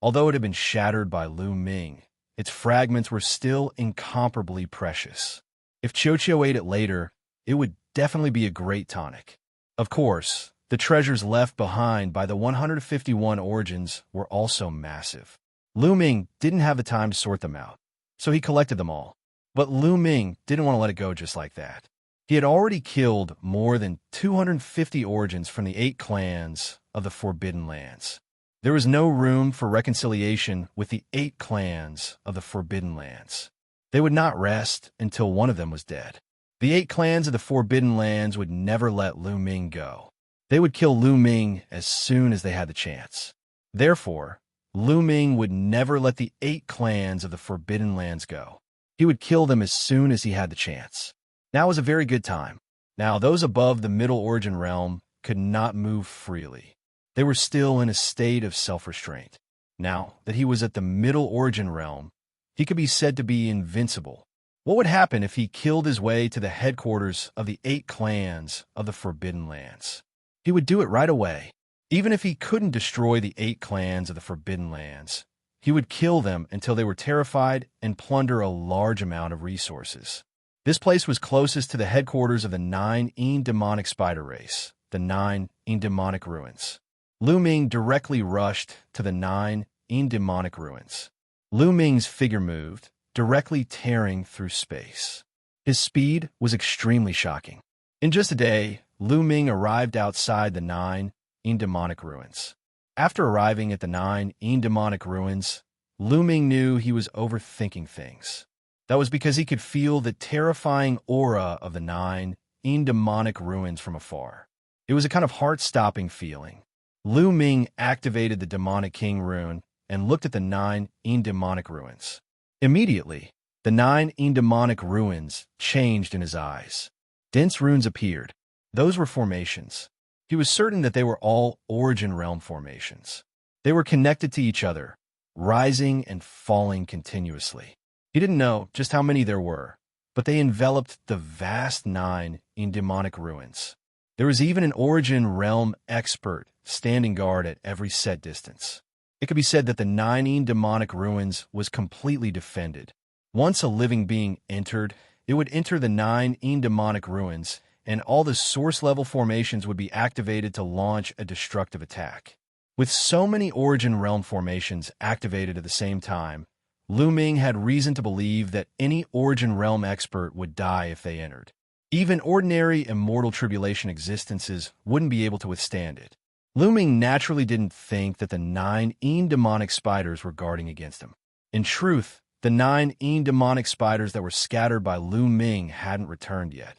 Although it had been shattered by Lu Ming, its fragments were still incomparably precious. If Xianxia ate it later, it would definitely be a great tonic. Of course, the treasures left behind by the 151 origins were also massive. Lu Ming didn't have the time to sort them out, so he collected them all. But Lu Ming didn't want to let it go just like that. He had already killed more than 250 origins from the 8 clans of the Forbidden Lands. There was no room for reconciliation with the 8 clans of the Forbidden Lands. They would not rest until one of them was dead. The 8 clans of the Forbidden Lands would never let Lu Ming go. They would kill Lu Ming as soon as they had the chance. Therefore, Lu Ming would never let the 8 clans of the Forbidden Lands go. He would kill them as soon as he had the chance. Now was a very good time. Now those above the Middle Origin realm could not move freely. They were still in a state of self-restraint. Now that he was at the Middle Origin realm, he could be said to be invincible. What would happen if he killed his way to the headquarters of the 8 clans of the Forbidden Lands? He would do it right away. Even if he couldn't destroy the 8 clans of the Forbidden Lands, he would kill them until they were terrified and plunder a large amount of resources. This place was closest to the headquarters of the 9 demonic spider race, the 9 demonic ruins. Lu Ming directly rushed to the 9 demonic ruins. Lu Ming's figure moved, directly tearing through space. His speed was extremely shocking. In just a day, Lu Ming arrived outside the 9 demonic ruins. After arriving at the 9 demonic ruins, Lu Ming knew he was overthinking things. That was because he could feel the terrifying aura of the 9 demonic ruins from afar. It was a kind of heart-stopping feeling. Lu Ming activated the Demonic King rune and looked at the 9 demonic ruins. Immediately, the 9 demonic ruins changed in his eyes. Dense runes appeared. Those were formations. He was certain that they were all Origin Realm formations. They were connected to each other, rising and falling continuously. He didn't know just how many there were, but they enveloped the vast 9 demonic ruins. There was even an Origin Realm expert standing guard at every set distance. It could be said that the 9 demonic ruins was completely defended. Once a living being entered, it would enter the 9 demonic ruins, and all the source-level formations would be activated to launch a destructive attack. With so many Origin Realm formations activated at the same time, Lu Ming had reason to believe that any Origin Realm expert would die if they entered. Even ordinary Immortal Tribulation existences wouldn't be able to withstand it. Lu Ming naturally didn't think that the 9 demonic spiders were guarding against him. In truth, the 9 demonic spiders that were scattered by Lu Ming hadn't returned yet.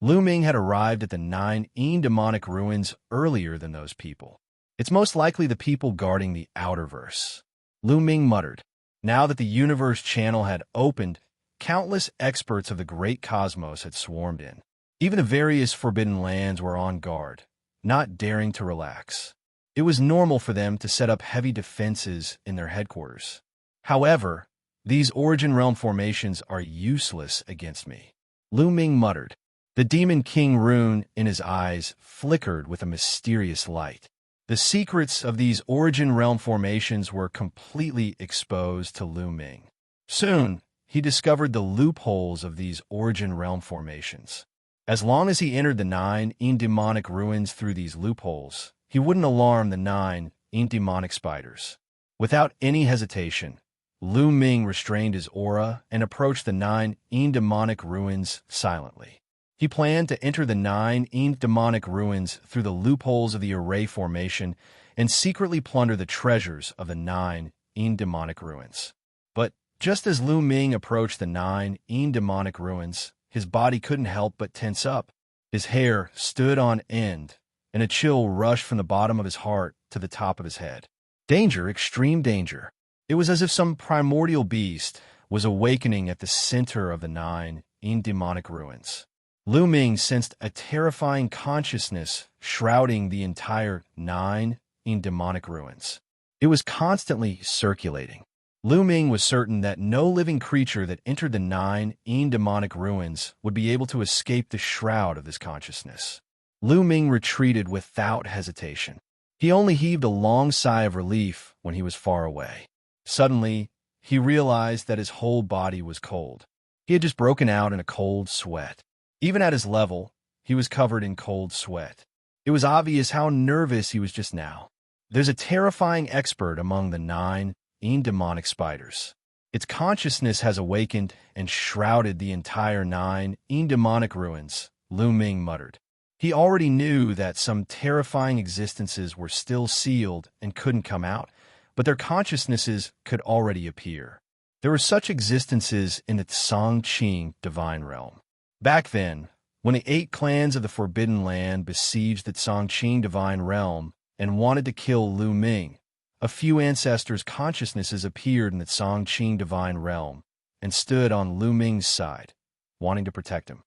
Lu Ming had arrived at the 9 demonic ruins earlier than those people. It's most likely the people guarding the Outerverse. Lu Ming muttered. Now that the universe channel had opened, countless experts of the great cosmos had swarmed in. Even the various forbidden lands were on guard, not daring to relax. It was normal for them to set up heavy defenses in their headquarters. However, These Origin Realm formations are useless against me. Lu Ming muttered. The Demon King rune in his eyes flickered with a mysterious light. The secrets of these Origin Realm formations were completely exposed to Lu Ming. Soon, he discovered the loopholes of these Origin Realm formations. As long as he entered the 9 demonic ruins through these loopholes, he wouldn't alarm the 9 demonic spiders. Without any hesitation, Lu Ming restrained his aura and approached the 9 demonic ruins silently. He planned to enter the 9 demonic ruins through the loopholes of the array formation and secretly plunder the treasures of the 9 demonic ruins. But just as Lu Ming approached the 9 demonic ruins, his body couldn't help but tense up. His hair stood on end, and a chill rushed from the bottom of his heart to the top of his head. Danger, extreme danger. It was as if some primordial beast was awakening at the center of the 9 demonic ruins. Lu Ming sensed a terrifying consciousness shrouding the entire 9 demonic ruins. It was constantly circulating. Lu Ming was certain that no living creature that entered the 9 demonic ruins would be able to escape the shroud of this consciousness. Lu Ming retreated without hesitation. He only heaved a long sigh of relief when he was far away. Suddenly, he realized that his whole body was cold. He had just broken out in a cold sweat. Even at his level, he was covered in cold sweat. It was obvious how nervous he was just now. There's a terrifying expert among the 9 demonic spiders. Its consciousness has awakened and shrouded the entire 9 demonic ruins, Lu Ming muttered. He already knew that some terrifying existences were still sealed and couldn't come out, but their consciousnesses could already appear. There were such existences in the Xianxia divine realm. Back then, when the 8 clans of the Forbidden Land besieged the Xianxia divine realm and wanted to kill Lu Ming, a few ancestors' consciousnesses appeared in the Xianxia divine realm and stood on Lu Ming's side, wanting to protect him.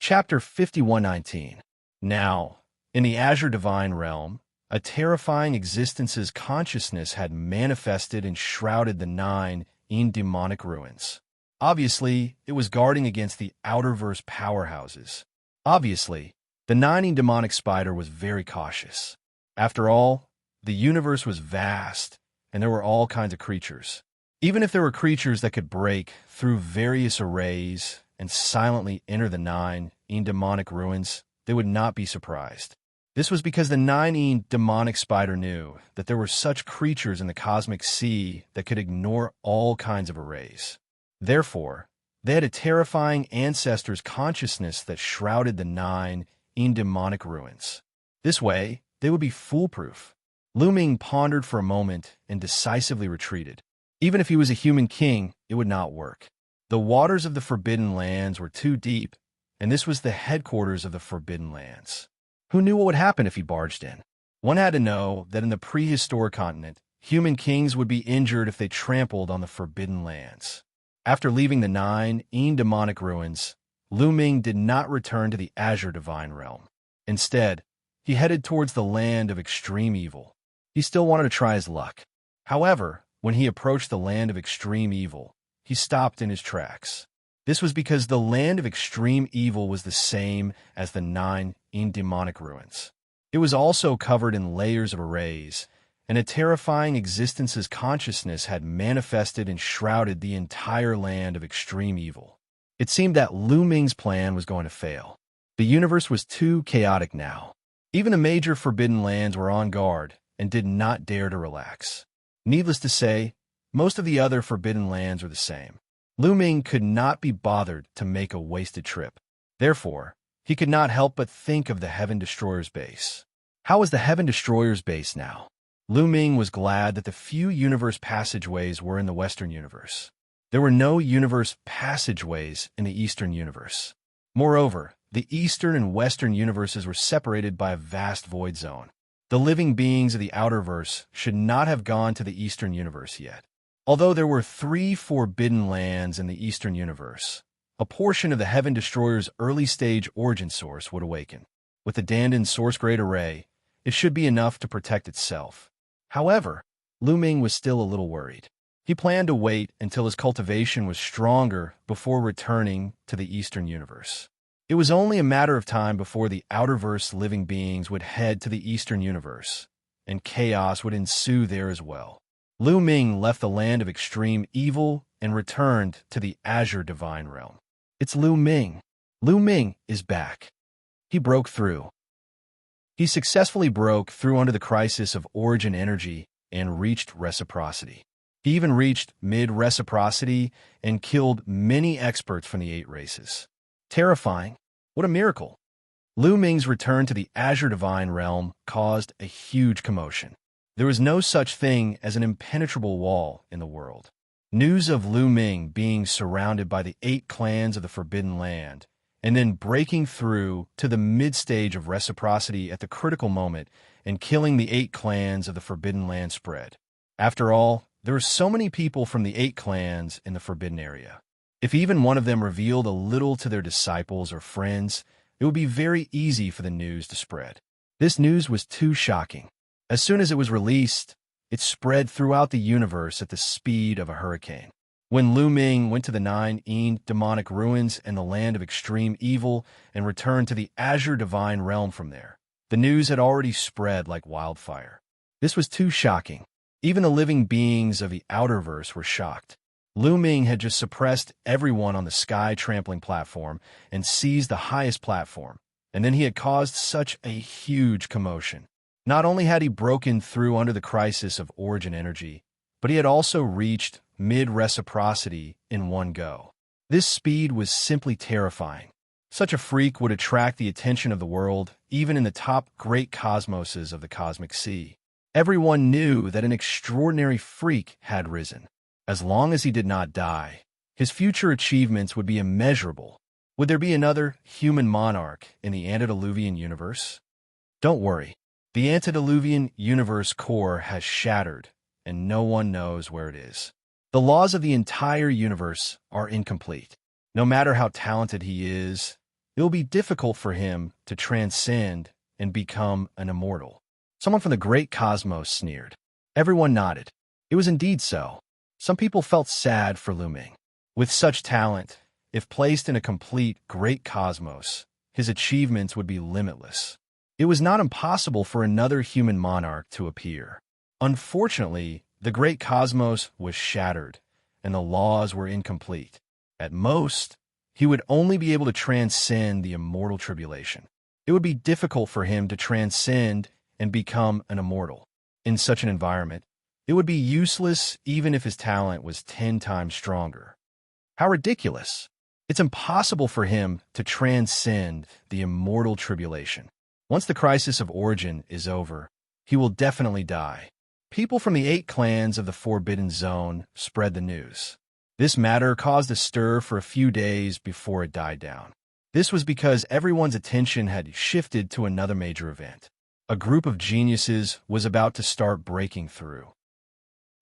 Chapter 5119. Now, in the Azure divine realm, a terrifying existence's consciousness had manifested and shrouded the 9 demonic ruins. Obviously, it was guarding against the Outerverse powerhouses. Obviously, the 9 demonic spider was very cautious. After all, the universe was vast, and there were all kinds of creatures. Even if there were creatures that could break through various arrays and silently enter the 9 demonic ruins, they would not be surprised. This was because the 9 demonic spider knew that there were such creatures in the cosmic sea that could ignore all kinds of arrays. Therefore, they had a terrifying ancestor's consciousness that shrouded the 9 demonic ruins. This way, they would be foolproof. Lu Ming pondered for a moment and decisively retreated. Even if he was a human king, it would not work. The waters of the Forbidden Lands were too deep, and this was the headquarters of the Forbidden Lands. Who knew what would happen if he barged in? One had to know that in the prehistoric continent, human kings would be injured if they trampled on the Forbidden Lands. After leaving the 9 demonic ruins, Lu Ming did not return to the Azure divine realm. Instead, he headed towards the land of extreme evil. He still wanted to try his luck. However, when he approached the land of extreme evil, he stopped in his tracks. This was because the land of extreme evil was the same as the 9 demonic ruins. It was also covered in layers of arrays, and a terrifying existence's consciousness had manifested and shrouded the entire land of extreme evil. It seemed that Lu Ming's plan was going to fail. The universe was too chaotic now. Even the major Forbidden Lands were on guard and did not dare to relax. Needless to say, most of the other Forbidden Lands were the same. Lu Ming could not be bothered to make a wasted trip. Therefore, he could not help but think of the Heaven Destroyer's base. How was the Heaven Destroyer's base now? Lu Ming was glad that the few universe passageways were in the Western universe. There were no universe passageways in the Eastern universe. Moreover, the Eastern and Western universes were separated by a vast void zone. The living beings of the Outerverse should not have gone to the Eastern universe yet. Although there were 3 Forbidden Lands in the Eastern universe, a portion of the Heaven Destroyer's early-stage origin source would awaken. With the Dandan Source-Grade Array, it should be enough to protect itself. However, Lu Ming was still a little worried. He planned to wait until his cultivation was stronger before returning to the Eastern universe. It was only a matter of time before the Outerverse living beings would head to the Eastern universe, and chaos would ensue there as well. Lu Ming left the land of extreme evil and returned to the Azure Divine Realm. It's Lu Ming. Lu Ming is back. He broke through. He successfully broke through under the crisis of origin energy and reached reciprocity. He even reached mid-reciprocity and killed many experts from the 8 races. Terrifying. What a miracle. Lu Ming's return to the Azure Divine Realm caused a huge commotion. There was no such thing as an impenetrable wall in the world. News of Lu Ming being surrounded by the 8 clans of the Forbidden Land and then breaking through to the mid-stage of reciprocity at the critical moment and killing the 8 clans of the Forbidden Land spread. After all, there were so many people from the 8 clans in the Forbidden Area. If even one of them revealed a little to their disciples or friends, it would be very easy for the news to spread. This news was too shocking. As soon as it was released, it spread throughout the universe at the speed of a hurricane. When Lu Ming went to the 9 demonic ruins and the land of extreme evil and returned to the Azure Divine Realm from there, the news had already spread like wildfire. This was too shocking. Even the living beings of the Outerverse were shocked. Lu Ming had just suppressed everyone on the sky-trampling platform and seized the highest platform, and then he had caused such a huge commotion. Not only had he broken through under the crisis of origin energy, but he had also reached mid-reciprocity in one go. This speed was simply terrifying. Such a freak would attract the attention of the world, even in the top great cosmoses of the cosmic sea. Everyone knew that an extraordinary freak had risen. As long as he did not die, his future achievements would be immeasurable. Would there be another human monarch in the antediluvian universe? Don't worry. The antediluvian universe core has shattered, and no one knows where it is. The laws of the entire universe are incomplete. No matter how talented he is, it will be difficult for him to transcend and become an immortal. Someone from the great cosmos sneered. Everyone nodded. It was indeed so. Some people felt sad for Lu Ming. With such talent, if placed in a complete great cosmos, his achievements would be limitless. It was not impossible for another human monarch to appear. Unfortunately, the great cosmos was shattered, and the laws were incomplete. At most, he would only be able to transcend the immortal tribulation. It would be difficult for him to transcend and become an immortal. In such an environment, it would be useless even if his talent was 10 times stronger. How ridiculous! It's impossible for him to transcend the immortal tribulation. Once the crisis of origin is over, he will definitely die. People from the 8 clans of the Forbidden Zone spread the news. This matter caused a stir for a few days before it died down. This was because everyone's attention had shifted to another major event. A group of geniuses was about to start breaking through.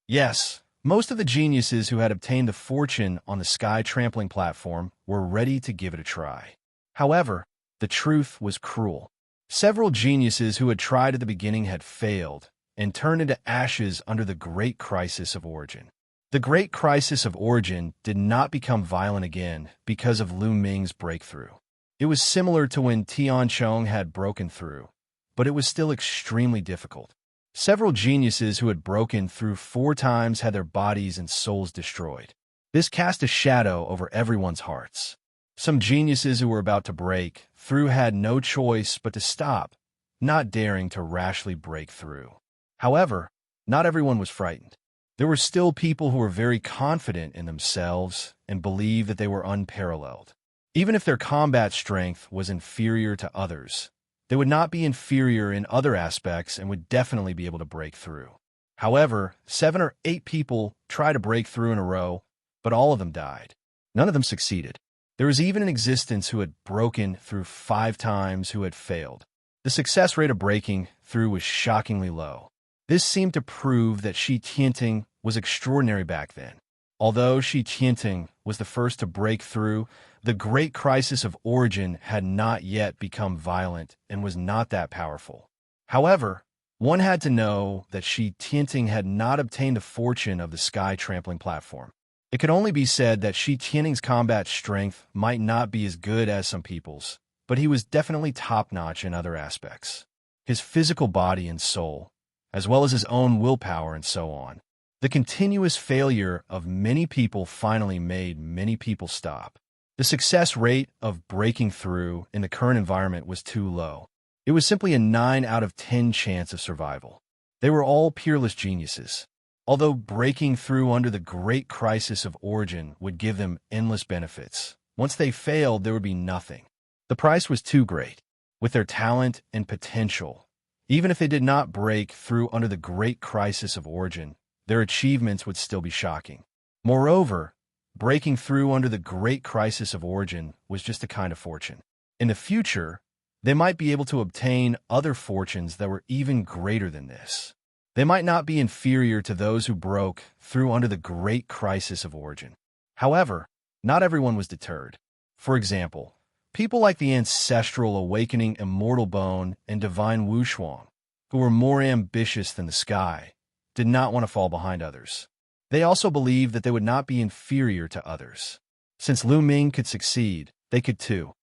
Yes, most of the geniuses who had obtained the fortune on the sky-trampling platform were ready to give it a try. However, the truth was cruel. Several geniuses who had tried at the beginning had failed and turned into ashes under the Great Crisis of Origin. The Great Crisis of Origin did not become violent again because of Lu Ming's breakthrough. It was similar to when Tianchong had broken through, but it was still extremely difficult. Several geniuses who had broken through 4 times had their bodies and souls destroyed. This cast a shadow over everyone's hearts. Some geniuses who were about to break through had no choice but to stop, not daring to rashly break through. However, not everyone was frightened. There were still people who were very confident in themselves and believed that they were unparalleled. Even if their combat strength was inferior to others, they would not be inferior in other aspects and would definitely be able to break through. However, 7 or 8 people tried to break through in a row, but all of them died. None of them succeeded. There was even an existence who had broken through 5 times who had failed. The success rate of breaking through was shockingly low. This seemed to prove that Shi Tianting was extraordinary back then. Although Shi Tianting was the first to break through, the Great Crisis of Origin had not yet become violent and was not that powerful. However, One had to know that Xianxia had not obtained the fortune of the sky-trampling platform. It could only be said that Xianxia's combat strength might not be as good as some people's, but he was definitely top-notch in other aspects. His physical body and soul, as well as his own willpower and so on. The continuous failure of many people finally made many people stop. The success rate of breaking through in the current environment was too low. It was simply a 9 out of 10 chance of survival. They were all peerless geniuses. Although breaking through under the great crisis of origin would give them endless benefits, once they failed, there would be nothing. The price was too great. With their talent and potential, even if they did not break through under the great crisis of origin, their achievements would still be shocking. Moreover, breaking through under the great crisis of origin was just a kind of fortune. In the future, they might be able to obtain other fortunes that were even greater than this. They might not be inferior to those who broke through under the great crisis of origin. However, not everyone was deterred. For example, people like the ancestral awakening Immortal Bone and divine Wuxia, who were more ambitious than the sky, did not want to fall behind others. They also believed that they would not be inferior to others. Since Lu Ming could succeed, they could too.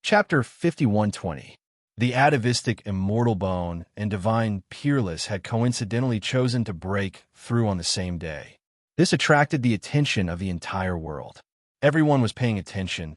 Chapter 5120. The atavistic Immortal Bone and divine Peerless had coincidentally chosen to break through on the same day. This attracted the attention of the entire world. Everyone was paying attention,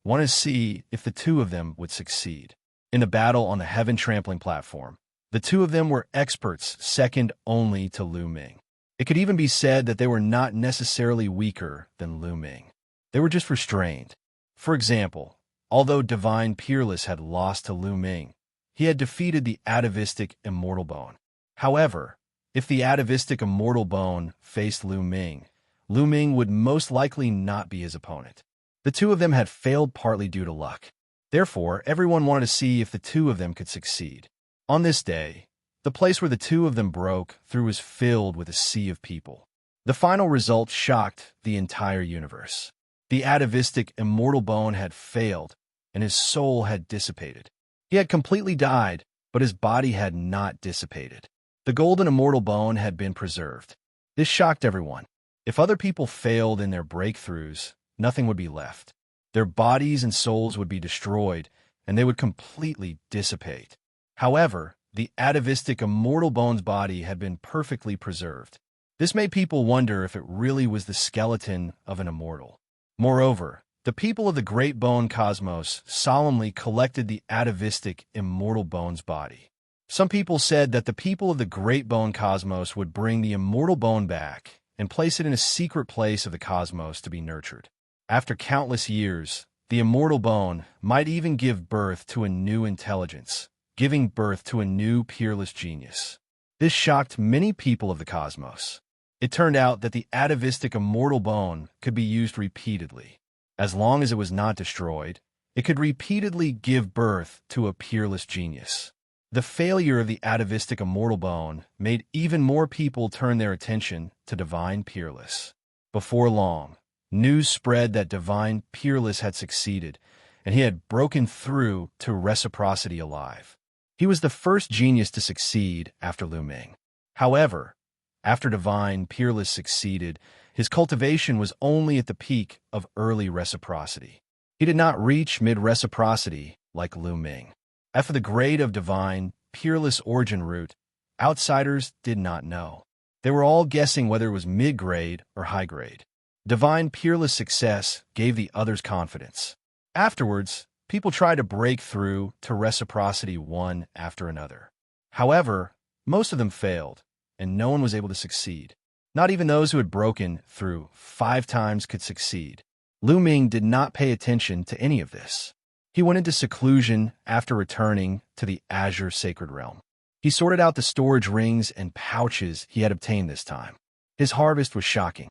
wanted to see if the two of them would succeed. In the battle on the heaven-trampling platform, the two of them were experts, second only to Lu Ming. It could even be said that they were not necessarily weaker than Lu Ming. They were just restrained. For example, although divine Peerless had lost to Lu Ming, he had defeated the atavistic Immortal Bone. However, if the atavistic Immortal Bone faced Lu Ming would most likely not be his opponent. The two of them had failed partly due to luck. Therefore, everyone wanted to see if the two of them could succeed. On this day, the place where the two of them broke through was filled with a sea of people. The final result shocked the entire universe. The atavistic Immortal Bone had failed, and his soul had dissipated. He had completely died, but his body had not dissipated. The golden Immortal Bone had been preserved. This shocked everyone. If other people failed in their breakthroughs, nothing would be left. Their bodies and souls would be destroyed, and they would completely dissipate. However, the atavistic Immortal Bone's body had been perfectly preserved. This made people wonder if it really was the skeleton of an immortal. Moreover, the people of the Great Bone Cosmos solemnly collected the atavistic Immortal Bone's body. Some people said that the people of the Great Bone Cosmos would bring the Immortal Bone back and place it in a secret place of the cosmos to be nurtured. After countless years, the Immortal Bone might even give birth to a new intelligence, giving birth to a new peerless genius. This shocked many people of the cosmos. It turned out that the atavistic Immortal Bone could be used repeatedly. As long as it was not destroyed, it could repeatedly give birth to a peerless genius. The failure of the atavistic Immortal Bone made even more people turn their attention to divine Peerless. Before long, news spread that divine Peerless had succeeded, and he had broken through to reciprocity alive. He was the first genius to succeed after Lu Ming. However, after divine Peerless succeeded, his cultivation was only at the peak of early reciprocity. He did not reach mid-reciprocity like Lu Ming. After the grade of divine Peerless origin root, outsiders did not know. They were all guessing whether it was mid-grade or high-grade. Divine Peerless success gave the others confidence. Afterwards, people tried to break through to reciprocity one after another. However, most of them failed, and no one was able to succeed. Not even those who had broken through 5 times could succeed. Lu Ming did not pay attention to any of this. He went into seclusion after returning to the Azure Sacred Realm. He sorted out the storage rings and pouches he had obtained this time. His harvest was shocking.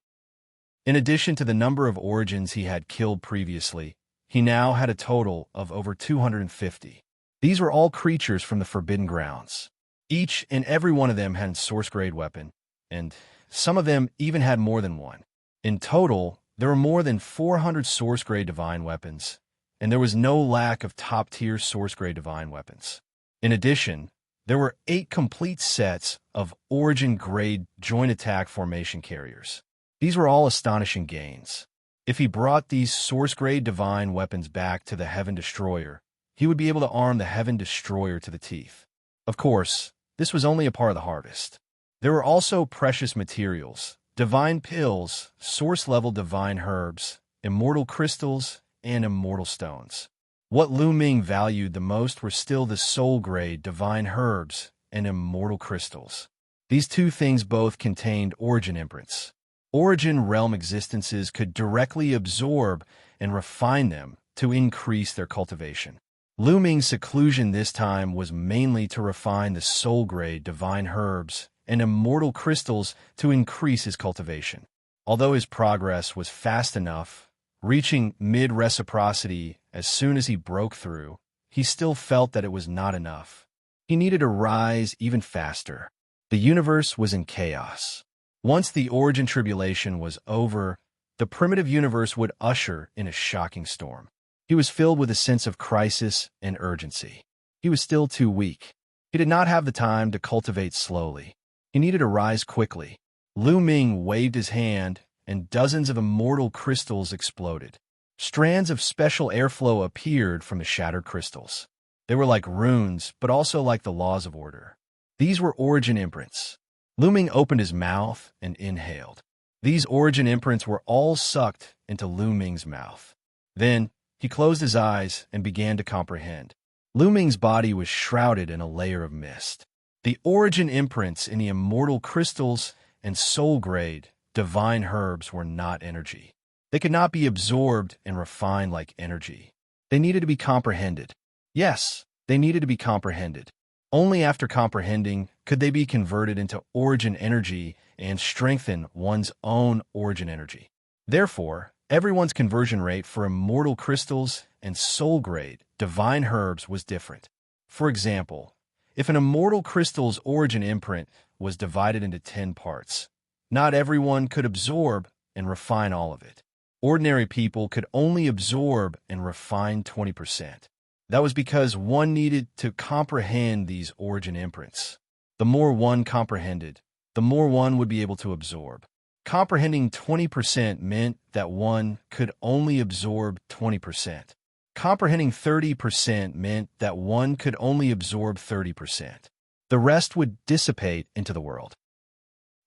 In addition to the number of origins he had killed previously, he now had a total of over 250. These were all creatures from the Forbidden Grounds. Each and every one of them had a source-grade weapon, and some of them even had more than one. In total, there were more than 400 source-grade divine weapons, and there was no lack of top-tier source-grade divine weapons. In addition, There were 8 complete sets of Origin-grade joint attack formation carriers. These were all astonishing gains. If he brought these Source-grade divine weapons back to the Heaven Destroyer, he would be able to arm the Heaven Destroyer to the teeth. Of course, this was only a part of the harvest. There were also precious materials, divine pills, source-level divine herbs, immortal crystals, and immortal stones. What Lu Ming valued the most were still the soul-grade divine herbs and immortal crystals. These two things both contained origin imprints. Origin realm existences could directly absorb and refine them to increase their cultivation. Lu Ming's seclusion this time was mainly to refine the soul-grade divine herbs and immortal crystals to increase his cultivation. Although his progress was fast enough, reaching mid-reciprocity as soon as he broke through, he still felt that it was not enough. He needed to rise even faster. The universe was in chaos. Once the origin tribulation was over, the primitive universe would usher in a shocking storm. He was filled with a sense of crisis and urgency. He was still too weak. He did not have the time to cultivate slowly. He needed to rise quickly. Lu Ming waved his hand, and dozens of immortal crystals exploded. Strands of special airflow appeared from the shattered crystals. They were like runes, but also like the laws of order. These were origin imprints. Lu Ming opened his mouth and inhaled. These origin imprints were all sucked into Lu Ming's mouth. Then, he closed his eyes and began to comprehend. Lu Ming's body was shrouded in a layer of mist. The origin imprints in the immortal crystals and soul-grade divine herbs were not energy. They could not be absorbed and refined like energy. They needed to be comprehended. Yes, they needed to be comprehended. Only after comprehending could they be converted into origin energy and strengthen one's own origin energy. Therefore, everyone's conversion rate for immortal crystals and soul-grade divine herbs was different. For example, if an immortal crystal's origin imprint was divided into 10 parts, not everyone could absorb and refine all of it. Ordinary people could only absorb and refine 20%. That was because one needed to comprehend these origin imprints. The more one comprehended, the more one would be able to absorb. Comprehending 20% meant that one could only absorb 20%. Comprehending 30% meant that one could only absorb 30%. The rest would dissipate into the world.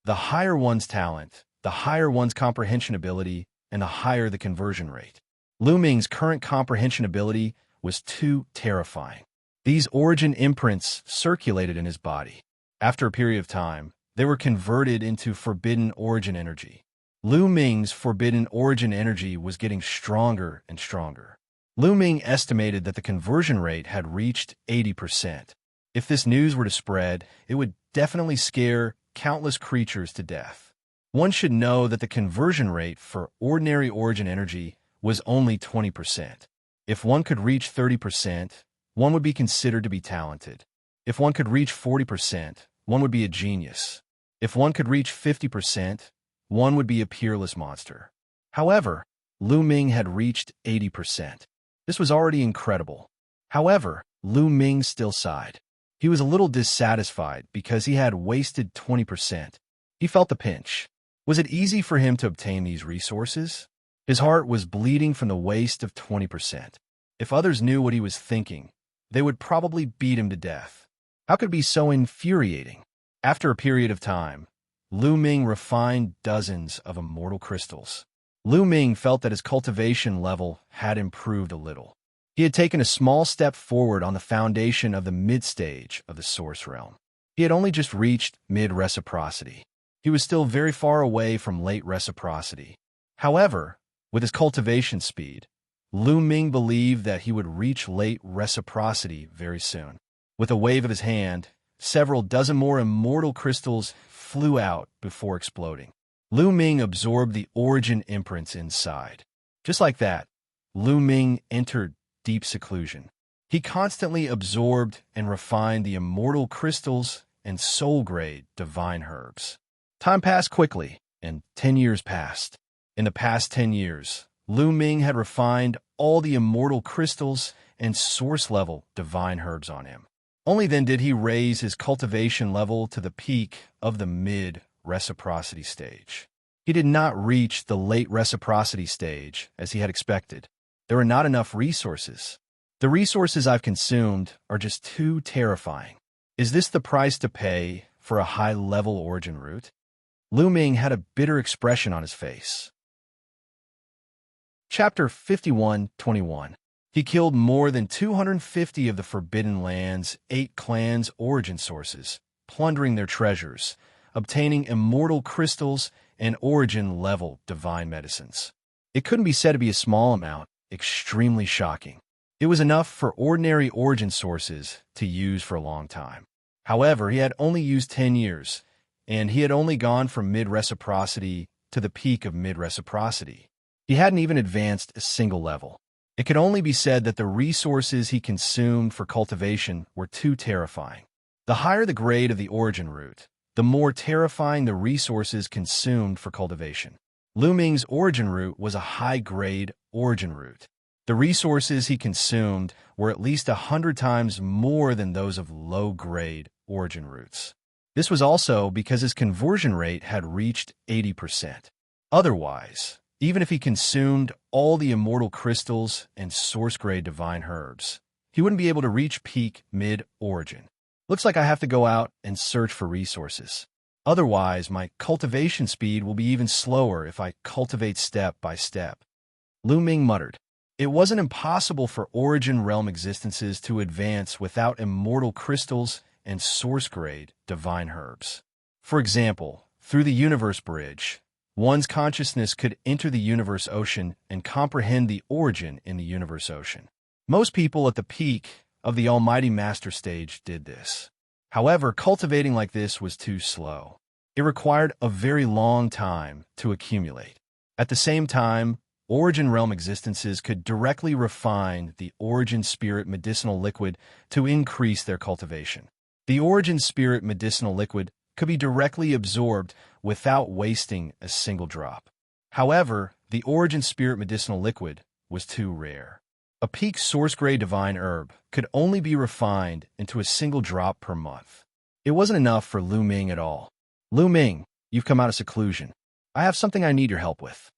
The higher one's talent, the higher one's comprehension ability, and the higher the conversion rate. Lu Ming's current comprehension ability was too terrifying. These origin imprints circulated in his body. After a period of time, they were converted into forbidden origin energy. Lu Ming's forbidden origin energy was getting stronger and stronger. Lu Ming estimated that the conversion rate had reached 80%. If this news were to spread, it would definitely scare countless creatures to death. One should know that the conversion rate for ordinary origin energy was only 20%. If one could reach 30%, one would be considered to be talented. If one could reach 40%, one would be a genius. If one could reach 50%, one would be a peerless monster. However, Lu Ming had reached 80%. This was already incredible. However, Lu Ming still sighed. He was a little dissatisfied because he had wasted 20%. He felt the pinch. Was it easy for him to obtain these resources? His heart was bleeding from the waste of 20%. If others knew what he was thinking, they would probably beat him to death. How could it be so infuriating? After a period of time, Lu Ming refined dozens of immortal crystals. Lu Ming felt that his cultivation level had improved a little. He had taken a small step forward on the foundation of the mid-stage of the Source Realm. He had only just reached mid-reciprocity. He was still very far away from late reciprocity. However, with his cultivation speed, Lu Ming believed that he would reach late reciprocity very soon. With a wave of his hand, several dozen more immortal crystals flew out before exploding. Lu Ming absorbed the origin imprints inside. Just like that, Lu Ming entered deep seclusion. He constantly absorbed and refined the immortal crystals and soul-grade divine herbs. Time passed quickly, and 10 years passed. In the past 10 years, Lu Ming had refined all the immortal crystals and source-level divine herbs on him. Only then did he raise his cultivation level to the peak of the mid-reciprocity stage. He did not reach the late reciprocity stage as he had expected. There were not enough resources. The resources I've consumed are just too terrifying. Is this the price to pay for a high-level origin root? Lu Ming had a bitter expression on his face. Chapter 51:21. He killed more than 250 of the Forbidden Land's 8 clans' origin sources, plundering their treasures, obtaining immortal crystals and origin-level divine medicines. It couldn't be said to be a small amount, extremely shocking. It was enough for ordinary origin sources to use for a long time. However, he had only used 10 years, and he had only gone from mid-reciprocity to the peak of mid-reciprocity. He hadn't even advanced a single level. It could only be said that the resources he consumed for cultivation were too terrifying. The higher the grade of the origin root, the more terrifying the resources consumed for cultivation. Lu Ming's origin root was a high-grade origin root. The resources he consumed were at least 100 times more than those of low-grade origin roots. This was also because his conversion rate had reached 80%. Otherwise, even if he consumed all the immortal crystals and source-grade divine herbs, he wouldn't be able to reach peak mid-origin. Looks like I have to go out and search for resources. Otherwise, my cultivation speed will be even slower if I cultivate step by step. Lu Ming muttered. It wasn't impossible for origin realm existences to advance without immortal crystals and source-grade divine herbs. For example, through the universe bridge, one's consciousness could enter the universe ocean and comprehend the origin in the universe ocean. Most people at the peak of the Almighty Master stage did this. However, cultivating like this was too slow. It required a very long time to accumulate. At the same time, origin realm existences could directly refine the origin spirit medicinal liquid to increase their cultivation. The origin spirit medicinal liquid could be directly absorbed without wasting a single drop. However, the origin spirit medicinal liquid was too rare. A peak source-grade divine herb could only be refined into a single drop per month. It wasn't enough for Lu Ming at all. Lu Ming, you've come out of seclusion. I have something I need your help with.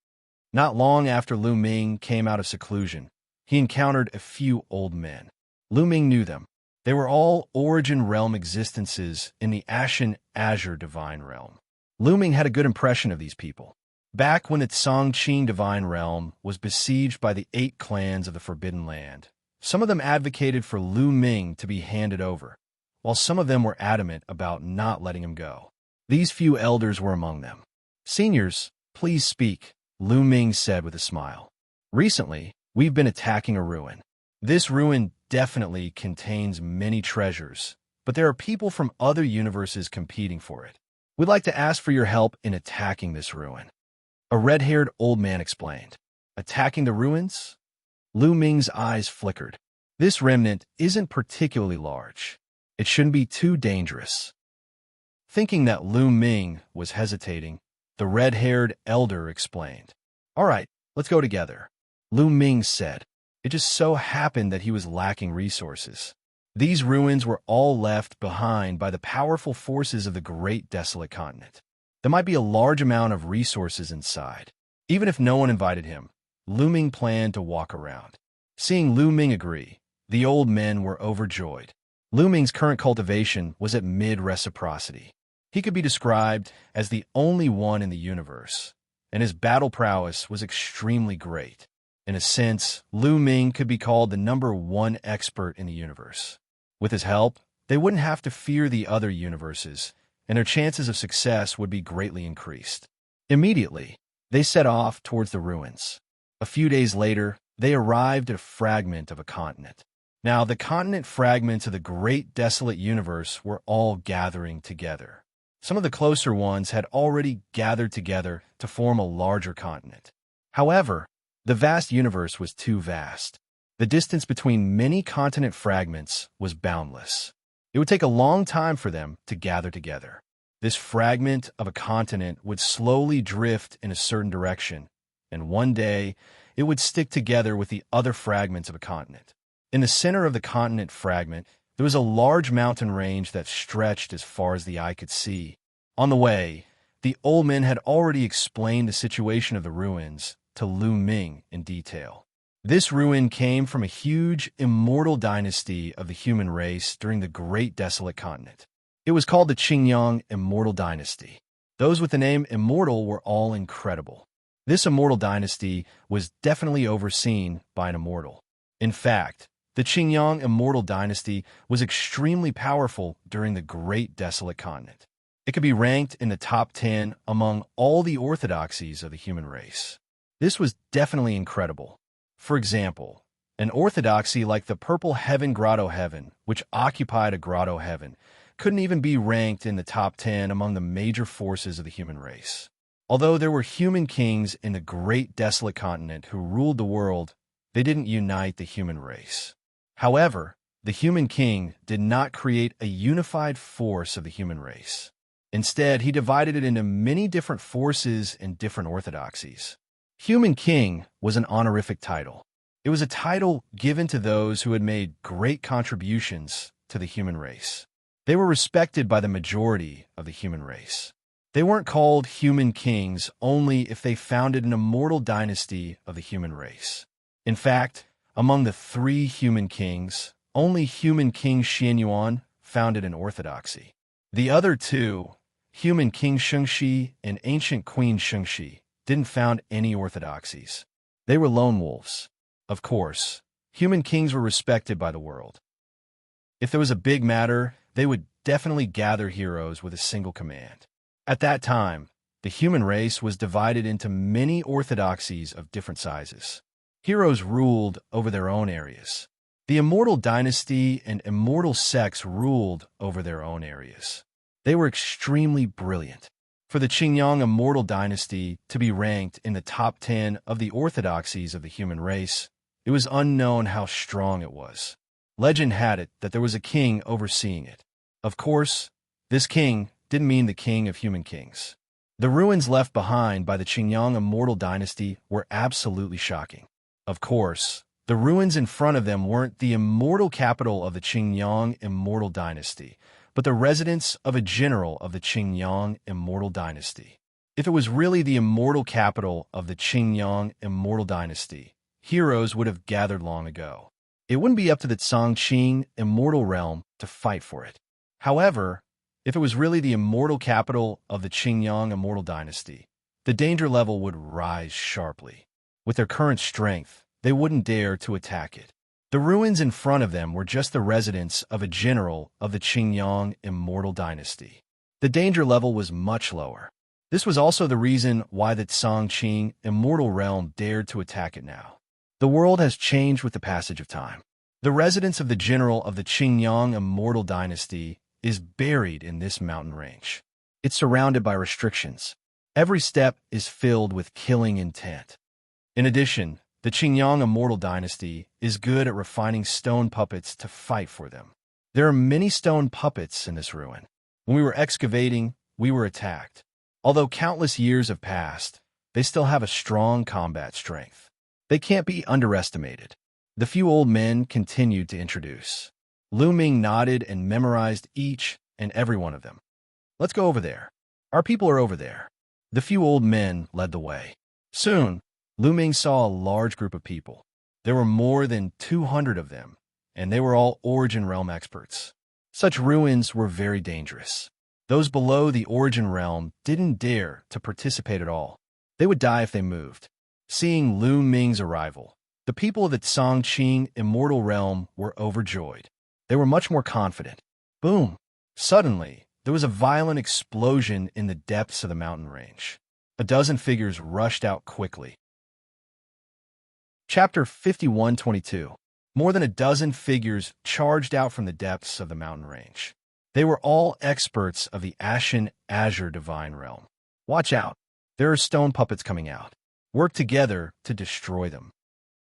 Not long after Lu Ming came out of seclusion, he encountered a few old men. Lu Ming knew them. They were all origin realm existences in the Ashen Azure divine realm. Lu Ming had a good impression of these people. Back when the Xianxia divine realm was besieged by the 8 clans of the Forbidden Land, some of them advocated for Lu Ming to be handed over, while some of them were adamant about not letting him go. These few elders were among them. Seniors, please speak, Lu Ming said with a smile. Recently, we've been attacking a ruin. This ruin definitely contains many treasures, but there are people from other universes competing for it. We'd like to ask for your help in attacking this ruin. A red-haired old man explained. Attacking the ruins? Lu Ming's eyes flickered. This remnant isn't particularly large. It shouldn't be too dangerous. Thinking that Lu Ming was hesitating, the red-haired elder explained. All right, let's go together. Lu Ming said. It just so happened that he was lacking resources. These ruins were all left behind by the powerful forces of the Great Desolate Continent. There might be a large amount of resources inside. Even if no one invited him, Lu Ming planned to walk around. Seeing Lu Ming agree, the old men were overjoyed. Lu Ming's current cultivation was at mid-reciprocity. He could be described as the only one in the universe, and his battle prowess was extremely great. In a sense, Lu Ming could be called the #1 expert in the universe. With his help, they wouldn't have to fear the other universes, and their chances of success would be greatly increased. Immediately, they set off towards the ruins. A few days later, they arrived at a fragment of a continent. Now, the continent fragments of the Great Desolate Universe were all gathering together. Some of the closer ones had already gathered together to form a larger continent. However, the vast universe was too vast. The distance between many continent fragments was boundless. It would take a long time for them to gather together. This fragment of a continent would slowly drift in a certain direction, and one day it would stick together with the other fragments of a continent. In the center of the continent fragment, There was a large mountain range that stretched as far as the eye could see. On the way, the old men had already explained the situation of the ruins to Lu Ming in detail. This ruin came from a huge immortal dynasty of the human race during the Great Desolate Continent. It was called the Qingyang Immortal Dynasty. Those with the name Immortal were all incredible. This immortal dynasty was definitely overseen by an immortal. In fact, the Qingyang Immortal Dynasty was extremely powerful during the Great Desolate Continent. It could be ranked in the top 10 among all the orthodoxies of the human race. This was definitely incredible. For example, an orthodoxy like the Purple Heaven Grotto Heaven, which occupied a grotto heaven, couldn't even be ranked in the top 10 among the major forces of the human race. Although there were human kings in the Great Desolate Continent who ruled the world, they didn't unite the human race. However, the human king did not create a unified force of the human race. Instead, he divided it into many different forces and different orthodoxies. Human king was an honorific title. It was a title given to those who had made great contributions to the human race. They were respected by the majority of the human race. They weren't called human kings only if they founded an immortal dynasty of the human race. In fact, among the 3 human kings, only human king Xianxia founded an orthodoxy. The other 2, human king Xianxia and ancient queen Xianxia, didn't found any orthodoxies. They were lone wolves. Of course, human kings were respected by the world. If there was a big matter, they would definitely gather heroes with a single command. At that time, the human race was divided into many orthodoxies of different sizes. Heroes ruled over their own areas. The immortal dynasty and immortal sects ruled over their own areas. They were extremely brilliant. For the Qingyang Immortal Dynasty to be ranked in the top 10 of the orthodoxies of the human race, it was unknown how strong it was. Legend had it that there was a king overseeing it. Of course, this king didn't mean the king of human kings. The ruins left behind by the Qingyang Immortal Dynasty were absolutely shocking. Of course, the ruins in front of them weren't the immortal capital of the Qingyang Immortal Dynasty, but the residence of a general of the Qingyang Immortal Dynasty. If it was really the immortal capital of the Qingyang Immortal Dynasty, heroes would have gathered long ago. It wouldn't be up to the Changqing Immortal Realm to fight for it. However, if it was really the immortal capital of the Qingyang Immortal Dynasty, the danger level would rise sharply. With their current strength, they wouldn't dare to attack it. The ruins in front of them were just the residence of a general of the Qingyang Immortal Dynasty. The danger level was much lower. This was also the reason why the Changqing Immortal Realm dared to attack it now. The world has changed with the passage of time. The residence of the general of the Qingyang Immortal Dynasty is buried in this mountain range. It's surrounded by restrictions. Every step is filled with killing intent. In addition, the Qingyang Immortal Dynasty is good at refining stone puppets to fight for them. There are many stone puppets in this ruin. When we were excavating, we were attacked. Although countless years have passed, they still have a strong combat strength. They can't be underestimated. The few old men continued to introduce. Lu Ming nodded and memorized each and every one of them. Let's go over there. Our people are over there. The few old men led the way. Soon, Lu Ming saw a large group of people. There were more than 200 of them, and they were all Origin Realm experts. Such ruins were very dangerous. Those below the Origin Realm didn't dare to participate at all. They would die if they moved. Seeing Lu Ming's arrival, the people of the Changqing Immortal Realm were overjoyed. They were much more confident. Boom! Suddenly, there was a violent explosion in the depths of the mountain range. A dozen figures rushed out quickly. Chapter 51:22. More than a dozen figures charged out from the depths of the mountain range. They were all experts of the Ashen Azure Divine Realm. Watch out. There are stone puppets coming out. Work together to destroy them.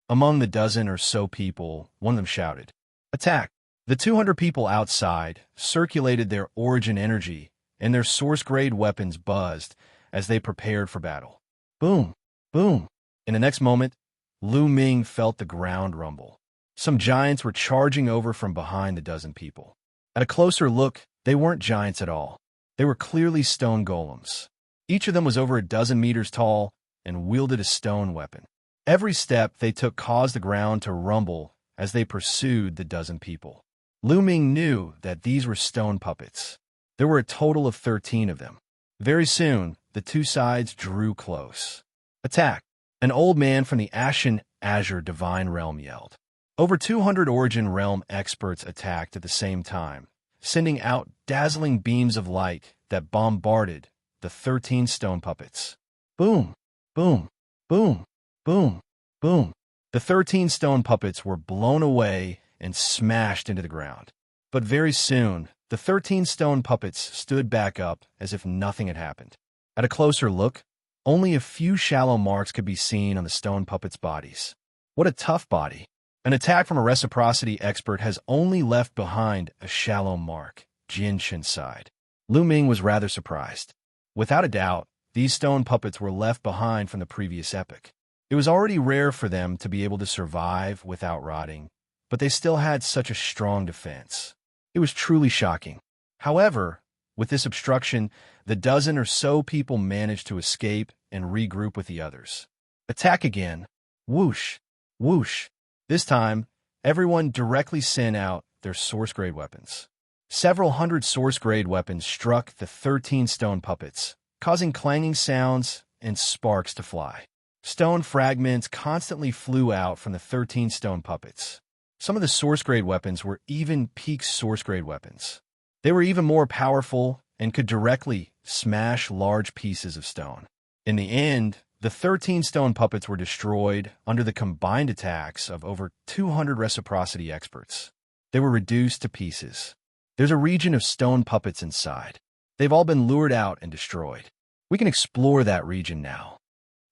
Among the dozen or so people, one of them shouted, "Attack!" The 200 people outside circulated their origin energy, and their source-grade weapons buzzed as they prepared for battle. Boom! Boom! In the next moment, Lu Ming felt the ground rumble. Some giants were charging over from behind the dozen people. At a closer look, they weren't giants at all. They were clearly stone golems. Each of them was over a dozen meters tall and wielded a stone weapon. Every step they took caused the ground to rumble as they pursued the dozen people. Lu Ming knew that these were stone puppets. There were a total of 13 of them. Very soon, the two sides drew close. Attack! An old man from the Ashen Azure Divine Realm yelled. Over 200 Origin Realm experts attacked at the same time, sending out dazzling beams of light that bombarded the 13 stone puppets. Boom! Boom! Boom! Boom! Boom! The 13 stone puppets were blown away and smashed into the ground. But very soon, the 13 stone puppets stood back up as if nothing had happened. At a closer look, only a few shallow marks could be seen on the stone puppets' bodies. What a tough body. An attack from a reciprocity expert has only left behind a shallow mark, Xianxia sighed. Lu Ming was rather surprised. Without a doubt, these stone puppets were left behind from the previous epoch. It was already rare for them to be able to survive without rotting, but they still had such a strong defense. It was truly shocking. However, with this obstruction, the dozen or so people managed to escape and regroup with the others. Attack again. Whoosh! Whoosh! This time, everyone directly sent out their source-grade weapons. Several hundred source-grade weapons struck the 13 stone puppets, causing clanging sounds and sparks to fly. Stone fragments constantly flew out from the 13 stone puppets. Some of the source-grade weapons were even peak source-grade weapons. They were even more powerful and could directly smash large pieces of stone. In the end, the 13 stone puppets were destroyed under the combined attacks of over 200 reciprocity experts. They were reduced to pieces. There's a region of stone puppets inside. They've all been lured out and destroyed. We can explore that region now.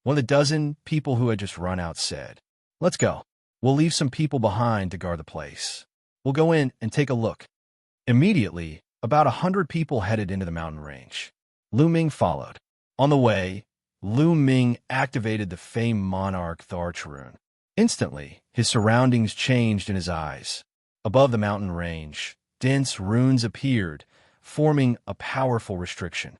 One of the dozen people who had just run out said, "Let's go. We'll leave some people behind to guard the place. We'll go in and take a look." Immediately, about 100 people headed into the mountain range. Lu Ming followed. On the way, Lu Ming activated the famed monarch Tharch rune. Instantly, his surroundings changed in his eyes. Above the mountain range, dense runes appeared, forming a powerful restriction.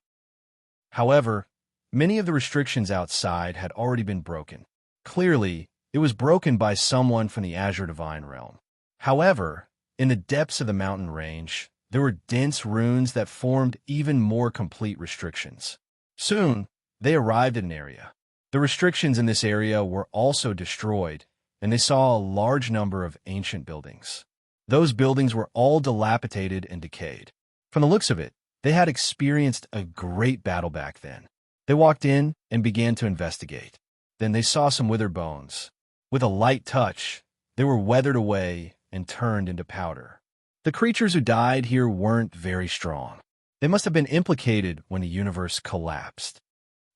However, many of the restrictions outside had already been broken. Clearly, it was broken by someone from the Azure Divine Realm. However, in the depths of the mountain range, there were dense runes that formed even more complete restrictions. Soon, they arrived at an area. The restrictions in this area were also destroyed, and they saw a large number of ancient buildings. Those buildings were all dilapidated and decayed. From the looks of it, they had experienced a great battle back then. They walked in and began to investigate. Then they saw some withered bones. With a light touch, they were weathered away and turned into powder. The creatures who died here weren't very strong. They must have been implicated when the universe collapsed.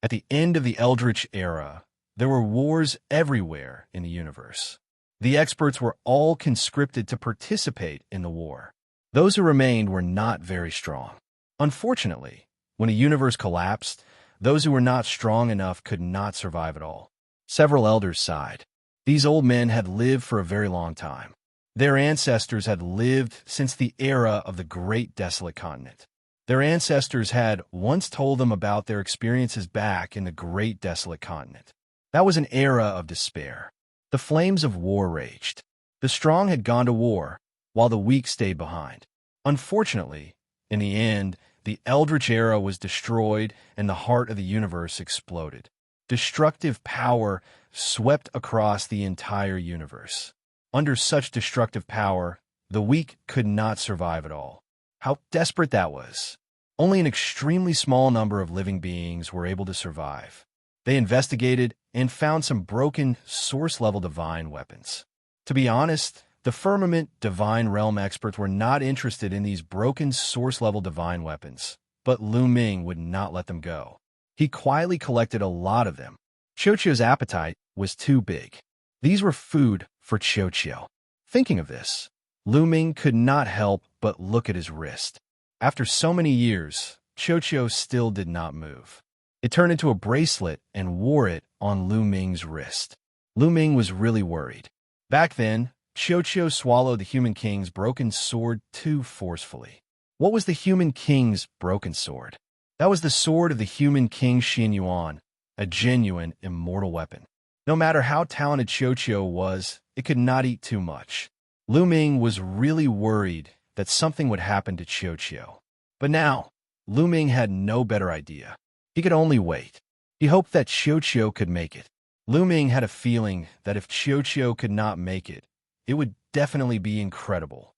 At the end of the Eldritch era, there were wars everywhere in the universe. The experts were all conscripted to participate in the war. Those who remained were not very strong. Unfortunately, when a universe collapsed, those who were not strong enough could not survive at all. Several elders sighed. These old men had lived for a very long time. Their ancestors had lived since the era of the Great Desolate Continent. Their ancestors had once told them about their experiences back in the Great Desolate Continent. That was an era of despair. The flames of war raged. The strong had gone to war, while the weak stayed behind. Unfortunately, in the end, the Eldritch era was destroyed and the heart of the universe exploded. Destructive power swept across the entire universe. Under such destructive power, the weak could not survive at all. How desperate that was. Only an extremely small number of living beings were able to survive. They investigated and found some broken source-level divine weapons. To be honest, the Firmament Divine Realm experts were not interested in these broken source-level divine weapons, but Lu Ming would not let them go. He quietly collected a lot of them. Xianxia's appetite was too big. These were food for Xianxia. Thinking of this, Lu Ming could not help but look at his wrist. After so many years, Xianxia still did not move. It turned into a bracelet and wore it on Lu Ming's wrist. Lu Ming was really worried. Back then, Xianxia swallowed the human king's broken sword too forcefully. What was the human king's broken sword? That was the sword of the human king Xianyuan, a genuine immortal weapon. No matter how talented Xianxia was, it could not eat too much. Lu Ming was really worried that something would happen to Xianxia. But now, Lu Ming had no better idea. He could only wait. He hoped that Xianxia could make it. Lu Ming had a feeling that if Xianxia could not make it, it would definitely be incredible.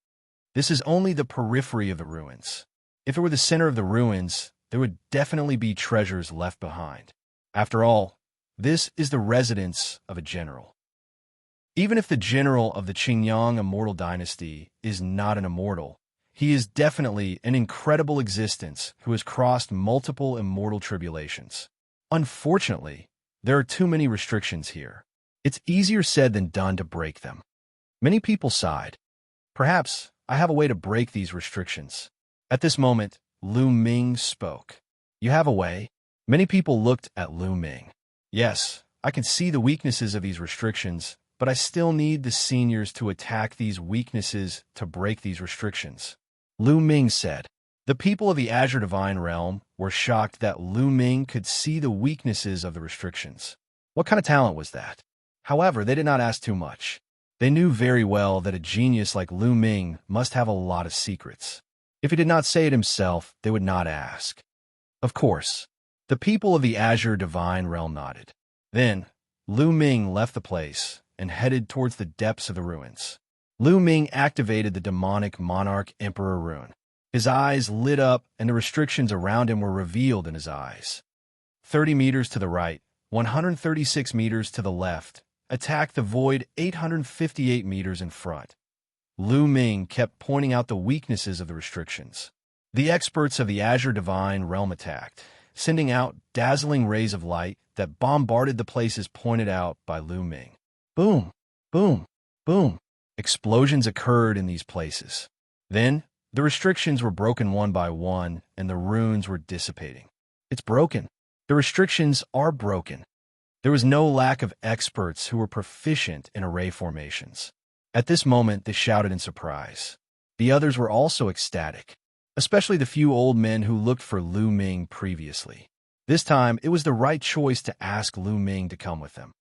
This is only the periphery of the ruins. If it were the center of the ruins, there would definitely be treasures left behind. After all, this is the residence of a general. Even if the general of the Qingyang immortal dynasty is not an immortal, he is definitely an incredible existence who has crossed multiple immortal tribulations. Unfortunately, there are too many restrictions here. It's easier said than done to break them. Many people sighed. Perhaps I have a way to break these restrictions. At this moment, Lu Ming spoke. You have a way? Many people looked at Lu Ming. Yes, I can see the weaknesses of these restrictions, but I still need the seniors to attack these weaknesses to break these restrictions. Lu Ming said. The people of the Azure Divine Realm were shocked that Lu Ming could see the weaknesses of the restrictions. What kind of talent was that? However, they did not ask too much. They knew very well that a genius like Lu Ming must have a lot of secrets. If he did not say it himself, they would not ask. Of course, the people of the Azure Divine Realm nodded. Then, Lu Ming left the place and headed towards the depths of the ruins. Lu Ming activated the demonic Monarch Emperor rune. His eyes lit up and the restrictions around him were revealed in his eyes. 30 meters to the right, 136 meters to the left, attack the void 858 meters in front. Lu Ming kept pointing out the weaknesses of the restrictions. The experts of the Azure Divine Realm attacked, sending out dazzling rays of light that bombarded the places pointed out by Lu Ming. Boom, boom, boom. Explosions occurred in these places. Then, the restrictions were broken one by one, and the runes were dissipating. It's broken. The restrictions are broken. There was no lack of experts who were proficient in array formations. At this moment, they shouted in surprise. The others were also ecstatic, especially the few old men who looked for Lu Ming previously. This time, it was the right choice to ask Lu Ming to come with them.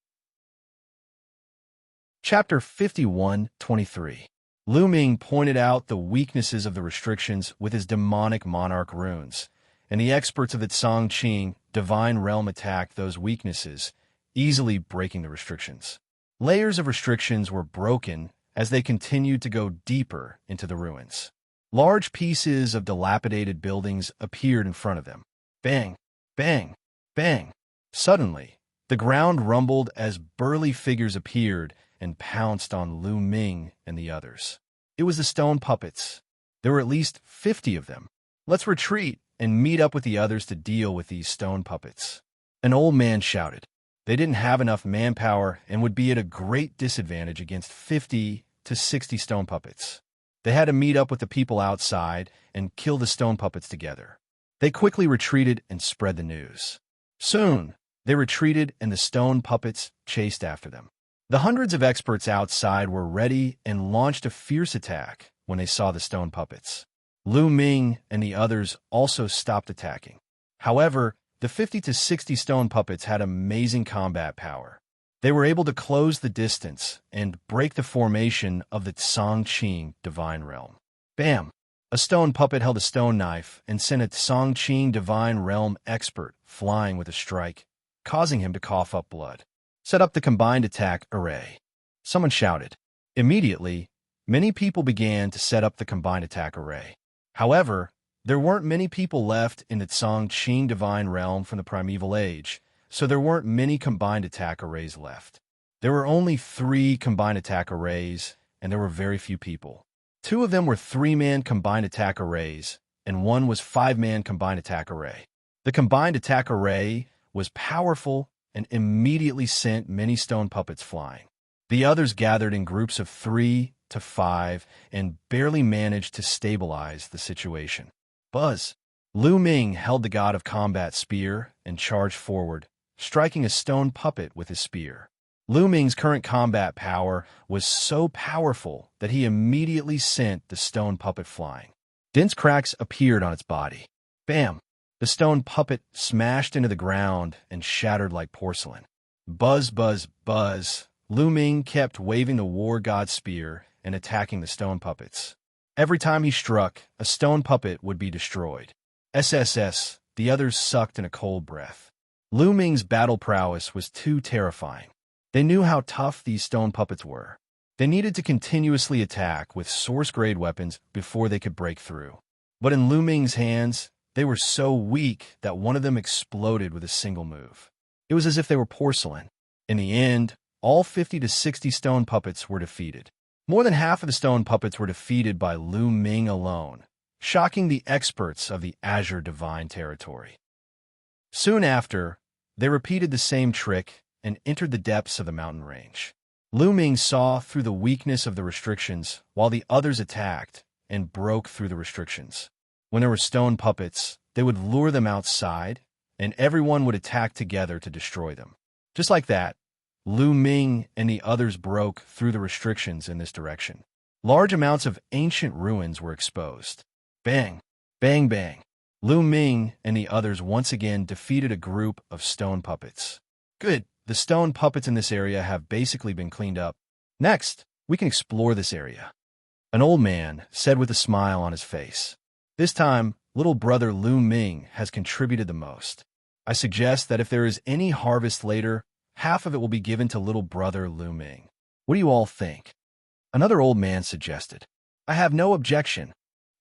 Chapter 51:23. Lu Ming pointed out the weaknesses of the restrictions with his demonic monarch runes, and the experts of the Xianxia Divine Realm attacked those weaknesses, easily breaking the restrictions. Layers of restrictions were broken as they continued to go deeper into the ruins. Large pieces of dilapidated buildings appeared in front of them. Bang, bang, bang. Suddenly, the ground rumbled as burly figures appeared and pounced on Lu Ming and the others. It was the stone puppets. There were at least 50 of them. Let's retreat and meet up with the others to deal with these stone puppets. An old man shouted. They didn't have enough manpower and would be at a great disadvantage against 50 to 60 stone puppets. They had to meet up with the people outside and kill the stone puppets together. They quickly retreated and spread the news. Soon, they retreated and the stone puppets chased after them. The hundreds of experts outside were ready and launched a fierce attack when they saw the stone puppets. Lu Ming and the others also stopped attacking. However, the 50 to 60 stone puppets had amazing combat power. They were able to close the distance and break the formation of the Xianxia Divine Realm. Bam! A stone puppet held a stone knife and sent a Xianxia Divine Realm expert flying with a strike, causing him to cough up blood. Set up the combined attack array. Someone shouted. Immediately, many people began to set up the combined attack array. However, there weren't many people left in the Xianxia Divine Realm from the Primeval Age, so there weren't many combined attack arrays left. There were only 3 combined attack arrays, and there were very few people. 2 of them were 3-man combined attack arrays, and 1 was 5-man combined attack array. The combined attack array was powerful and immediately sent many stone puppets flying. The others gathered in groups of 3 to 5 and barely managed to stabilize the situation. Buzz! Lu Ming held the God of Combat spear and charged forward, striking a stone puppet with his spear. Lu Ming's current combat power was so powerful that he immediately sent the stone puppet flying. Dense cracks appeared on its body. Bam! The stone puppet smashed into the ground and shattered like porcelain. Buzz, buzz, buzz. Lu Ming kept waving the war god spear and attacking the stone puppets. Every time he struck, a stone puppet would be destroyed. SSS, the others sucked in a cold breath. Lu Ming's battle prowess was too terrifying. They knew how tough these stone puppets were. They needed to continuously attack with source-grade weapons before they could break through. But in Lu Ming's hands, they were so weak that one of them exploded with a single move. It was as if they were porcelain. In the end, all 50 to 60 stone puppets were defeated. More than half of the stone puppets were defeated by Lu Ming alone, shocking the experts of the Azure Divine Territory. Soon after, they repeated the same trick and entered the depths of the mountain range. Lu Ming saw through the weakness of the restrictions while the others attacked and broke through the restrictions. When there were stone puppets, they would lure them outside, and everyone would attack together to destroy them. Just like that, Lu Ming and the others broke through the restrictions in this direction. Large amounts of ancient ruins were exposed. Bang! Bang bang! Lu Ming and the others once again defeated a group of stone puppets. Good! The stone puppets in this area have basically been cleaned up. Next, we can explore this area. An old man said with a smile on his face. This time, little brother Lu Ming has contributed the most. I suggest that if there is any harvest later, half of it will be given to little brother Lu Ming. What do you all think? Another old man suggested. I have no objection.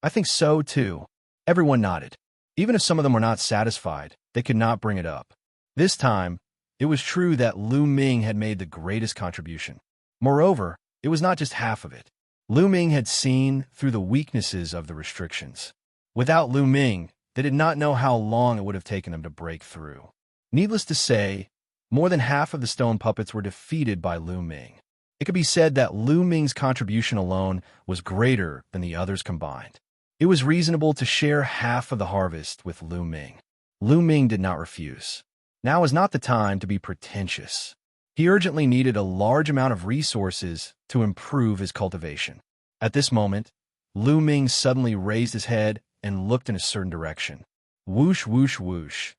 I think so, too. Everyone nodded. Even if some of them were not satisfied, they could not bring it up. This time, it was true that Lu Ming had made the greatest contribution. Moreover, it was not just half of it. Lu Ming had seen through the weaknesses of the restrictions. Without Lu Ming, they did not know how long it would have taken them to break through. Needless to say, more than half of the stone puppets were defeated by Lu Ming. It could be said that Lu Ming's contribution alone was greater than the others combined. It was reasonable to share half of the harvest with Lu Ming. Lu Ming did not refuse. Now is not the time to be pretentious. He urgently needed a large amount of resources to improve his cultivation. At this moment, Lu Ming suddenly raised his head and looked in a certain direction. Whoosh, whoosh, whoosh.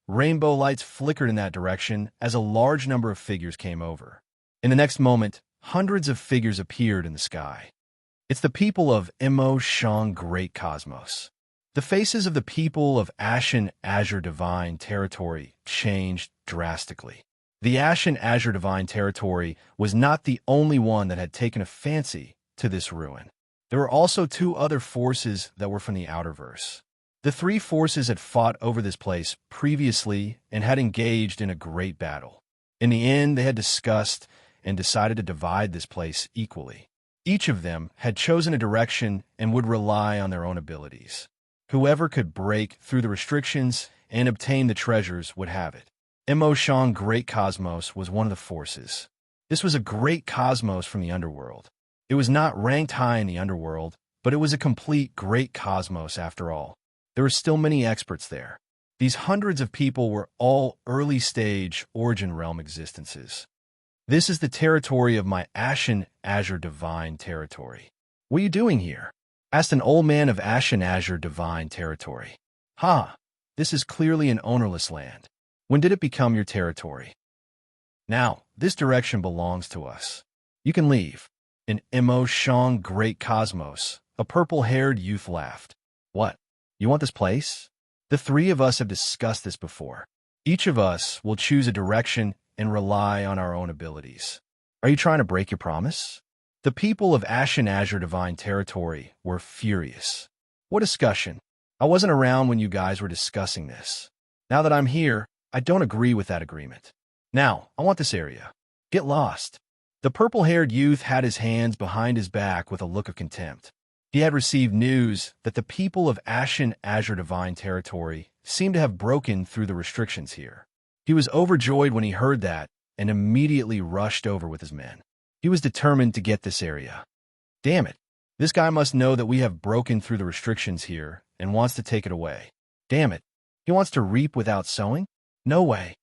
Rainbow lights flickered in that direction as a large number of figures came over. In the next moment, hundreds of figures appeared in the sky. It's the people of Imo Shang Great Cosmos. The faces of the people of Ashen Azure Divine Territory changed drastically. The Ashen Azure Divine Territory was not the only one that had taken a fancy to this ruin. There were also two other forces that were from the Outerverse. The three forces had fought over this place previously and had engaged in a great battle. In the end, they had discussed and decided to divide this place equally. Each of them had chosen a direction and would rely on their own abilities. Whoever could break through the restrictions and obtain the treasures would have it. Imo Shang Great Cosmos was one of the forces. This was a great cosmos from the underworld. It was not ranked high in the underworld, but it was a complete great cosmos after all. There were still many experts there. These hundreds of people were all early-stage Origin Realm existences. This is the territory of my Ashen Azure Divine Territory. What are you doing here? Asked an old man of Ashen Azure Divine Territory. This is clearly an ownerless land. When did it become your territory? Now, this direction belongs to us. You can leave. In Imo Shang Great Cosmos, a purple-haired youth laughed. What? You want this place? The three of us have discussed this before. Each of us will choose a direction and rely on our own abilities. Are you trying to break your promise? The people of Ashen Azure Divine Territory were furious. What discussion? I wasn't around when you guys were discussing this. Now that I'm here, I don't agree with that agreement. Now, I want this area. Get lost. The purple-haired youth had his hands behind his back with a look of contempt. He had received news that the people of Ashen Azure Divine Territory seemed to have broken through the restrictions here. He was overjoyed when he heard that and immediately rushed over with his men. He was determined to get this area. Damn it. This guy must know that we have broken through the restrictions here and wants to take it away. Damn it. He wants to reap without sowing? No way.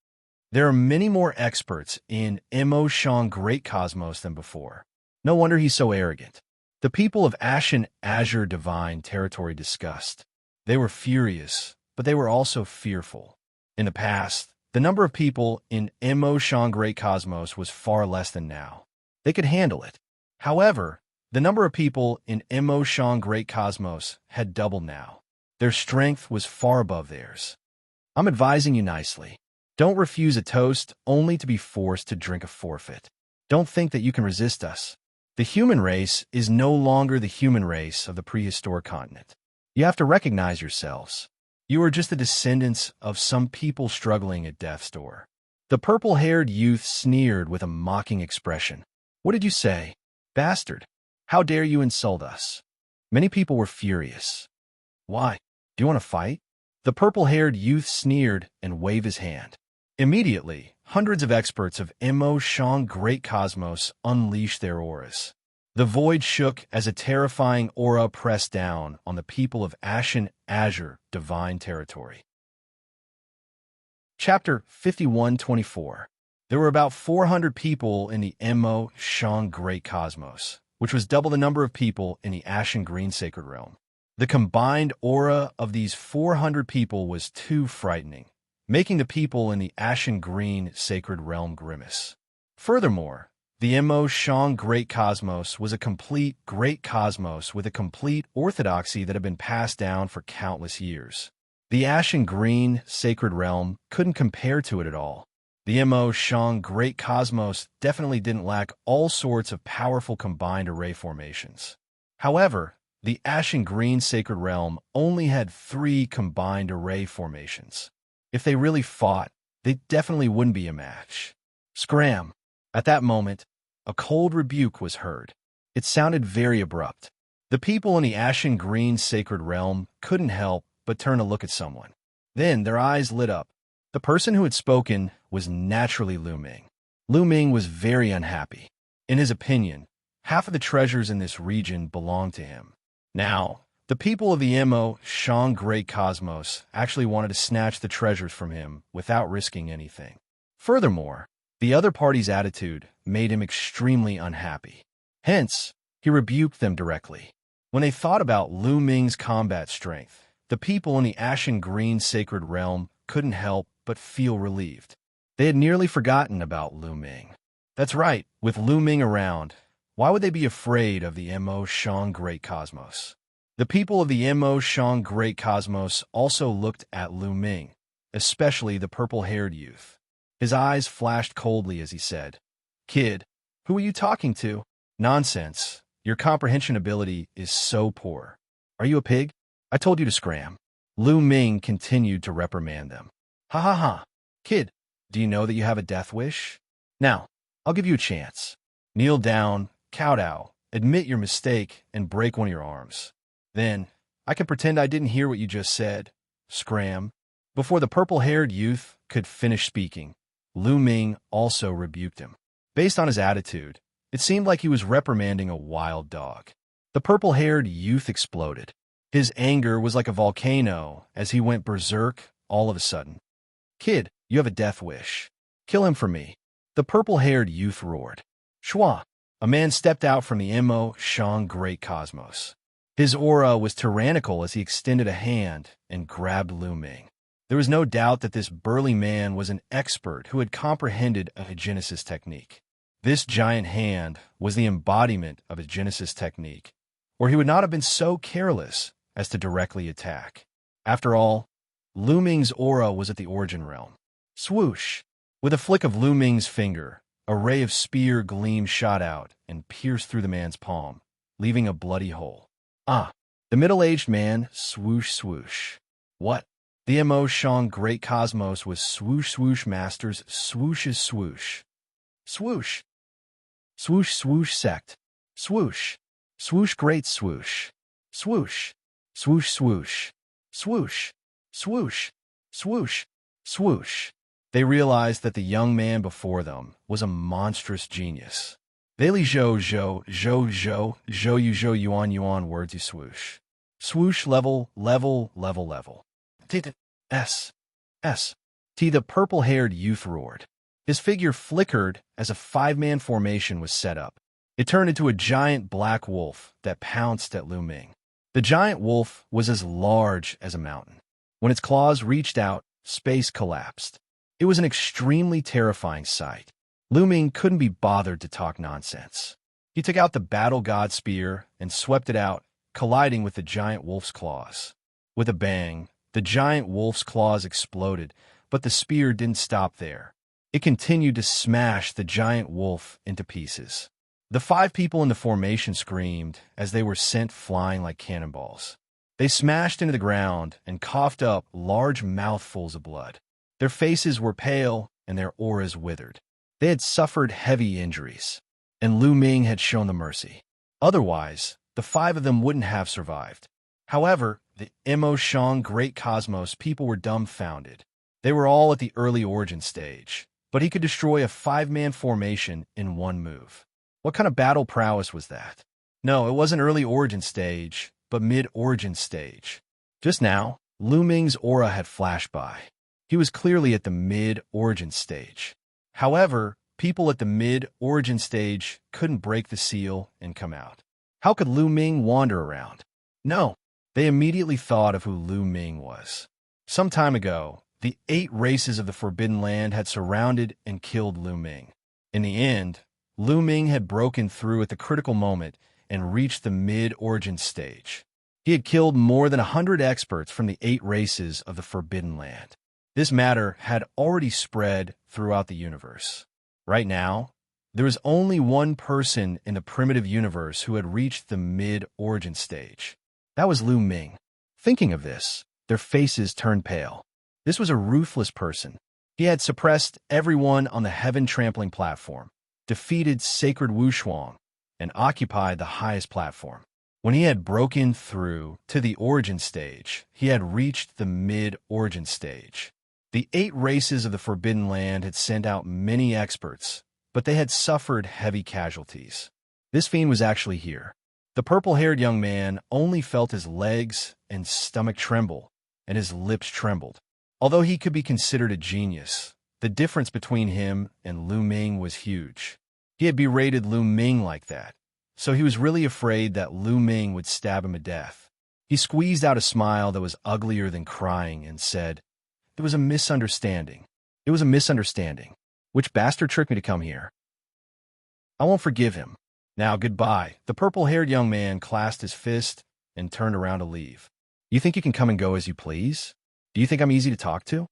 There are many more experts in Emotion Great Cosmos than before. No wonder he's so arrogant. The people of Ashen Azure Divine Territory discussed. They were furious, but they were also fearful. In the past, the number of people in Emotion Great Cosmos was far less than now. They could handle it. However, the number of people in Emotion Great Cosmos had doubled now. Their strength was far above theirs. I'm advising you nicely. Don't refuse a toast only to be forced to drink a forfeit. Don't think that you can resist us. The human race is no longer the human race of the prehistoric continent. You have to recognize yourselves. You are just the descendants of some people struggling at death's door. The purple-haired youth sneered with a mocking expression. What did you say? Bastard! How dare you insult us? Many people were furious. Why? Do you want to fight? The purple-haired youth sneered and waved his hand. Immediately, hundreds of experts of Emotion Great Cosmos unleashed their auras. The void shook as a terrifying aura pressed down on the people of Ashen Azure Divine Territory. Chapter 51-24. There were about 400 people in the Emotion Great Cosmos, which was double the number of people in the Ashen Green Sacred Realm. The combined aura of these 400 people was too frightening, making the people in the Ashen Green Sacred Realm grimace. Furthermore, the Emotion Great Cosmos was a complete great cosmos with a complete orthodoxy that had been passed down for countless years. The Ashen Green Sacred Realm couldn't compare to it at all. The Emotion Great Cosmos definitely didn't lack all sorts of powerful combined array formations. However, the Ashen Green Sacred Realm only had 3 combined array formations. If they really fought, they definitely wouldn't be a match. Scram! At that moment, a cold rebuke was heard. It sounded very abrupt. The people in the Ashen Green Sacred Realm couldn't help but turn to look at someone. Then their eyes lit up. The person who had spoken was naturally Lu Ming. Lu Ming was very unhappy. In his opinion, half of the treasures in this region belonged to him. Now, the people of the Emotion Great Cosmos actually wanted to snatch the treasures from him without risking anything. Furthermore, the other party's attitude made him extremely unhappy. Hence, he rebuked them directly. When they thought about Lu Ming's combat strength, the people in the Ashen Green Sacred Realm couldn't help but feel relieved. They had nearly forgotten about Lu Ming. That's right, with Lu Ming around, why would they be afraid of the Emotion Great Cosmos? The people of the Emotion Great Cosmos also looked at Lu Ming, especially the purple-haired youth. His eyes flashed coldly as he said, "Kid, who are you talking to? Nonsense. Your comprehension ability is so poor. Are you a pig? I told you to scram." Lu Ming continued to reprimand them. "Ha ha ha. Kid, do you know that you have a death wish? Now, I'll give you a chance. Kneel down, kowtow, admit your mistake, and break one of your arms. Then, I can pretend I didn't hear what you just said. Scram." Before the purple-haired youth could finish speaking, Lu Ming also rebuked him. Based on his attitude, it seemed like he was reprimanding a wild dog. The purple-haired youth exploded. His anger was like a volcano as he went berserk all of a sudden. "Kid, you have a death wish. Kill him for me." The purple-haired youth roared. Shua! A man stepped out from the Emotion Great Cosmos. His aura was tyrannical as he extended a hand and grabbed Lu Ming. There was no doubt that this burly man was an expert who had comprehended a Genesis technique. This giant hand was the embodiment of a Genesis technique, or he would not have been so careless as to directly attack. After all, Lu Ming's aura was at the origin realm. Swoosh! With a flick of Lu Ming's finger, a ray of spear gleam shot out and pierced through the man's palm, leaving a bloody hole. Ah! The middle-aged man swoosh swoosh. What? The Emotion Great Cosmos was swoosh swoosh masters swooshes swoosh. Swoosh! Swoosh swoosh sect. Swoosh! Swoosh great swoosh. Swoosh! Swoosh swoosh. Swoosh! Swoosh! Swoosh! Swoosh! They realized that the young man before them was a monstrous genius. Daily zhou zhou zhou zhou zhou yu zhou yuan yuan words you swoosh. Swoosh level level level level. S. S. The purple-haired youth roared. His figure flickered as a five-man formation was set up. It turned into a giant black wolf that pounced at Lu Ming. The giant wolf was as large as a mountain. When its claws reached out, space collapsed. It was an extremely terrifying sight. Lu Ming couldn't be bothered to talk nonsense. He took out the battle god spear and swept it out, colliding with the giant wolf's claws. With a bang, the giant wolf's claws exploded, but the spear didn't stop there. It continued to smash the giant wolf into pieces. The five people in the formation screamed as they were sent flying like cannonballs. They smashed into the ground and coughed up large mouthfuls of blood. Their faces were pale and their auras withered. They had suffered heavy injuries, and Lu Ming had shown them mercy. Otherwise, the five of them wouldn't have survived. However, the Emoshang Great Cosmos people were dumbfounded. They were all at the early origin stage, but he could destroy a five-man formation in one move. What kind of battle prowess was that? No, it wasn't early origin stage, but mid-origin stage. Just now, Lu Ming's aura had flashed by. He was clearly at the mid-origin stage. However, people at the mid-origin stage couldn't break the seal and come out. How could Lu Ming wander around? No, they immediately thought of who Lu Ming was. Some time ago, the 8 races of the Forbidden Land had surrounded and killed Lu Ming. In the end, Lu Ming had broken through at the critical moment and reached the mid-origin stage. He had killed more than 100 experts from the 8 races of the Forbidden Land. This matter had already spread throughout the universe. Right now, there was only one person in the primitive universe who had reached the mid-origin stage. That was Lu Ming. Thinking of this, their faces turned pale. This was a ruthless person. He had suppressed everyone on the heaven-trampling platform, defeated sacred Wuxia, and occupied the highest platform. When he had broken through to the origin stage, he had reached the mid-origin stage. The 8 races of the Forbidden Land had sent out many experts, but they had suffered heavy casualties. This fiend was actually here. The purple-haired young man only felt his legs and stomach tremble, and his lips trembled. Although he could be considered a genius, the difference between him and Lu Ming was huge. He had berated Lu Ming like that, so he was really afraid that Lu Ming would stab him to death. He squeezed out a smile that was uglier than crying and said, "It was a misunderstanding. It was a misunderstanding. Which bastard tricked me to come here? I won't forgive him. Now, goodbye." The purple-haired young man clasped his fist and turned around to leave. "You think you can come and go as you please? Do you think I'm easy to talk to?"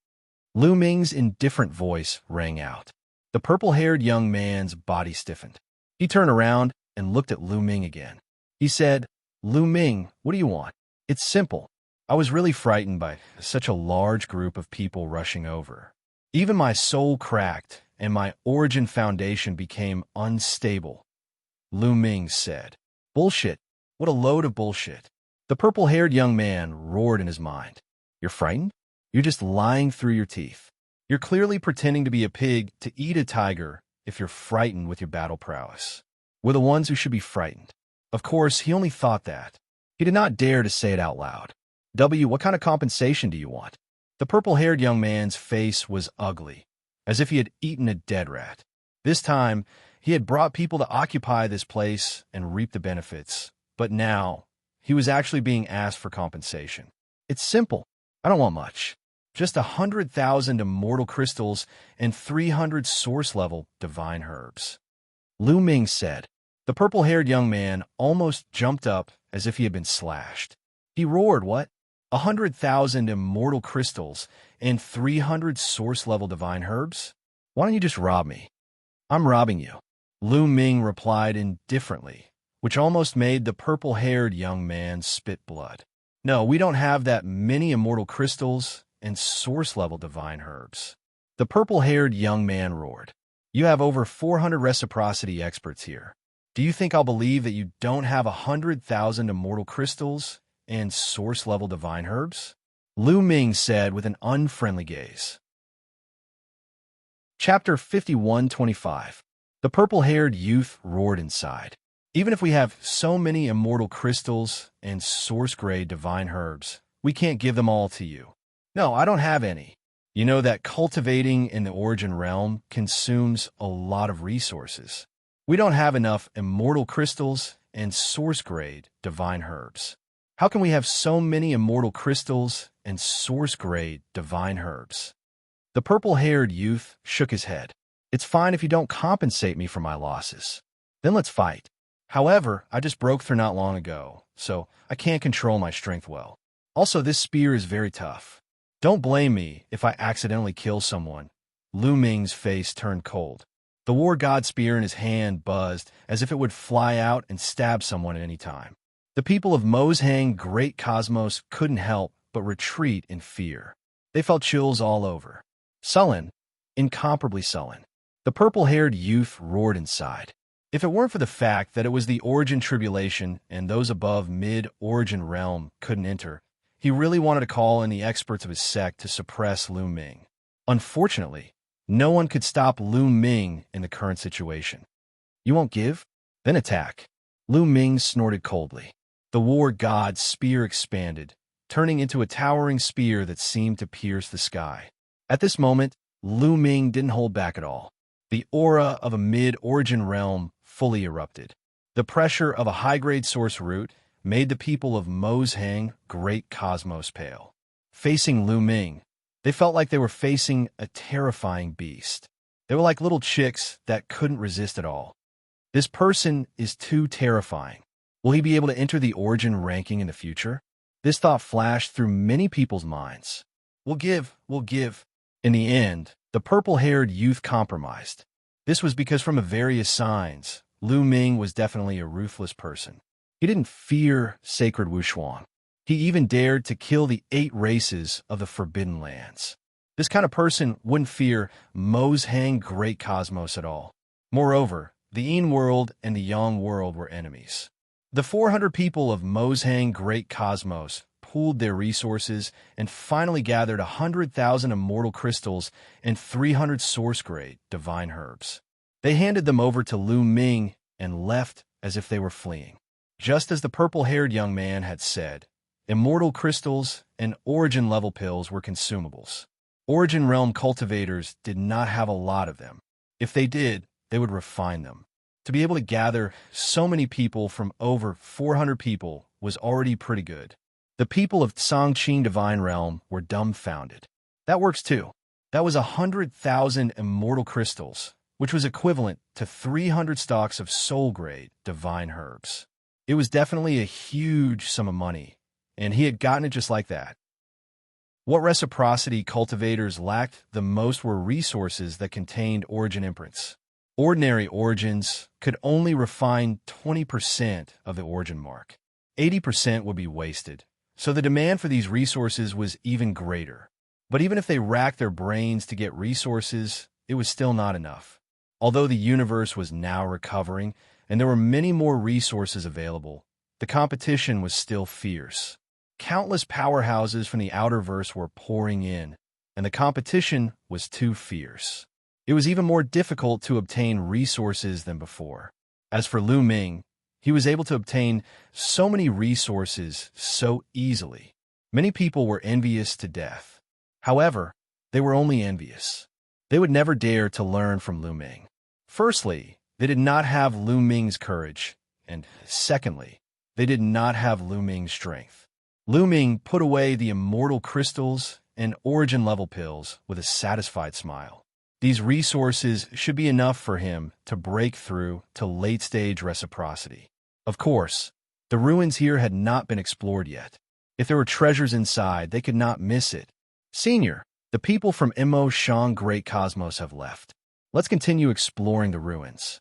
Lu Ming's indifferent voice rang out. The purple-haired young man's body stiffened. He turned around and looked at Lu Ming again. He said, "Lu Ming, what do you want?" "It's simple. I was really frightened by such a large group of people rushing over. Even my soul cracked and my origin foundation became unstable," Lu Ming said. "Bullshit. What a load of bullshit." The purple-haired young man roared in his mind. "You're frightened? You're just lying through your teeth. You're clearly pretending to be a pig to eat a tiger if you're frightened with your battle prowess. We're the ones who should be frightened." Of course, he only thought that. He did not dare to say it out loud. What kind of compensation do you want?" The purple-haired young man's face was ugly, as if he had eaten a dead rat. This time, he had brought people to occupy this place and reap the benefits, but now, he was actually being asked for compensation. "It's simple. I don't want much. Just 100,000 immortal crystals and 300 source-level divine herbs," Lu Ming said. The purple-haired young man almost jumped up as if he had been slashed. He roared, "What? 100,000 immortal crystals and 300 source-level divine herbs? Why don't you just rob me?" "I'm robbing you," Lu Ming replied indifferently, which almost made the purple-haired young man spit blood. "No, we don't have that many immortal crystals and source-level divine herbs," the purple-haired young man roared. "You have over 400 reciprocity experts here. Do you think I'll believe that you don't have 100,000 immortal crystals and source-level divine herbs?" Lu Ming said with an unfriendly gaze. Chapter 51-25. The purple-haired youth roared inside. "Even if we have so many immortal crystals and source-grade divine herbs, we can't give them all to you." "No, I don't have any. You know that cultivating in the Origin realm consumes a lot of resources. We don't have enough immortal crystals and source-grade divine herbs. How can we have so many immortal crystals and source-grade divine herbs? The purple-haired youth shook his head. It's fine if you don't compensate me for my losses. Then let's fight. However, I just broke through not long ago, so I can't control my strength well. Also, this spear is very tough. Don't blame me if I accidentally kill someone. Lu Ming's face turned cold. The war god spear in his hand buzzed as if it would fly out and stab someone at any time. The people of Mozhang Great Cosmos couldn't help but retreat in fear. They felt chills all over. Sullen, incomparably sullen. The purple-haired youth roared inside. If it weren't for the fact that it was the Origin Tribulation and those above mid-Origin realm couldn't enter, he really wanted to call in the experts of his sect to suppress Lu Ming. Unfortunately, no one could stop Lu Ming in the current situation. You won't give? Then attack. Lu Ming snorted coldly. The war god's spear expanded, turning into a towering spear that seemed to pierce the sky. At this moment, Lu Ming didn't hold back at all. The aura of a mid-Origin realm fully erupted. The pressure of a high-grade source root made the people of Mozhang Great Cosmos pale. Facing Lu Ming, they felt like they were facing a terrifying beast. They were like little chicks that couldn't resist at all. This person is too terrifying. Will he be able to enter the Origin ranking in the future? This thought flashed through many people's minds. We'll give. In the end, the purple-haired youth compromised. This was because from various signs, Lu Ming was definitely a ruthless person. He didn't fear sacred Wuxia. He even dared to kill the 8 races of the Forbidden Lands. This kind of person wouldn't fear Mozhang Great Cosmos at all. Moreover, the Yin world and the Yang world were enemies. The 400 people of Mozhang Great Cosmos pooled their resources and finally gathered 100,000 immortal crystals and 300 source-grade divine herbs. They handed them over to Lu Ming and left as if they were fleeing. Just as the purple-haired young man had said, immortal crystals and Origin-level pills were consumables. Origin realm cultivators did not have a lot of them. If they did, they would refine them. To be able to gather so many people from over 400 people was already pretty good. The people of Xianxia Divine Realm were dumbfounded. That works too. That was 100,000 immortal crystals, which was equivalent to 300 stalks of soul-grade divine herbs. It was definitely a huge sum of money, and he had gotten it just like that. What reciprocity cultivators lacked the most were resources that contained Origin imprints. Ordinary Origins could only refine 20% of the Origin mark. 80% would be wasted, so the demand for these resources was even greater. But even if they racked their brains to get resources, it was still not enough. Although the universe was now recovering, and there were many more resources available, the competition was still fierce. Countless powerhouses from the outerverse were pouring in, and the competition was too fierce. It was even more difficult to obtain resources than before. As for Lu Ming, he was able to obtain so many resources so easily. Many people were envious to death. However, they were only envious. They would never dare to learn from Lu Ming. Firstly, they did not have Lu Ming's courage, and secondly, they did not have Lu Ming's strength. Lu Ming put away the immortal crystals and Origin-level pills with a satisfied smile. These resources should be enough for him to break through to late-stage reciprocity. Of course, the ruins here had not been explored yet. If there were treasures inside, they could not miss it. Senior, the people from Mozhang Great Cosmos have left. Let's continue exploring the ruins.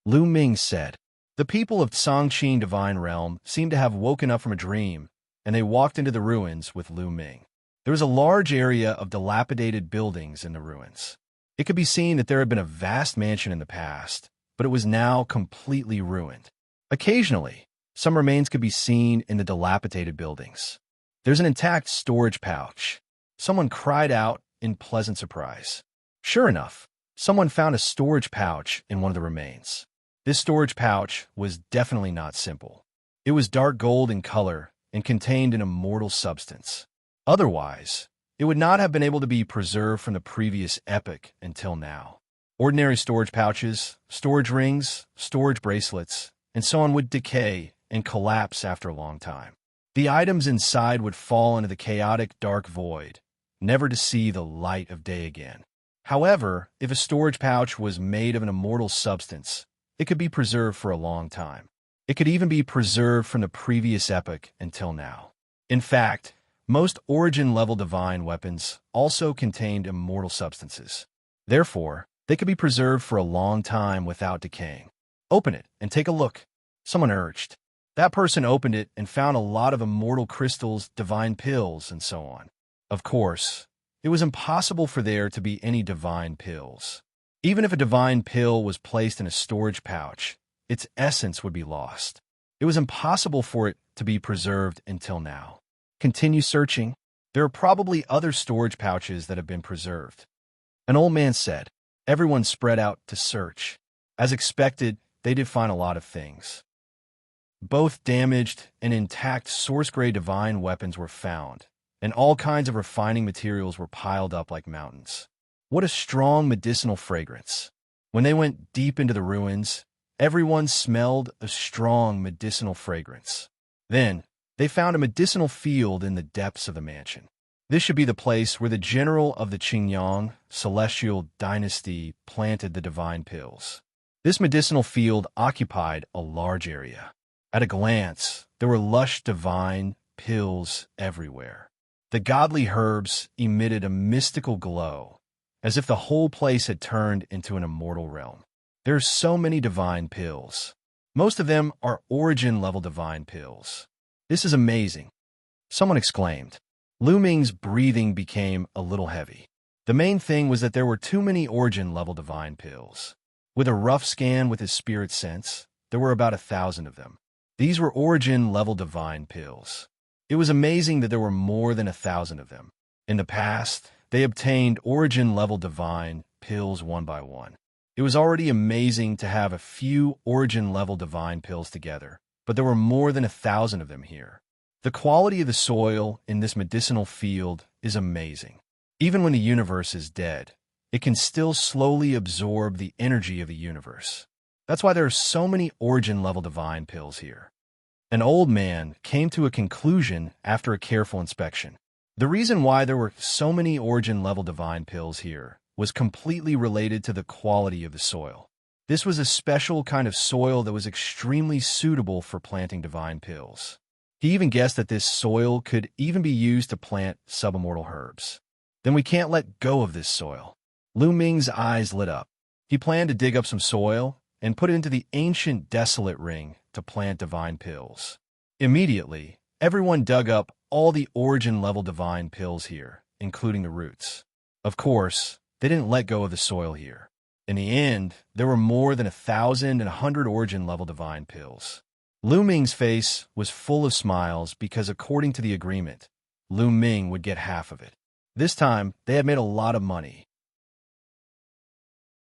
Lu Ming said. The people of Xianxia Divine Realm seemed to have woken up from a dream, and they walked into the ruins with Lu Ming. There was a large area of dilapidated buildings in the ruins. It could be seen that there had been a vast mansion in the past, but it was now completely ruined. Occasionally, some remains could be seen in the dilapidated buildings. There's an intact storage pouch. Someone cried out in pleasant surprise. Sure enough, someone found a storage pouch in one of the remains. This storage pouch was definitely not simple. It was dark gold in color and contained an immortal substance. Otherwise, it would not have been able to be preserved from the previous epoch until now. Ordinary storage pouches, storage rings, storage bracelets, and so on would decay and collapse after a long time. The items inside would fall into the chaotic dark void, never to see the light of day again. However, if a storage pouch was made of an immortal substance, it could be preserved for a long time. It could even be preserved from the previous epoch until now. In fact, most origin-level divine weapons also contained immortal substances. Therefore, they could be preserved for a long time without decaying. Open it and take a look, someone urged. That person opened it and found a lot of immortal crystals, divine pills, and so on. Of course, it was impossible for there to be any divine pills. Even if a divine pill was placed in a storage pouch, its essence would be lost. It was impossible for it to be preserved until now. Continue searching. There are probably other storage pouches that have been preserved. An old man said. Everyone spread out to search. As expected, they did find a lot of things. Both damaged and intact source-grade divine weapons were found, and all kinds of refining materials were piled up like mountains. What a strong medicinal fragrance. When they went deep into the ruins, everyone smelled a strong medicinal fragrance. Then, they found a medicinal field in the depths of the mansion. This should be the place where the general of the Qingyang celestial dynasty planted the divine pills. This medicinal field occupied a large area. At a glance, there were lush divine pills everywhere. The godly herbs emitted a mystical glow, as if the whole place had turned into an immortal realm. There are so many divine pills. Most of them are origin-level divine pills. This is amazing, someone exclaimed. Lu Ming's breathing became a little heavy. The main thing was that there were too many origin-level divine pills. With a rough scan with his spirit sense, there were about 1,000 of them. These were origin-level divine pills. It was amazing that there were more than 1,000 of them. In the past, they obtained origin-level divine pills one by one. It was already amazing to have a few origin-level divine pills together, but there were more than 1,000 of them here. The quality of the soil in this medicinal field is amazing. Even when the universe is dead, it can still slowly absorb the energy of the universe. That's why there are so many origin-level divine pills here. An old man came to a conclusion after a careful inspection. The reason why there were so many origin-level divine pills here was completely related to the quality of the soil. This was a special kind of soil that was extremely suitable for planting divine pills. He even guessed that this soil could even be used to plant subimmortal herbs. Then we can't let go of this soil. Lu Ming's eyes lit up. He planned to dig up some soil and put it into the ancient desolate ring to plant divine pills. Immediately, everyone dug up all the origin-level divine pills here, including the roots. Of course, they didn't let go of the soil here. In the end, there were more than 1,100 origin-level divine pills. Lu Ming's face was full of smiles because, according to the agreement, Lu Ming would get half of it. This time, they had made a lot of money.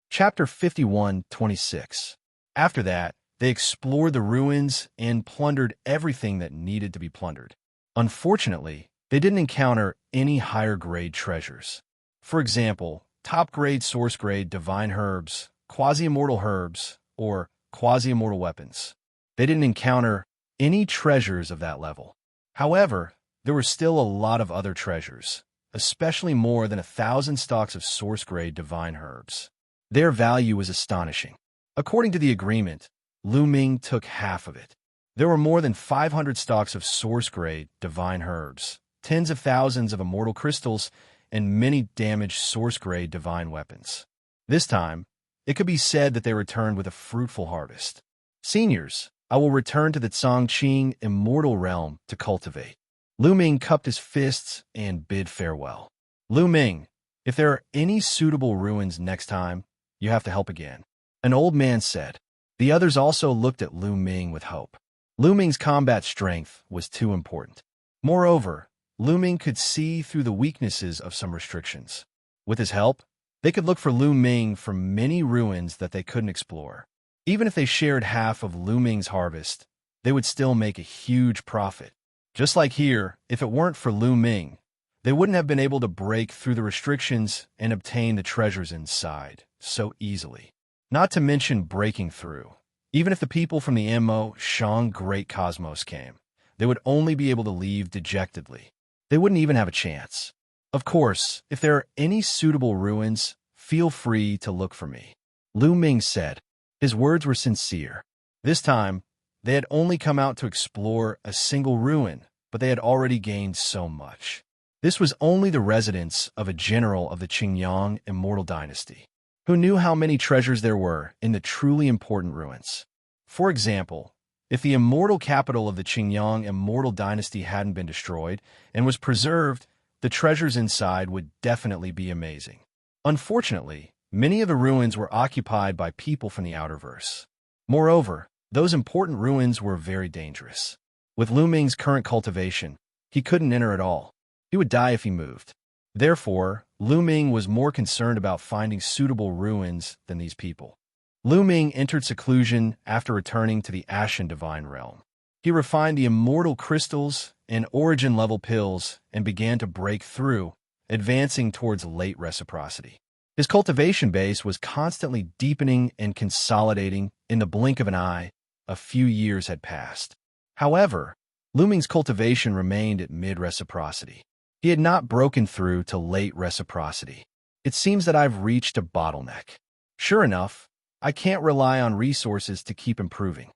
Chapter 51:26. After that, they explored the ruins and plundered everything that needed to be plundered. Unfortunately, they didn't encounter any higher-grade treasures. For example, top-grade source-grade divine herbs, quasi-immortal herbs, or quasi-immortal weapons. They didn't encounter any treasures of that level. However, there were still a lot of other treasures, especially more than 1,000 stalks of source-grade divine herbs. Their value was astonishing. According to the agreement, Lu Ming took half of it. There were more than 500 stalks of source-grade divine herbs, tens of thousands of immortal crystals, and many damaged source-grade divine weapons. This time, it could be said that they returned with a fruitful harvest. Seniors, I will return to the Changqing immortal realm to cultivate. Lu Ming cupped his fists and bid farewell. Lu Ming, if there are any suitable ruins next time, you have to help again. An old man said. The others also looked at Lu Ming with hope. Lu Ming's combat strength was too important. Moreover, Lu Ming could see through the weaknesses of some restrictions. With his help, they could look for Lu Ming for many ruins that they couldn't explore. Even if they shared half of Lu Ming's harvest, they would still make a huge profit. Just like here, if it weren't for Lu Ming, they wouldn't have been able to break through the restrictions and obtain the treasures inside so easily. Not to mention breaking through. Even if the people from the Shang Great Cosmos came, they would only be able to leave dejectedly. They wouldn't even have a chance. Of course, if there are any suitable ruins, feel free to look for me, Lu Ming said. His words were sincere. This time, they had only come out to explore a single ruin, but they had already gained so much. This was only the residence of a general of the Qingyang Immortal Dynasty, who knew how many treasures there were in the truly important ruins. For example, if the immortal capital of the Qingyang Immortal Dynasty hadn't been destroyed and was preserved, the treasures inside would definitely be amazing. Unfortunately, many of the ruins were occupied by people from the outerverse. Moreover, those important ruins were very dangerous. With Lu Ming's current cultivation, he couldn't enter at all. He would die if he moved. Therefore, Lu Ming was more concerned about finding suitable ruins than these people. Lu Ming entered seclusion after returning to the Ashen Divine Realm. He refined the immortal crystals and origin-level pills and began to break through, advancing towards late reciprocity. His cultivation base was constantly deepening and consolidating. In the blink of an eye, a few years had passed. However, Lu Ming's cultivation remained at mid-reciprocity. He had not broken through to late reciprocity. It seems that I've reached a bottleneck. Sure enough, I can't rely on resources to keep improving,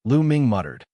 Lu Ming muttered.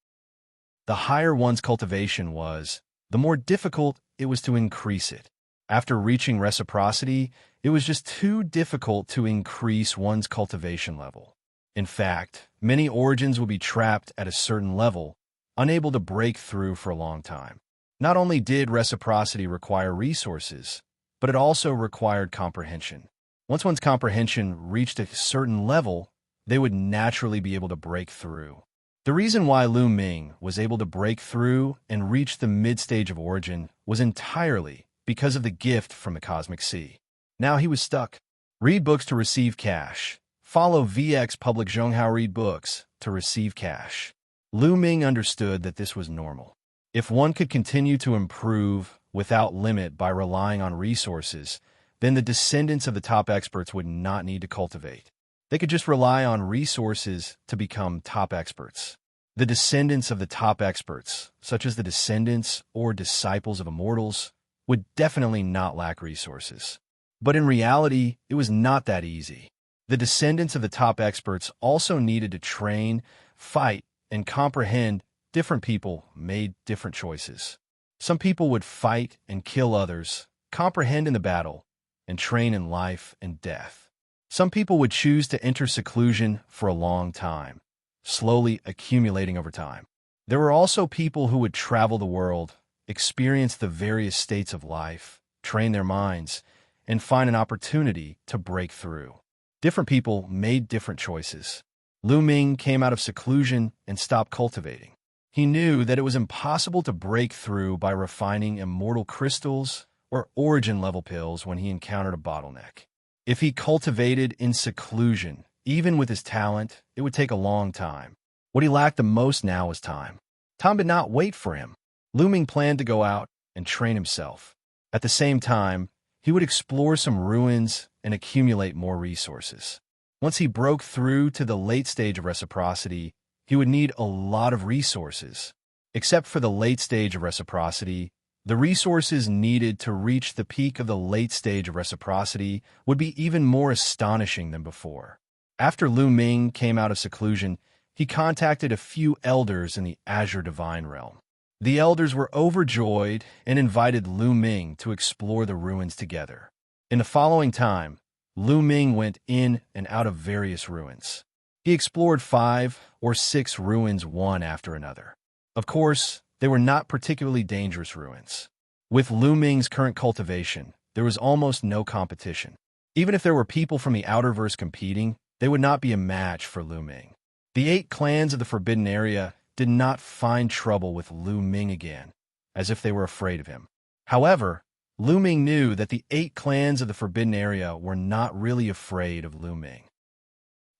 The higher one's cultivation was, the more difficult it was to increase it. After reaching reciprocity, it was just too difficult to increase one's cultivation level. In fact, many origins will be trapped at a certain level, unable to break through for a long time. Not only did reciprocity require resources, but it also required comprehension. Once one's comprehension reached a certain level, they would naturally be able to break through. The reason why Lu Ming was able to break through and reach the mid-stage of origin was entirely because of the gift from the Cosmic Sea. Now he was stuck. Read books to receive cash. Follow VX Public Zhonghao Read books to receive cash. Lu Ming understood that this was normal. If one could continue to improve without limit by relying on resources, then the descendants of the top experts would not need to cultivate. They could just rely on resources to become top experts. The descendants of the top experts, such as the descendants or disciples of immortals, would definitely not lack resources. But in reality, it was not that easy. The descendants of the top experts also needed to train, fight, and comprehend. Different people made different choices. Some people would fight and kill others, comprehend in the battle, and train in life and death. Some people would choose to enter seclusion for a long time, slowly accumulating over time. There were also people who would travel the world, experience the various states of life, train their minds, and find an opportunity to break through. Different people made different choices. Lu Ming came out of seclusion and stopped cultivating. He knew that it was impossible to break through by refining immortal crystals or origin-level pills when he encountered a bottleneck. If he cultivated in seclusion, even with his talent, it would take a long time. What he lacked the most now was time. Time did not wait for him. Lu Ming planned to go out and train himself. At the same time, he would explore some ruins and accumulate more resources. Once he broke through to the late stage of reciprocity, he would need a lot of resources. Except for the late stage of reciprocity, the resources needed to reach the peak of the late stage of reciprocity would be even more astonishing than before. After Lu Ming came out of seclusion, he contacted a few elders in the Azure Divine Realm. The elders were overjoyed and invited Lu Ming to explore the ruins together. In the following time, Lu Ming went in and out of various ruins. He explored 5 or 6 ruins one after another. Of course, they were not particularly dangerous ruins. With Lu Ming's current cultivation, there was almost no competition. Even if there were people from the outerverse competing, they would not be a match for Lu Ming. The 8 clans of the Forbidden Area did not find trouble with Lu Ming again, as if they were afraid of him. However, Lu Ming knew that the 8 clans of the Forbidden Area were not really afraid of Lu Ming.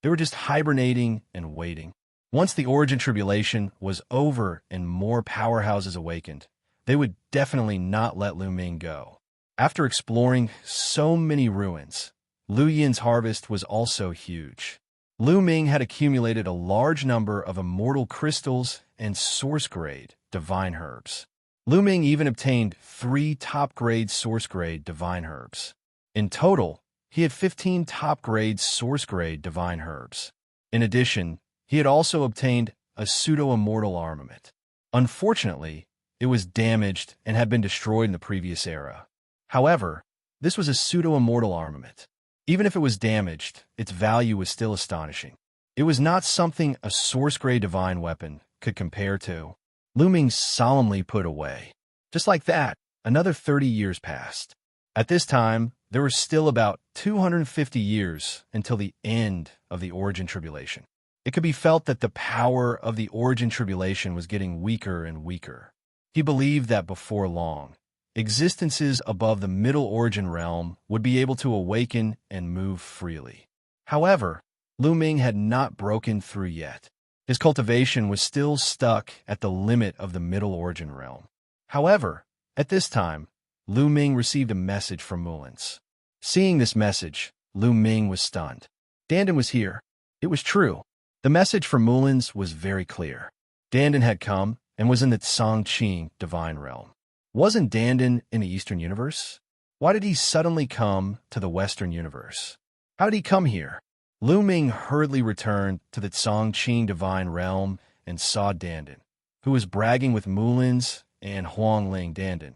They were just hibernating and waiting. Once the origin tribulation was over and more powerhouses awakened, they would definitely not let Lu Ming go. After exploring so many ruins, Lu Yin's harvest was also huge. Lu Ming had accumulated a large number of immortal crystals and source-grade divine herbs. Lu Ming even obtained 3 top-grade source-grade divine herbs. In total, he had 15 top-grade source-grade divine herbs. In addition, he had also obtained a pseudo-immortal armament. Unfortunately, it was damaged and had been destroyed in the previous era. However, this was a pseudo-immortal armament. Even if it was damaged, its value was still astonishing. It was not something a source-grade divine weapon could compare to. Lu Ming solemnly put away. Just like that, another 30 years passed. At this time, there were still about 250 years until the end of the Origin Tribulation. It could be felt that the power of the Origin Tribulation was getting weaker and weaker. He believed that before long, existences above the Middle Origin realm would be able to awaken and move freely. However, Lu Ming had not broken through yet. His cultivation was still stuck at the limit of the Middle Origin realm. However, at this time, Lu Ming received a message from Mullins. Seeing this message, Lu Ming was stunned. Dandin was here. It was true. The message from Mullins was very clear. Dandin had come and was in the Xianxia divine realm. Wasn't Dandin in the Eastern Universe? Why did he suddenly come to the Western Universe? How did he come here? Lu Ming hurriedly returned to the Xianxia divine realm and saw Dandin, who was bragging with Mullins and Huangling. Dandin,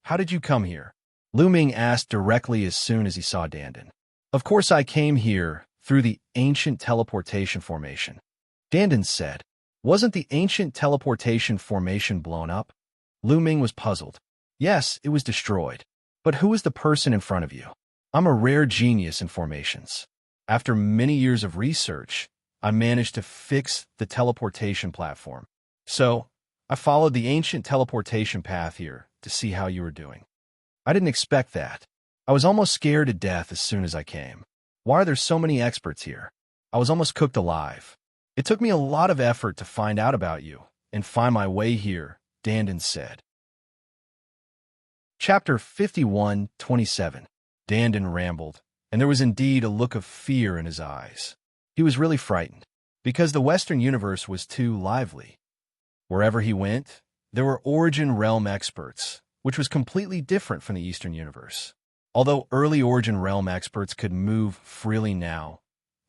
how did you come here? Lu Ming asked directly as soon as he saw Dandin. Of course I came here through the ancient teleportation formation. Dandin said, wasn't the ancient teleportation formation blown up? Lu Ming was puzzled. Yes, it was destroyed. But who is the person in front of you? I'm a rare genius in formations. After many years of research, I managed to fix the teleportation platform. So, I followed the ancient teleportation path here to see how you were doing. I didn't expect that. I was almost scared to death as soon as I came. Why are there so many experts here? I was almost cooked alive. It took me a lot of effort to find out about you and find my way here, Dandin said. Chapter 51:27. Dandin rambled, and there was indeed a look of fear in his eyes. He was really frightened, because the Western Universe was too lively. Wherever he went, there were Origin Realm experts, which was completely different from the Eastern Universe. Although early Origin Realm experts could move freely now,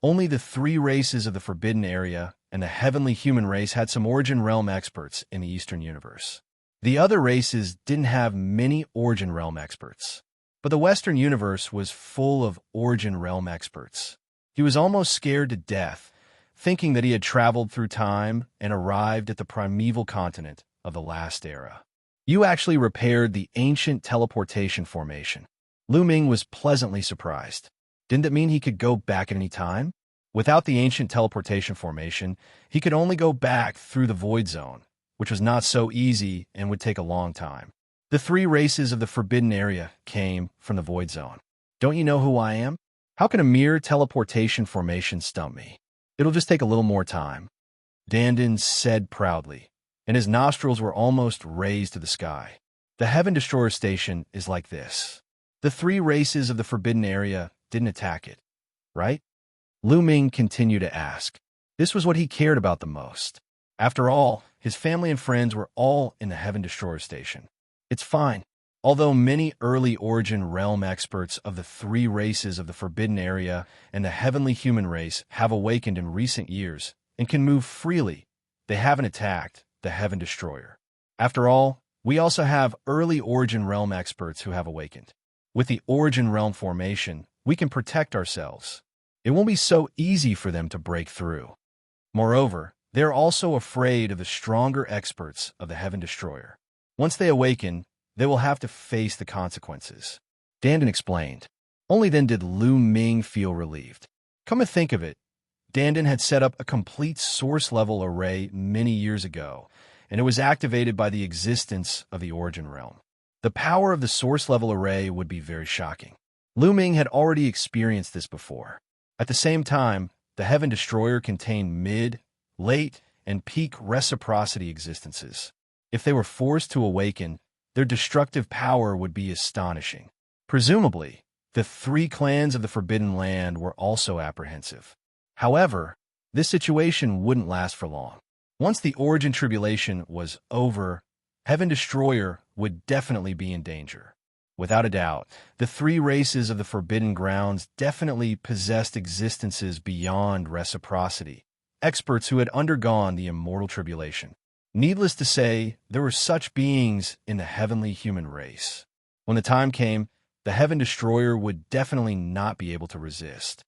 only the 3 races of the Forbidden Area and the Heavenly Human race had some Origin Realm experts in the Eastern Universe. The other races didn't have many Origin Realm experts, but the Western Universe was full of Origin Realm experts. He was almost scared to death, thinking that he had traveled through time and arrived at the primeval continent of the last era. You actually repaired the ancient teleportation formation. Lu Ming was pleasantly surprised. Didn't that mean he could go back at any time? Without the ancient teleportation formation, he could only go back through the Void Zone, which was not so easy and would take a long time. The 3 races of the Forbidden Area came from the Void Zone. Don't you know who I am? How can a mere teleportation formation stump me? It'll just take a little more time. Dandin said proudly, and his nostrils were almost raised to the sky. The Heaven Destroyer Station is like this. The 3 races of the Forbidden Area didn't attack it, right? Lu Ming continued to ask. This was what he cared about the most. After all, his family and friends were all in the Heaven Destroyer Station. It's fine. Although many early Origin Realm experts of the 3 races of the Forbidden Area and the Heavenly Human race have awakened in recent years and can move freely, they haven't attacked the Heaven Destroyer. After all, we also have early Origin Realm experts who have awakened. With the Origin Realm formation, we can protect ourselves. It won't be so easy for them to break through. Moreover, they are also afraid of the stronger experts of the Heaven Destroyer. Once they awaken, they will have to face the consequences. Dandin explained. Only then did Lu Ming feel relieved. Come to think of it, Dandin had set up a complete source-level array many years ago, and it was activated by the existence of the Origin Realm. The power of the source-level array would be very shocking. Lu Ming had already experienced this before. At the same time, the Heaven Destroyer contained mid, late, and peak reciprocity existences. If they were forced to awaken, their destructive power would be astonishing. Presumably, the three clans of the Forbidden Land were also apprehensive. However, this situation wouldn't last for long. Once the Origin Tribulation was over, Heaven Destroyer would definitely be in danger. Without a doubt, the three races of the Forbidden Grounds definitely possessed existences beyond reciprocity, experts who had undergone the Immortal Tribulation. Needless to say, there were such beings in the heavenly human race. When the time came, the Heaven Destroyer would definitely not be able to resist.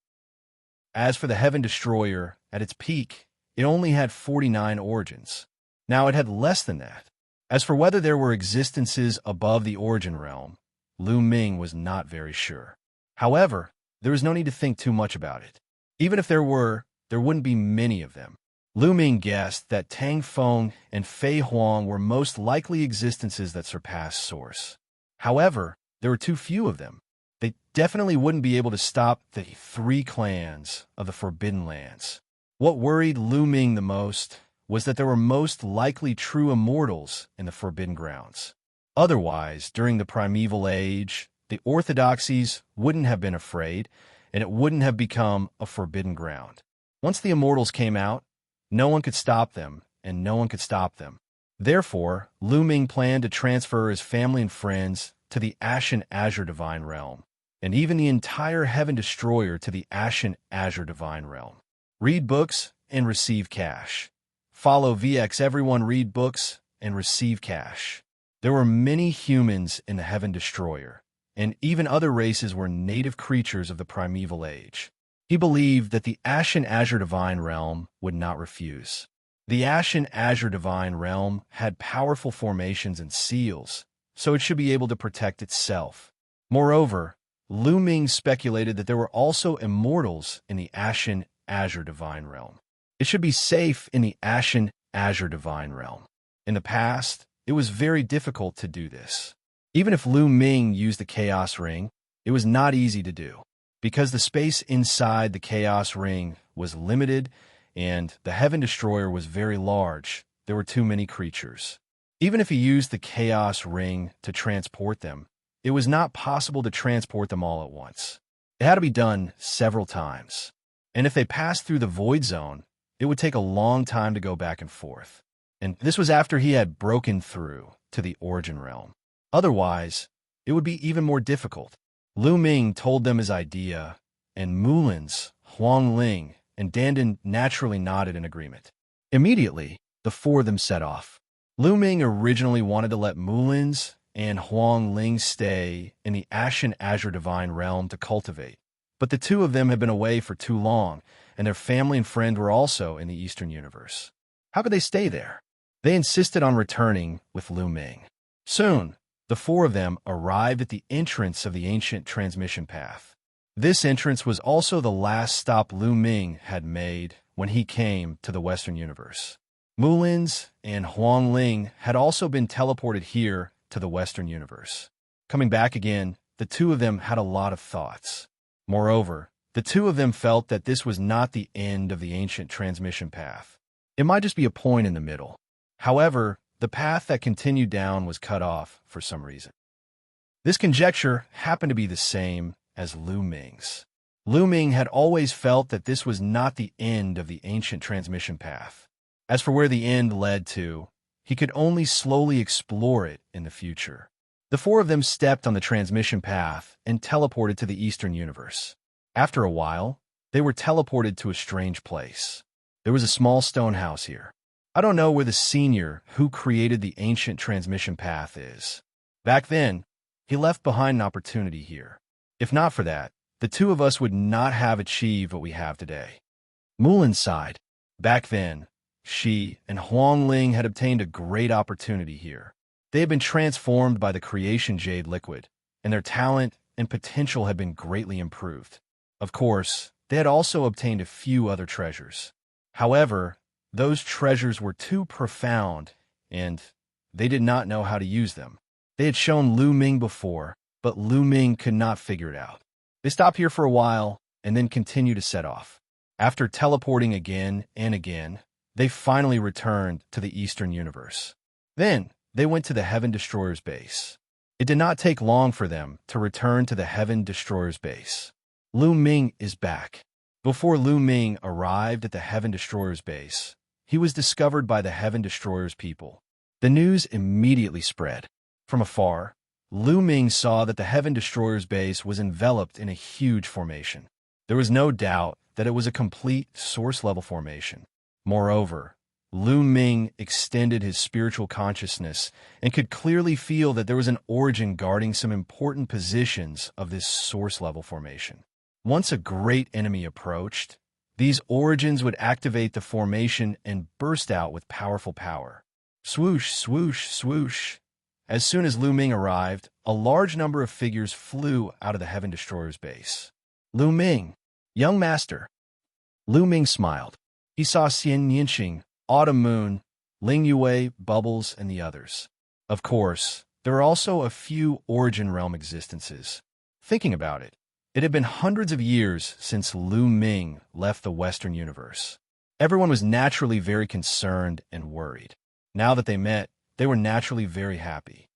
As for the Heaven Destroyer, at its peak, it only had 49 origins. Now it had less than that. As for whether there were existences above the Origin Realm, Lu Ming was not very sure. However, there was no need to think too much about it. Even if there were, there wouldn't be many of them. Lu Ming guessed that Tang Feng and Fei Huang were most likely existences that surpassed Source. However, there were too few of them. They definitely wouldn't be able to stop the three clans of the Forbidden Lands. What worried Lu Ming the most was that there were most likely true immortals in the Forbidden Grounds. Otherwise, during the Primeval Age, the Orthodoxies wouldn't have been afraid, and it wouldn't have become a Forbidden Ground. Once the immortals came out, no one could stop them, and no one could stop them. Therefore, Lu Ming planned to transfer his family and friends to the Ashen Azure Divine Realm, and even the entire Heaven Destroyer to the Ashen Azure Divine Realm. Read books and receive cash. Follow VX everyone, read books and receive cash. There were many humans in the Heaven Destroyer, and even other races were native creatures of the Primeval Age. He believed that the Ashen Azure Divine Realm would not refuse. The Ashen Azure Divine Realm had powerful formations and seals, so it should be able to protect itself. Moreover, Lu Ming speculated that there were also immortals in the Ashen Azure Divine Realm. It should be safe in the Ashen Azure Divine Realm. In the past, it was very difficult to do this. Even if Lu Ming used the Chaos Ring, it was not easy to do. Because the space inside the Chaos Ring was limited and the Heaven Destroyer was very large, there were too many creatures. Even if he used the Chaos Ring to transport them, it was not possible to transport them all at once. It had to be done several times. And if they passed through the Void Zone, it would take a long time to go back and forth. And this was after he had broken through to the Origin Realm. Otherwise, it would be even more difficult. Lu Ming told them his idea, and Mulins, Huang Ling, and Dandan naturally nodded in agreement. Immediately, the four of them set off. Lu Ming originally wanted to let Mulins and Huang Ling stay in the Ashen Azure Divine Realm to cultivate, but the two of them had been away for too long, and their family and friend were also in the Eastern Universe. How could they stay there? They insisted on returning with Lu Ming. Soon, the four of them arrived at the entrance of the ancient transmission path. This entrance was also the last stop Lu Ming had made when he came to the Western Universe. Mulins and Huang Ling had also been teleported here to the Western Universe. Coming back again, the two of them had a lot of thoughts. Moreover, the two of them felt that this was not the end of the ancient transmission path. It might just be a point in the middle. However, the path that continued down was cut off for some reason. This conjecture happened to be the same as Lu Ming's. Lu Ming had always felt that this was not the end of the ancient transmission path. As for where the end led to, he could only slowly explore it in the future. The four of them stepped on the transmission path and teleported to the Eastern Universe. After a while, they were teleported to a strange place. There was a small stone house here. I don't know where the senior who created the ancient transmission path is. Back then, he left behind an opportunity here. If not for that, the two of us would not have achieved what we have today. Mulin sighed. Back then, she and Huang Ling had obtained a great opportunity here. They had been transformed by the creation jade liquid, and their talent and potential had been greatly improved. Of course, they had also obtained a few other treasures. However, those treasures were too profound, and they did not know how to use them. They had shown Lu Ming before, but Lu Ming could not figure it out. They stopped here for a while, and then continued to set off. After teleporting again and again, they finally returned to the Eastern Universe. Then, they went to the Heaven Destroyer's base. It did not take long for them to return to the Heaven Destroyer's base. Lu Ming is back. Before Lu Ming arrived at the Heaven Destroyer's base, he was discovered by the Heaven Destroyer's people. The news immediately spread. From afar, Lu Ming saw that the Heaven Destroyer's base was enveloped in a huge formation. There was no doubt that it was a complete source-level formation. Moreover, Lu Ming extended his spiritual consciousness and could clearly feel that there was an origin guarding some important positions of this source-level formation. Once a great enemy approached, these origins would activate the formation and burst out with powerful power. Swoosh, swoosh, swoosh. As soon as Lu Ming arrived, a large number of figures flew out of the Heaven Destroyer's base. Lu Ming, young master. Lu Ming smiled. He saw Xianxia, Autumn Moon, Ling Yue, Bubbles, and the others. Of course, there are also a few Origin Realm existences. Thinking about it, it had been hundreds of years since Lu Ming left the Western universe. Everyone was naturally very concerned and worried. Now that they met, they were naturally very happy.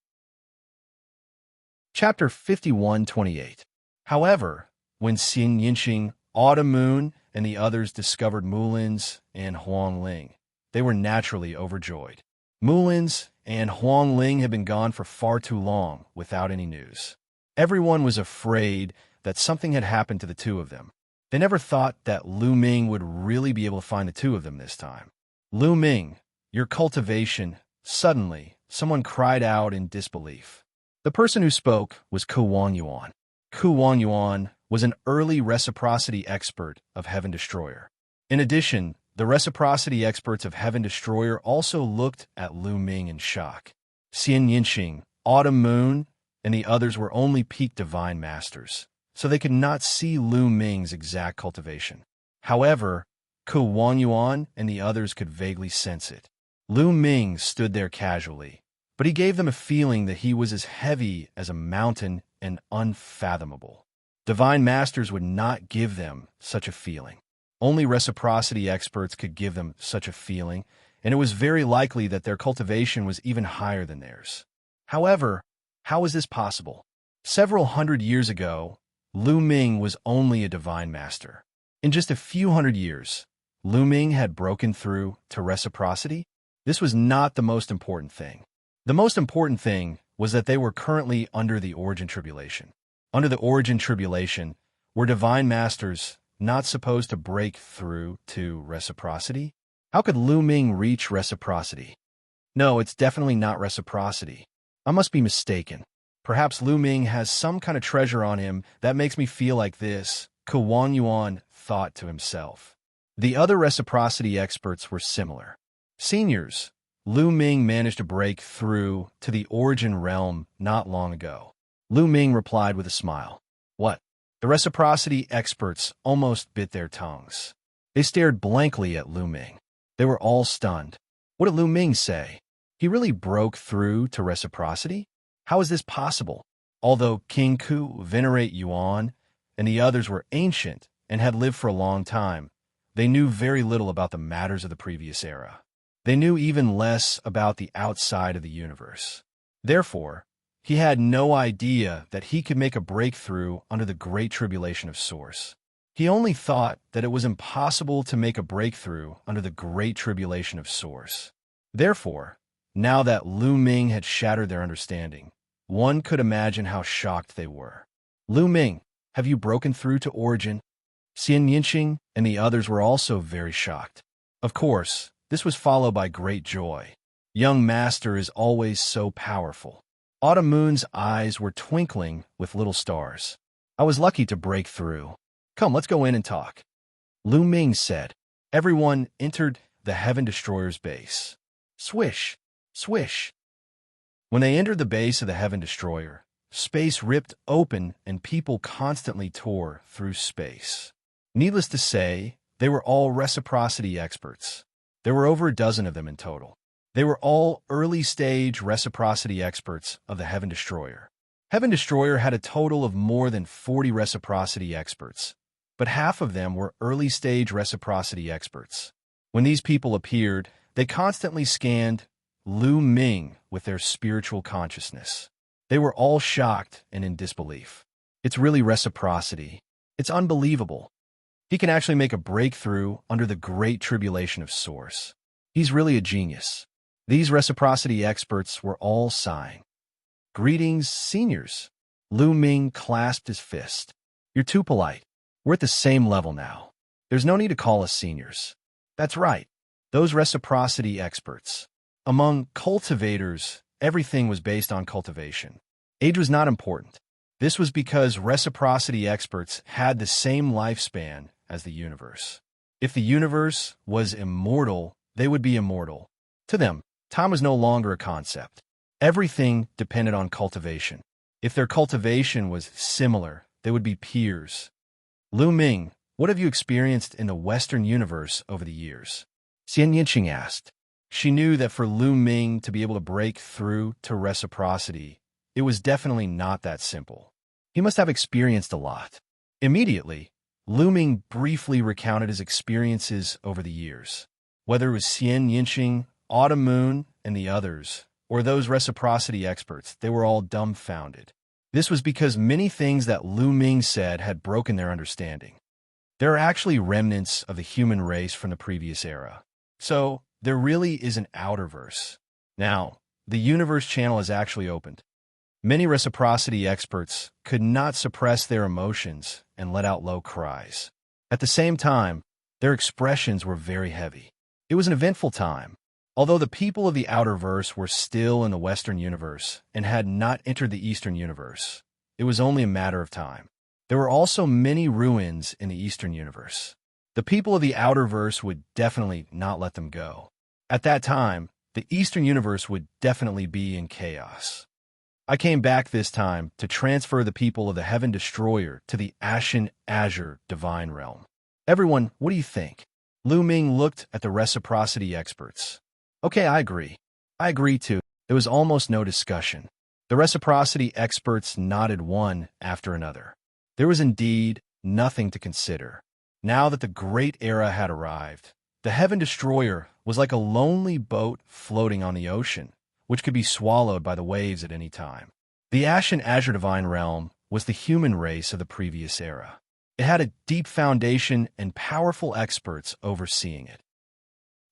Chapter 51:28. However, when Xianxia, Autumn Moon, and the others discovered Mulins and Huang Ling, they were naturally overjoyed. Mulins and Huang Ling had been gone for far too long without any news. Everyone was afraid that something had happened to the two of them. They never thought that Lu Ming would really be able to find the two of them this time. Lu Ming, your cultivation. Suddenly, someone cried out in disbelief. The person who spoke was Ku Wangyuan. Ku Wangyuan was an early reciprocity expert of Heaven Destroyer. In addition, the reciprocity experts of Heaven Destroyer also looked at Lu Ming in shock. Xianxia, Autumn Moon, and the others were only peak divine masters, so they could not see Lu Ming's exact cultivation. However, Ku Wangyuan and the others could vaguely sense it. Lu Ming stood there casually, but he gave them a feeling that he was as heavy as a mountain and unfathomable. Divine masters would not give them such a feeling. Only reciprocity experts could give them such a feeling, and it was very likely that their cultivation was even higher than theirs. However, how was this possible? Several hundred years ago, Lu Ming was only a divine master. In just a few hundred years, Lu Ming had broken through to reciprocity. This was not the most important thing. The most important thing was that they were currently under the Origin Tribulation. Under the Origin Tribulation, were divine masters not supposed to break through to reciprocity? How could Lu Ming reach reciprocity? No, it's definitely not reciprocity. I must be mistaken. Perhaps Lu Ming has some kind of treasure on him that makes me feel like this, Ku Wangyuan thought to himself. The other reciprocity experts were similar. Seniors, Lu Ming managed to break through to the Origin Realm not long ago. Lu Ming replied with a smile. What? The reciprocity experts almost bit their tongues. They stared blankly at Lu Ming. They were all stunned. What did Lu Ming say? He really broke through to reciprocity? How is this possible? Although King Ku, Venerate Yuan, and the others were ancient and had lived for a long time, they knew very little about the matters of the previous era. They knew even less about the outside of the universe. Therefore, he had no idea that he could make a breakthrough under the Great Tribulation of Source. He only thought that it was impossible to make a breakthrough under the Great Tribulation of Source. Therefore, now that Lu Ming had shattered their understanding, one could imagine how shocked they were. Lu Ming, have you broken through to Origin? Xianxia and the others were also very shocked. Of course, this was followed by great joy. Young master is always so powerful. Autumn Moon's eyes were twinkling with little stars. I was lucky to break through. Come, let's go in and talk. Lu Ming said. Everyone entered the Heaven Destroyer's base. Swish, swish. When they entered the base of the Heaven Destroyer, space ripped open and people constantly tore through space. Needless to say, they were all reciprocity experts. There were over a dozen of them in total. They were all early-stage reciprocity experts of the Heaven Destroyer. Heaven Destroyer had a total of more than 40 reciprocity experts, but half of them were early-stage reciprocity experts. When these people appeared, they constantly scanned Lu Ming with their spiritual consciousness. They were all shocked and in disbelief. It's really reciprocity. It's unbelievable. He can actually make a breakthrough under the great tribulation of Source. He's really a genius. These reciprocity experts were all sighing. Greetings, seniors. Lu Ming clasped his fist. You're too polite. We're at the same level now. There's no need to call us seniors. That's right. Those reciprocity experts. Among cultivators, everything was based on cultivation. Age was not important. This was because reciprocity experts had the same lifespan as the universe. If the universe was immortal, they would be immortal. To them, time was no longer a concept. Everything depended on cultivation. If their cultivation was similar, they would be peers. Lu Ming, what have you experienced in the Western universe over the years? Xianxia asked. She knew that for Lu Ming to be able to break through to reciprocity, it was definitely not that simple. He must have experienced a lot. Immediately, Lu Ming briefly recounted his experiences over the years. Whether it was Xianxia, Autumn Moon, and the others, or those reciprocity experts, they were all dumbfounded. This was because many things that Lu Ming said had broken their understanding. There are actually remnants of the human race from the previous era. So, there really is an outerverse. Now, the universe channel is actually opened. Many reciprocity experts could not suppress their emotions and let out low cries. At the same time, their expressions were very heavy. It was an eventful time. Although the people of the outerverse were still in the Western universe and had not entered the Eastern universe, it was only a matter of time. There were also many ruins in the Eastern universe. The people of the outerverse would definitely not let them go. At that time, the Eastern universe would definitely be in chaos. I came back this time to transfer the people of the Heaven Destroyer to the Ashen Azure Divine Realm. Everyone, what do you think? Lu Ming looked at the reciprocity experts. Okay, I agree. I agree too. There was almost no discussion. The reciprocity experts nodded one after another. There was indeed nothing to consider. Now that the Great Era had arrived, the Heaven Destroyer was like a lonely boat floating on the ocean, which could be swallowed by the waves at any time. The Ashen Azure Divine Realm was the human race of the previous era. It had a deep foundation and powerful experts overseeing it.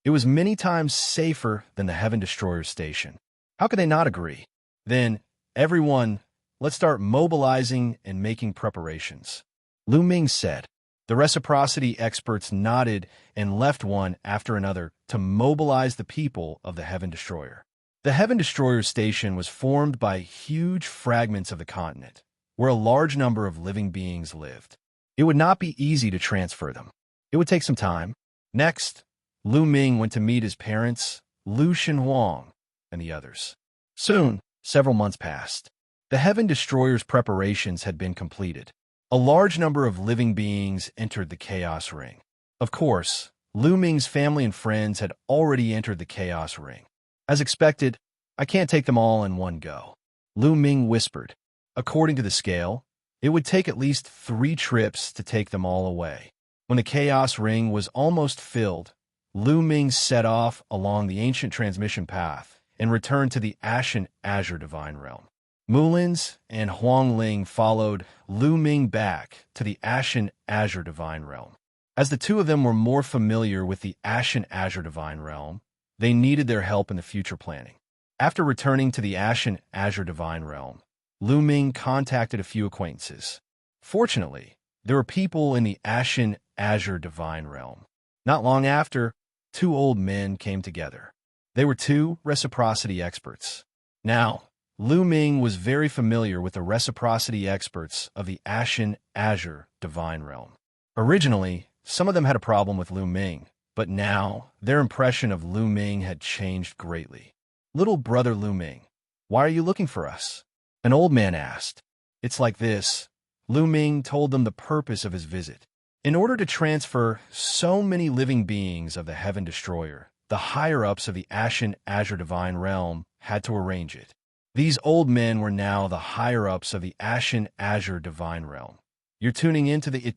It was many times safer than the Heaven Destroyer station. How could they not agree? Then, everyone, let's start mobilizing and making preparations. Lu Ming said. The reciprocity experts nodded and left one after another to mobilize the people of the Heaven Destroyer. The Heaven Destroyer station was formed by huge fragments of the continent, where a large number of living beings lived. It would not be easy to transfer them. It would take some time. Next, Lu Ming went to meet his parents, Lu Shenhuang, and the others. Soon, several months passed. The Heaven Destroyer's preparations had been completed. A large number of living beings entered the Chaos Ring. Of course, Lu Ming's family and friends had already entered the Chaos Ring. As expected, I can't take them all in one go. Lu Ming whispered. According to the scale, it would take at least 3 trips to take them all away. When the Chaos Ring was almost filled, Lu Ming set off along the ancient transmission path and returned to the Ashen Azure Divine Realm. Mulins and Huangling followed Lu Ming back to the Ashen Azure Divine Realm. As the two of them were more familiar with the Ashen Azure Divine Realm, they needed their help in the future planning. After returning to the Ashen Azure Divine Realm, Lu Ming contacted a few acquaintances. Fortunately, there were people in the Ashen Azure Divine Realm. Not long after, 2 old men came together. They were 2 reciprocity experts. Now, Lu Ming was very familiar with the reciprocity experts of the Ashen Azure Divine Realm. Originally, some of them had a problem with Lu Ming, but now their impression of Lu Ming had changed greatly. Little brother Lu Ming, why are you looking for us? An old man asked. It's like this. Lu Ming told them the purpose of his visit. In order to transfer so many living beings of the Heaven Destroyer, the higher-ups of the Ashen Azure Divine Realm had to arrange it. These old men were now the higher-ups of the Ashen Azure Divine Realm. You're tuning into the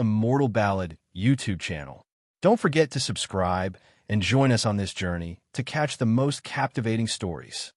Immortal Ballad YouTube channel. Don't forget to subscribe and join us on this journey to catch the most captivating stories.